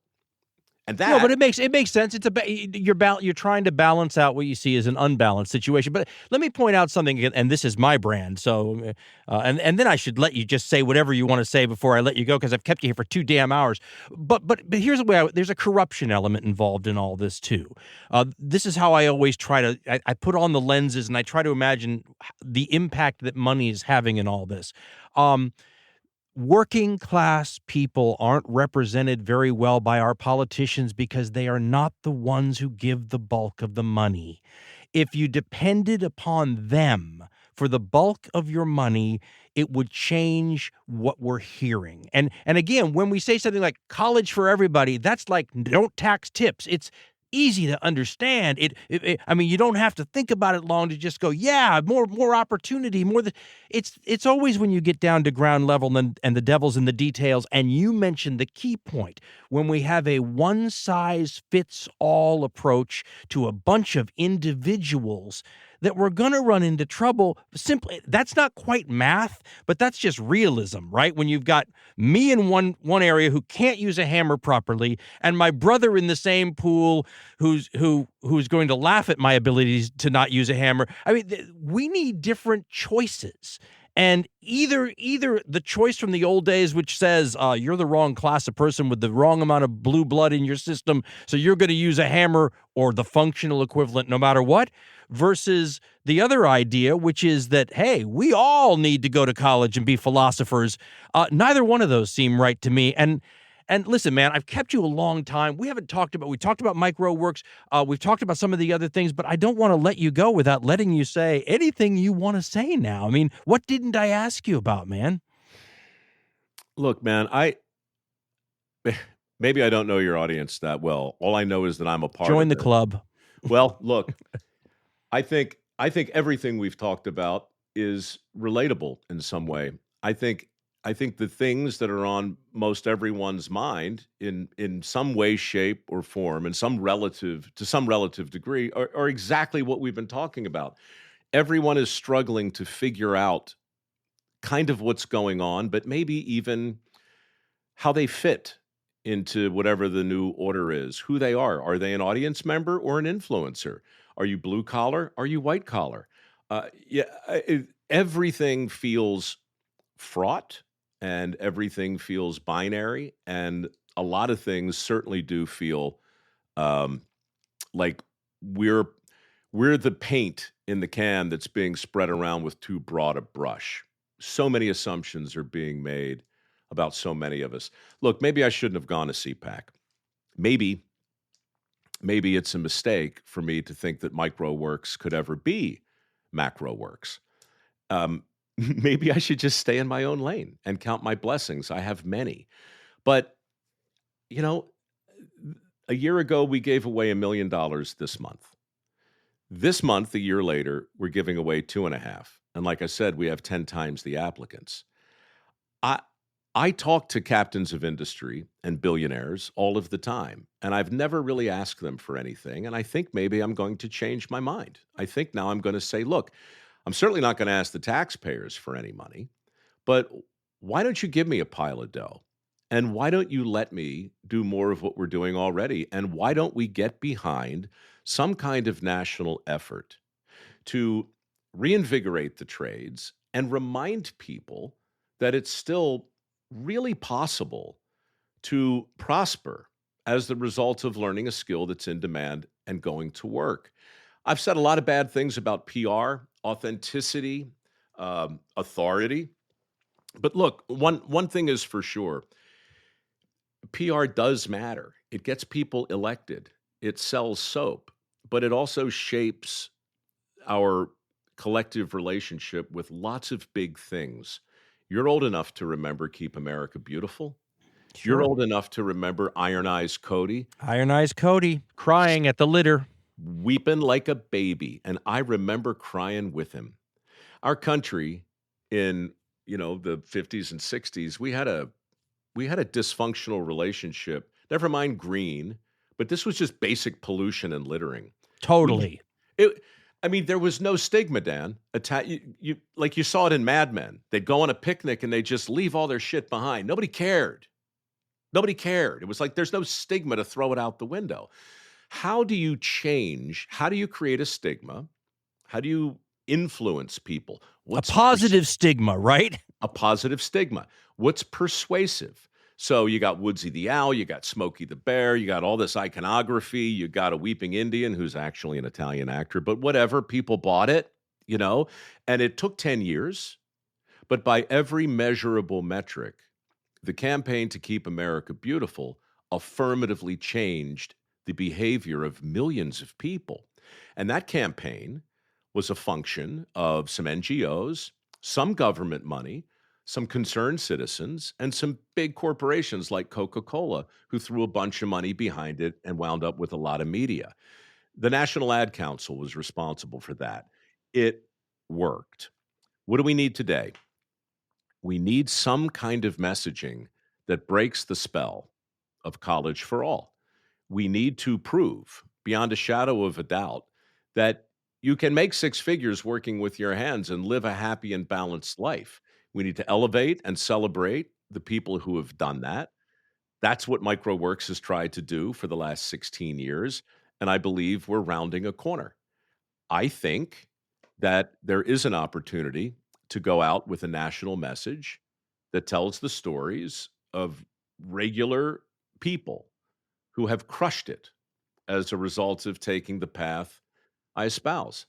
And that, no, but it makes sense. It's you're trying to balance out what you see as an unbalanced situation. But let me point out something, and this is my brand. So, and then I should let you just say whatever you want to say before I let you go, because I've kept you here for 2 damn hours. But here's the way there's a corruption element involved in all this too. This is how I always try to. I put on the lenses and I try to imagine the impact that money is having in all this. Working class people aren't represented very well by our politicians because they are not the ones who give the bulk of the money. If you depended upon them for the bulk of your money, it would change what we're hearing. And again, when we say something like college for everybody, that's like don't tax tips. It's easy to understand. I mean, you don't have to think about it long to just go, yeah, more opportunity, it's always when you get down to ground level and the devil's in the details. And you mentioned the key point, when we have a one-size-fits-all approach to a bunch of individuals, that we're going to run into trouble. Simply, that's not quite math, but that's just realism, right? When you've got me in one area who can't use a hammer properly, and my brother in the same pool who's going to laugh at my abilities to not use a hammer. I mean, we need different choices. And either the choice from the old days, which says you're the wrong class of person with the wrong amount of blue blood in your system, so you're going to use a hammer or the functional equivalent no matter what, versus the other idea, which is that, hey, we all need to go to college and be philosophers. Neither one of those seem right to me. And listen, man, I've kept you a long time. We talked about Mike Rowe Works. We've talked about some of the other things, but I don't want to let you go without letting you say anything you want to say now. I mean, what didn't I ask you about, man? Look, man, maybe I don't know your audience that well. All I know is that I'm a part of it. Join the club. Well, look, I think everything we've talked about is relatable in some way. I think I think the things that are on most everyone's mind in some way, shape, or form, and some relative degree, are exactly what we've been talking about. Everyone is struggling to figure out kind of what's going on, but maybe even how they fit into whatever the new order is, who they are. Are they an audience member or an influencer? Are you blue collar? Are you white collar? Everything feels fraught and everything feels binary. And a lot of things certainly do feel um, like we're the paint in the can that's being spread around with too broad a brush. So many assumptions are being made about so many of us. Look, maybe I shouldn't have gone to CPAC. Maybe it's a mistake for me to think that micro works could ever be macro works. Maybe I should just stay in my own lane and count my blessings. I have many. But, you know, a year ago, we gave away $1 million this month. This month, a year later, we're giving away 2.5. And like I said, we have 10 times the applicants. I talk to captains of industry and billionaires all of the time, and I've never really asked them for anything. And I think maybe I'm going to change my mind. I think now I'm going to say, look, I'm certainly not going to ask the taxpayers for any money, but why don't you give me a pile of dough? And why don't you let me do more of what we're doing already? And why don't we get behind some kind of national effort to reinvigorate the trades and remind people that it's still really possible to prosper as the result of learning a skill that's in demand and going to work. I've said a lot of bad things about PR, authenticity, authority. But look, one thing is for sure, PR does matter. It gets people elected. It sells soap, but it also shapes our collective relationship with lots of big things. You're old enough to remember Keep America Beautiful. Sure. You're old enough to remember Iron Eyes Cody. Iron Eyes Cody crying at the litter. Weeping like a baby. And I remember crying with him. Our country in, the 50s and 60s, we had a dysfunctional relationship. Never mind green, but this was just basic pollution and littering. Totally. There was no stigma, Dan. You saw it in Mad Men. They'd go on a picnic and they'd just leave all their shit behind. Nobody cared. It was like there's no stigma to throw it out the window. How do you change? How do you create a stigma? How do you influence people? What's a positive stigma, right? A positive stigma. What's persuasive? So you got Woodsy the Owl, you got Smokey the Bear, you got all this iconography, you got a weeping Indian who's actually an Italian actor, but whatever, people bought it, and it took 10 years. But by every measurable metric, the campaign to Keep America Beautiful affirmatively changed the behavior of millions of people. And that campaign was a function of some NGOs, some government money, some concerned citizens, and some big corporations like Coca-Cola who threw a bunch of money behind it and wound up with a lot of media. The National Ad Council was responsible for that. It worked. What do we need today? We need some kind of messaging that breaks the spell of college for all. We need to prove beyond a shadow of a doubt that you can make six figures working with your hands and live a happy and balanced life. We need to elevate and celebrate the people who have done that. That's what MicroWorks has tried to do for the last 16 years, and I believe we're rounding a corner. I think that there is an opportunity to go out with a national message that tells the stories of regular people who have crushed it as a result of taking the path I espouse.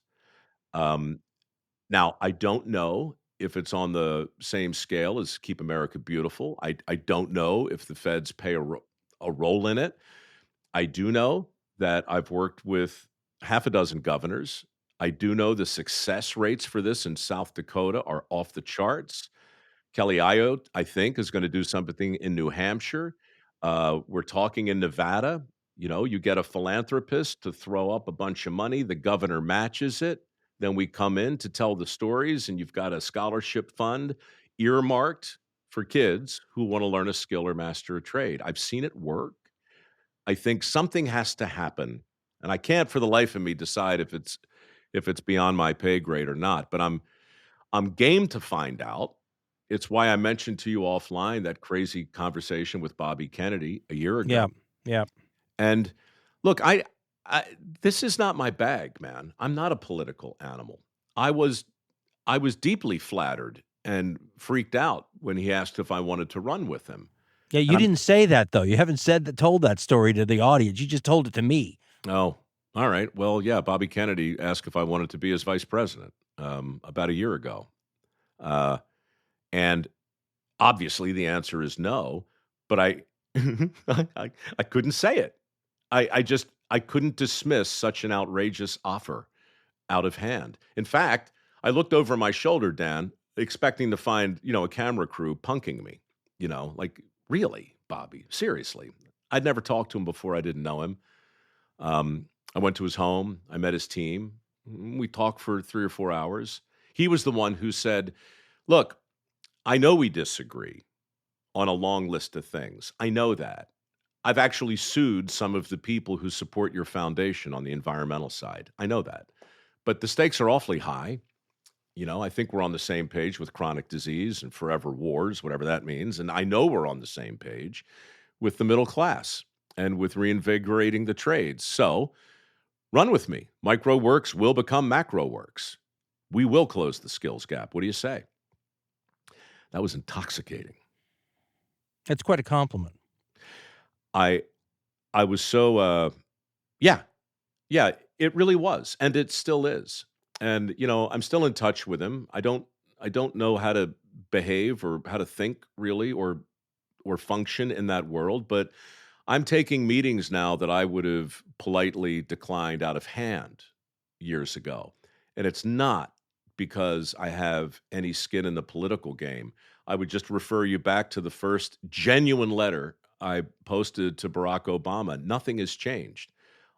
Now, I don't know if it's on the same scale as Keep America Beautiful. I don't know if the feds play a role in it. I do know that I've worked with half a dozen governors. I do know the success rates for this in South Dakota are off the charts. Kelly Ayotte, I think, is going to do something in New Hampshire. We're talking in Nevada. You get a philanthropist to throw up a bunch of money. The governor matches it. Then we come in to tell the stories, and you've got a scholarship fund earmarked for kids who want to learn a skill or master a trade. I've seen it work. I think something has to happen, and I can't for the life of me decide if it's beyond my pay grade or not, but I'm game to find out. It's why I mentioned to you offline that crazy conversation with Bobby Kennedy a year ago. Yeah, yeah. And look, I this is not my bag, man. I'm not a political animal. I was deeply flattered and freaked out when he asked if I wanted to run with him. Yeah, you didn't say that, though. You haven't told that story to the audience. You just told it to me. Oh, all right. Well, yeah, Bobby Kennedy asked if I wanted to be his vice president about a year ago. And obviously the answer is no, but I couldn't say it. I couldn't dismiss such an outrageous offer out of hand. In fact, I looked over my shoulder, Dan, expecting to find, a camera crew punking me, like, really, Bobby, seriously. I'd never talked to him before. I didn't know him. I went to his home. I met his team. We talked for 3 or 4 hours. He was the one who said, look, I know we disagree on a long list of things. I know that. I've actually sued some of the people who support your foundation on the environmental side. I know that. But the stakes are awfully high. I think we're on the same page with chronic disease and forever wars, whatever that means. And I know we're on the same page with the middle class and with reinvigorating the trades. So run with me. Micro works will become macro works. We will close the skills gap. What do you say? That was intoxicating. That's quite a compliment. I was so, yeah, it really was. And it still is. And, I'm still in touch with him. I don't know how to behave or how to think really, or function in that world, but I'm taking meetings now that I would have politely declined out of hand years ago. And it's not because I have any skin in the political game. I would just refer you back to the first genuine letter I posted to Barack Obama. Nothing has changed.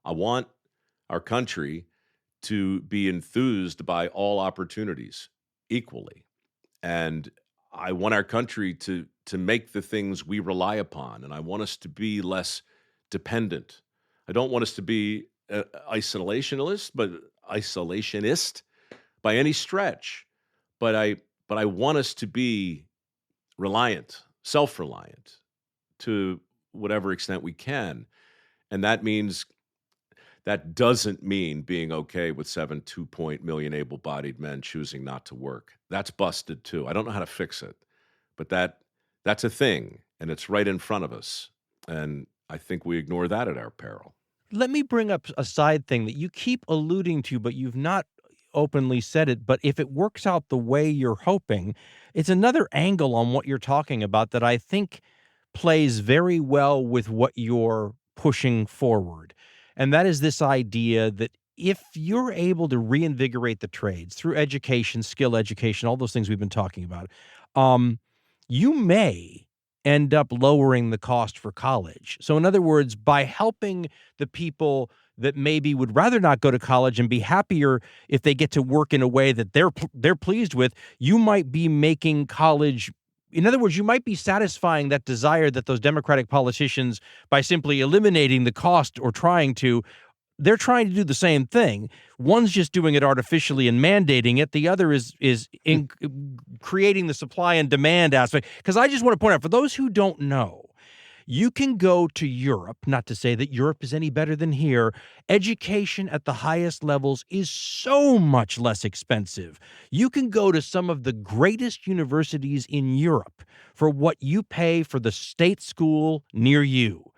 I want our country to be enthused by all opportunities equally. And I want our country to make the things we rely upon, and I want us to be less dependent. I don't want us to be isolationist by any stretch, but I want us to be reliant, self-reliant to whatever extent we can. And that doesn't mean being okay with 2 million able-bodied men choosing not to work. That's busted too. I don't know how to fix it, but that's a thing, and it's right in front of us. And I think we ignore that at our peril. Let me bring up a side thing that you keep alluding to, but you've not openly said it. But if it works out the way you're hoping, it's another angle on what you're talking about that I think plays very well with what you're pushing forward. And that is this idea that if you're able to reinvigorate the trades through education, skill education, all those things we've been talking about, you may end up lowering the cost for college. So in other words, by helping the people that maybe would rather not go to college and be happier if they get to work in a way that they're pleased with, you might be making college. In other words, you might be satisfying that desire that those Democratic politicians, by simply eliminating the cost or they're trying to do the same thing. One's just doing it artificially and mandating it. The other is in creating the supply and demand aspect. Because I just want to point out, for those who don't know, you can go to Europe, not to say that Europe is any better than here. Education at the highest levels is so much less expensive. You can go to some of the greatest universities in Europe for what you pay for the state school near you.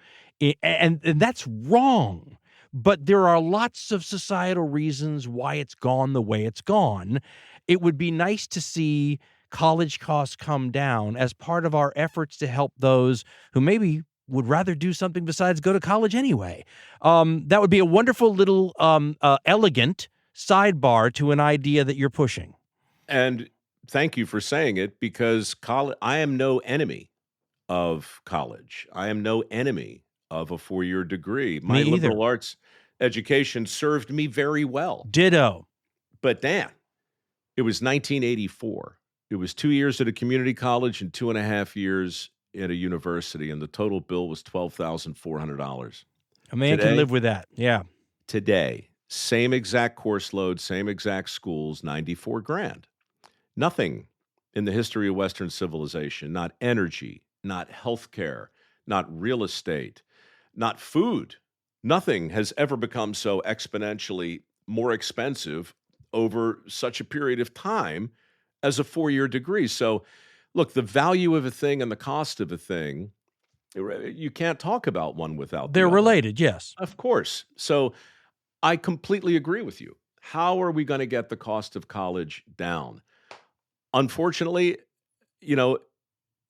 And that's wrong. But there are lots of societal reasons why it's gone the way it's gone. It would be nice to see college costs come down as part of our efforts to help those who maybe would rather do something besides go to college anyway. That would be a wonderful little elegant sidebar to an idea that you're pushing. And thank you for saying it, because I am no enemy of college. I am no enemy of a 4-year degree. My liberal arts education served me very well. Ditto. But Dan, it was 1984. It was 2 years at a community college and 2.5 years at a university, and the total bill was $12,400. A man can live with that. Yeah. Today, same exact course load, same exact schools, $94,000. Nothing in the history of Western civilization, not energy, not healthcare, not real estate, not food. Nothing has ever become so exponentially more expensive over such a period of time as a 4-year degree. So, look, the value of a thing and the cost of a thing, you can't talk about one without the They're other. related, yes. Of course. So I completely agree with you. How are we going to get the cost of college down? Unfortunately,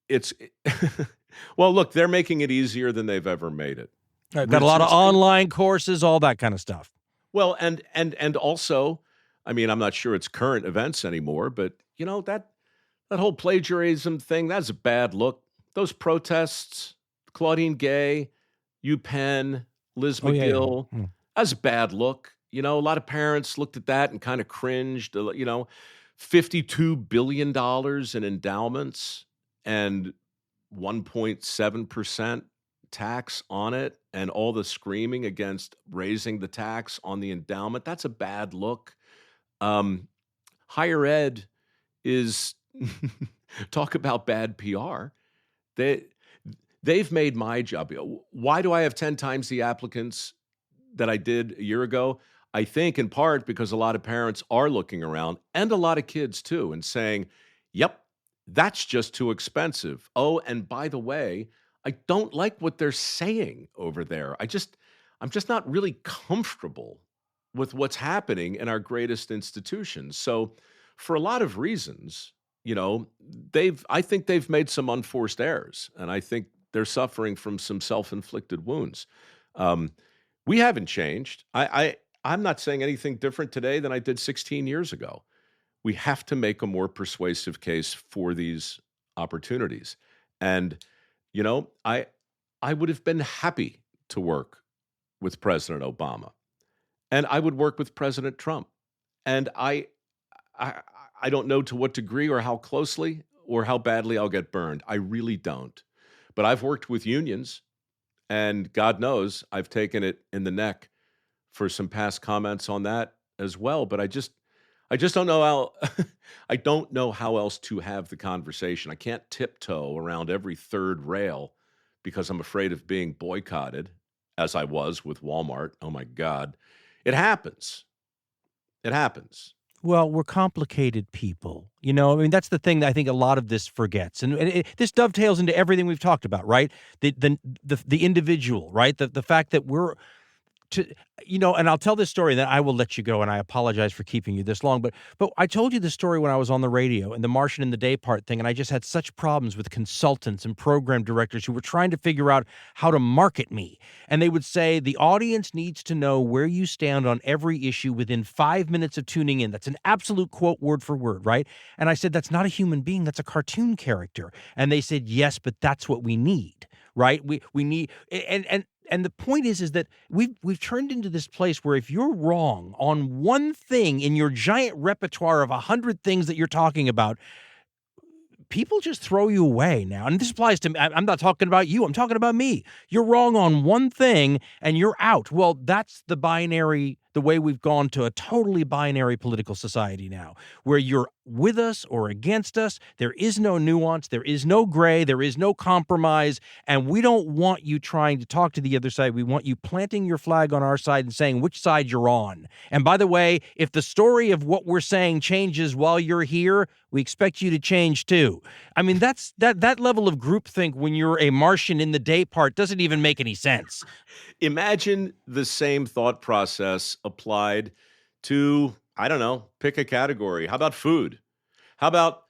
it's well, look, they're making it easier than they've ever made it. Got a lot of online courses, all that kind of stuff. Well, and also, I mean, I'm not sure it's current events anymore, but that whole plagiarism thing, that's a bad look. Those protests, Claudine Gay, UPenn, Liz McGill, that's a bad look. A lot of parents looked at that and kind of cringed. $52 billion in endowments and 1.7% tax on it, and all the screaming against raising the tax on the endowment. That's a bad look. Higher ed is talk about bad PR. They've made my job. Why do I have 10 times the applicants that I did a year ago? I think in part because a lot of parents are looking around, and a lot of kids too, and saying, yep, that's just too expensive. Oh, and by the way, I don't like what they're saying over there. I'm just not really comfortable with what's happening in our greatest institutions. So for a lot of reasons, I think they've made some unforced errors, and I think they're suffering from some self-inflicted wounds. We haven't changed. I'm not saying anything different today than I did 16 years ago. We have to make a more persuasive case for these opportunities. And, I would have been happy to work with President Obama, and I would work with President Trump. And I don't know to what degree or how closely or how badly I'll get burned. I really don't. But I've worked with unions, and God knows I've taken it in the neck for some past comments on that as well. But I just don't know how I don't know how else to have the conversation. I can't tiptoe around every third rail because I'm afraid of being boycotted, as I was with Walmart. Oh my God. It happens. It happens. Well, we're complicated people. That's the thing that I think a lot of this forgets. And this dovetails into everything we've talked about, right? The individual, right? The fact that we're and I'll tell this story, and then I will let you go, and I apologize for keeping you this long. But I told you this story when I was on the radio and the Martian in the Day part thing, and I just had such problems with consultants and program directors who were trying to figure out how to market me. And they would say, the audience needs to know where you stand on every issue within 5 minutes of tuning in. That's an absolute quote, word for word, right? And I said, that's not a human being. That's a cartoon character. And they said, yes, but that's what we need, right? We need, and the point is that we've turned into this place where if you're wrong on one thing in your giant repertoire of 100 things that you're talking about, people just throw you away now. And this applies to me. I'm not talking about you. I'm talking about me. You're wrong on one thing and you're out. Well, that's the way we've gone to a totally binary political society now, where you're with us or against us. There is no nuance. There is no gray. There is no compromise. And we don't want you trying to talk to the other side. We want you planting your flag on our side and saying which side you're on. And by the way, if the story of what we're saying changes while you're here, we expect you to change too. I mean, that level of groupthink when you're a Martian in the Day part doesn't even make any sense. Imagine the same thought process applied to, I don't know, pick a category. How about food? How about,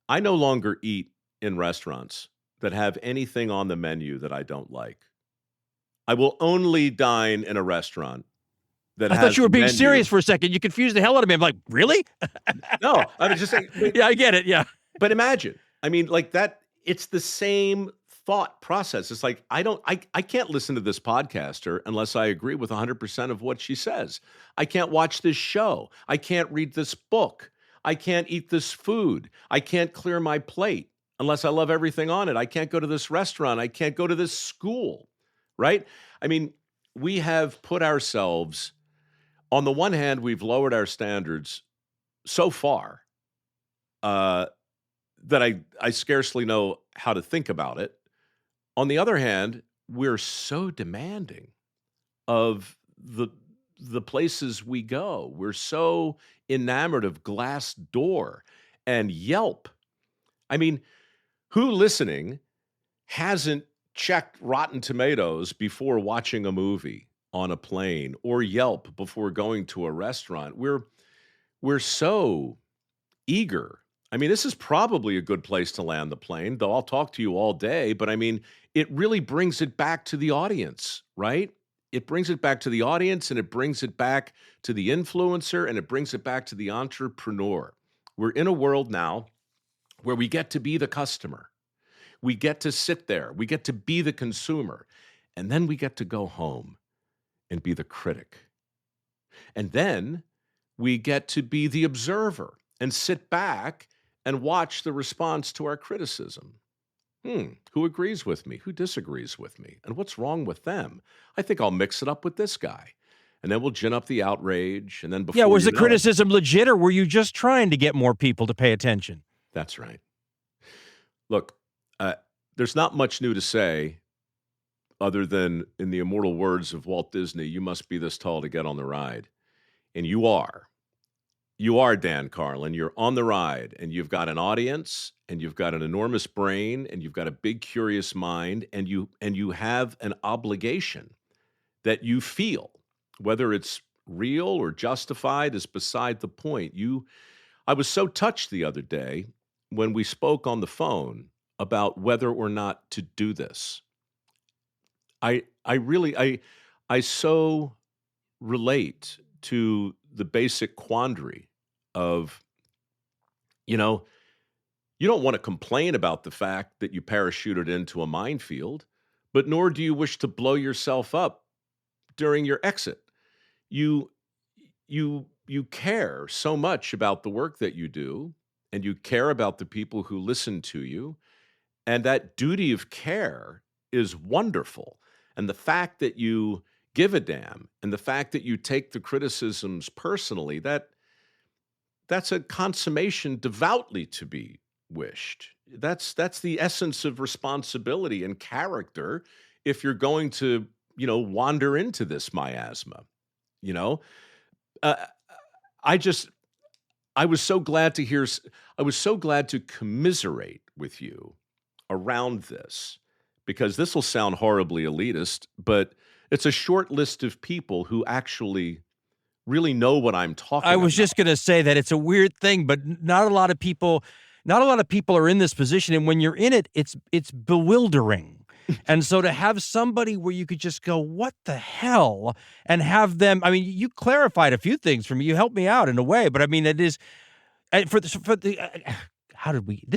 I no longer eat in restaurants that have anything on the menu that I don't like. I will only dine in a restaurant that has I thought you were being menu. serious for a second. You confused the hell out of me. I'm like, really? No, I was just saying. Yeah, I get it. Yeah. But imagine, I mean, like that, it's the same thought process. It's like, I can't listen to this podcaster unless I agree with 100% of what she says. I can't watch this show. I can't read this book. I can't eat this food. I can't clear my plate unless I love everything on it. I can't go to this restaurant. I can't go to this school, right? I mean, we have put ourselves, on the one hand, we've lowered our standards so far that I scarcely know how to think about it. On the other hand, we're so demanding of the places we go. We're so enamored of Glassdoor and Yelp. I mean, who listening hasn't checked Rotten Tomatoes before watching a movie on a plane, or Yelp before going to a restaurant? We're so eager. I mean, this is probably a good place to land the plane, though I'll talk to you all day, but I mean, it really brings it back to the audience, right? It brings it back to the audience, and it brings it back to the influencer, and it brings it back to the entrepreneur. We're in a world now where we get to be the customer. We get to sit there. We get to be the consumer. And then we get to go home and be the critic. And then we get to be the observer and sit back and watch the response to our criticism. Who agrees with me? Who disagrees with me? And what's wrong with them? I think I'll mix it up with this guy. And then we'll gin up the outrage. And then before was you the know it- criticism legit, or were you just trying to get more people to pay attention? That's right. Look, there's not much new to say other than, in the immortal words of Walt Disney, you must be this tall to get on the ride. And you are. You are, Dan Carlin. You're on the ride, and you've got an audience, and you've got an enormous brain, and you've got a big, curious mind, and you have an obligation that you feel. Whether it's real or justified is beside the point. I was so touched the other day when we spoke on the phone about whether or not to do this. I so relate to the basic quandary of, you don't want to complain about the fact that you parachuted into a minefield, but nor do you wish to blow yourself up during your exit. You care so much about the work that you do, and you care about the people who listen to you, and that duty of care is wonderful. And the fact that you give a damn, and the fact that you take the criticisms personally, that's a consummation devoutly to be wished. That's the essence of responsibility and character if you're going to, wander into this miasma. I was so glad to commiserate with you around this, because this will sound horribly elitist, but it's a short list of people who actually really know what I'm talking about. I was just going to say that it's a weird thing, but not a lot of people are in this position, and when you're in it, it's bewildering. And so to have somebody where you could just go, what the hell? And have them, I mean, you clarified a few things for me. You helped me out in a way, but I mean, it is, this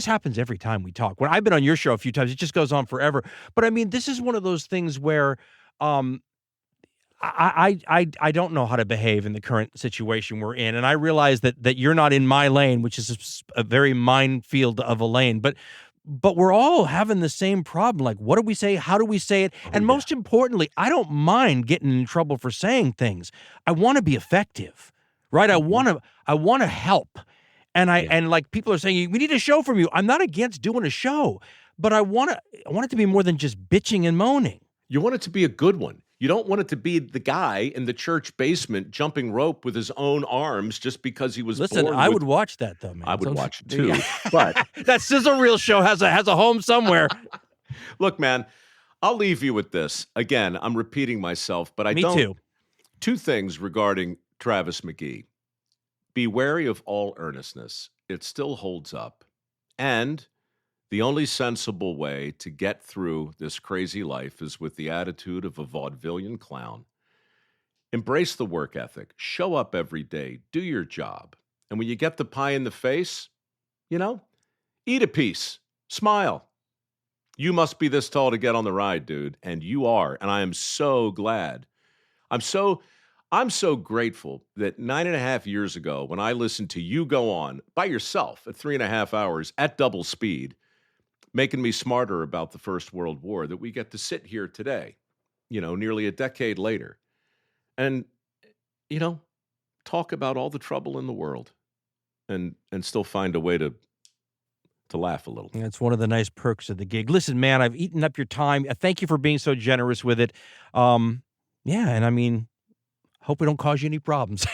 happens every time we talk. When I've been on your show a few times, it just goes on forever. But I mean, this is one of those things where I don't know how to behave in the current situation we're in. And I realize that you're not in my lane, which is a very minefield of a lane, but we're all having the same problem. Like, what do we say? How do we say it? And most importantly, I don't mind getting in trouble for saying things. I want to be effective, right? I want to help. And like people are saying, we need a show from you. I'm not against doing a show, but I want it to be more than just bitching and moaning. You want it to be a good one. You don't want it to be the guy in the church basement jumping rope with his own arms just because he was Listen, born I with... would watch that, though, man. I would watch it, too. But that Sizzle Reel show has a home somewhere. Look, man, I'll leave you with this. Again, I'm repeating myself, but Me too. Two things regarding Travis McGee. Be wary of all earnestness. It still holds up. And the only sensible way to get through this crazy life is with the attitude of a vaudevillian clown. Embrace the work ethic. Show up every day. Do your job. And when you get the pie in the face, eat a piece. Smile. You must be this tall to get on the ride, dude. And you are. And I am so glad. I'm so grateful that 9.5 years ago, when I listened to you go on by yourself at 3.5 hours at double speed, making me smarter about the First World War, that we get to sit here today, nearly a decade later, and, talk about all the trouble in the world and still find a way to laugh a little. It's one of the nice perks of the gig. Listen, man, I've eaten up your time. Thank you for being so generous with it. And I mean, hope we don't cause you any problems.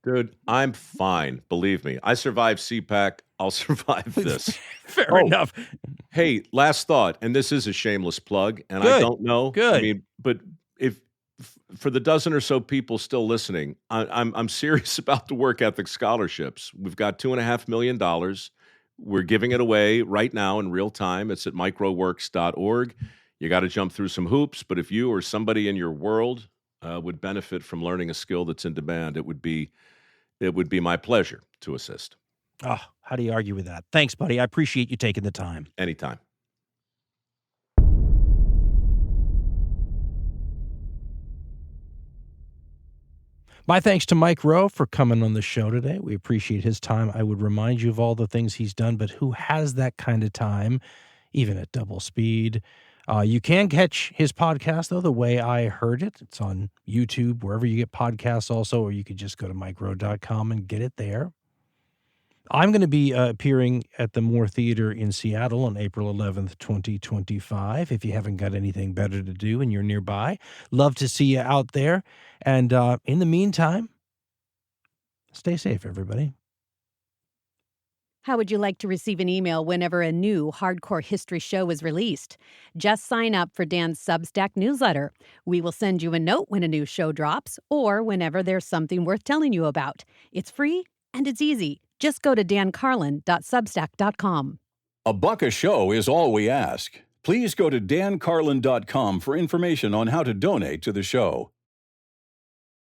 Dude, I'm fine. Believe me. I survived CPAC. I'll survive this. Fair enough. Hey, last thought, and this is a shameless plug, and Good. I don't know. Good. I mean, but if for the dozen or so people still listening, I'm serious about the work ethic scholarships. We've got $2.5 million. We're giving it away right now in real time. It's at microworks.org. You got to jump through some hoops, but if you or somebody in your world would benefit from learning a skill that's in demand, it would be my pleasure to assist. Oh, how do you argue with that? Thanks, buddy. I appreciate you taking the time. Anytime. My thanks to Mike Rowe for coming on the show today. We appreciate his time. I would remind you of all the things he's done, but who has that kind of time, even at double speed? You can catch his podcast, though, The Way I Heard It. It's on YouTube, wherever you get podcasts also, or you could just go to mikerowe.com and get it there. I'm going to be appearing at the Moore Theater in Seattle on April 11th, 2025. If you haven't got anything better to do and you're nearby, love to see you out there. And in the meantime, stay safe, everybody. How would you like to receive an email whenever a new Hardcore History show is released? Just sign up for Dan's Substack newsletter. We will send you a note when a new show drops or whenever there's something worth telling you about. It's free and it's easy. Just go to dancarlin.substack.com. $1 a show is all we ask. Please go to dancarlin.com for information on how to donate to the show.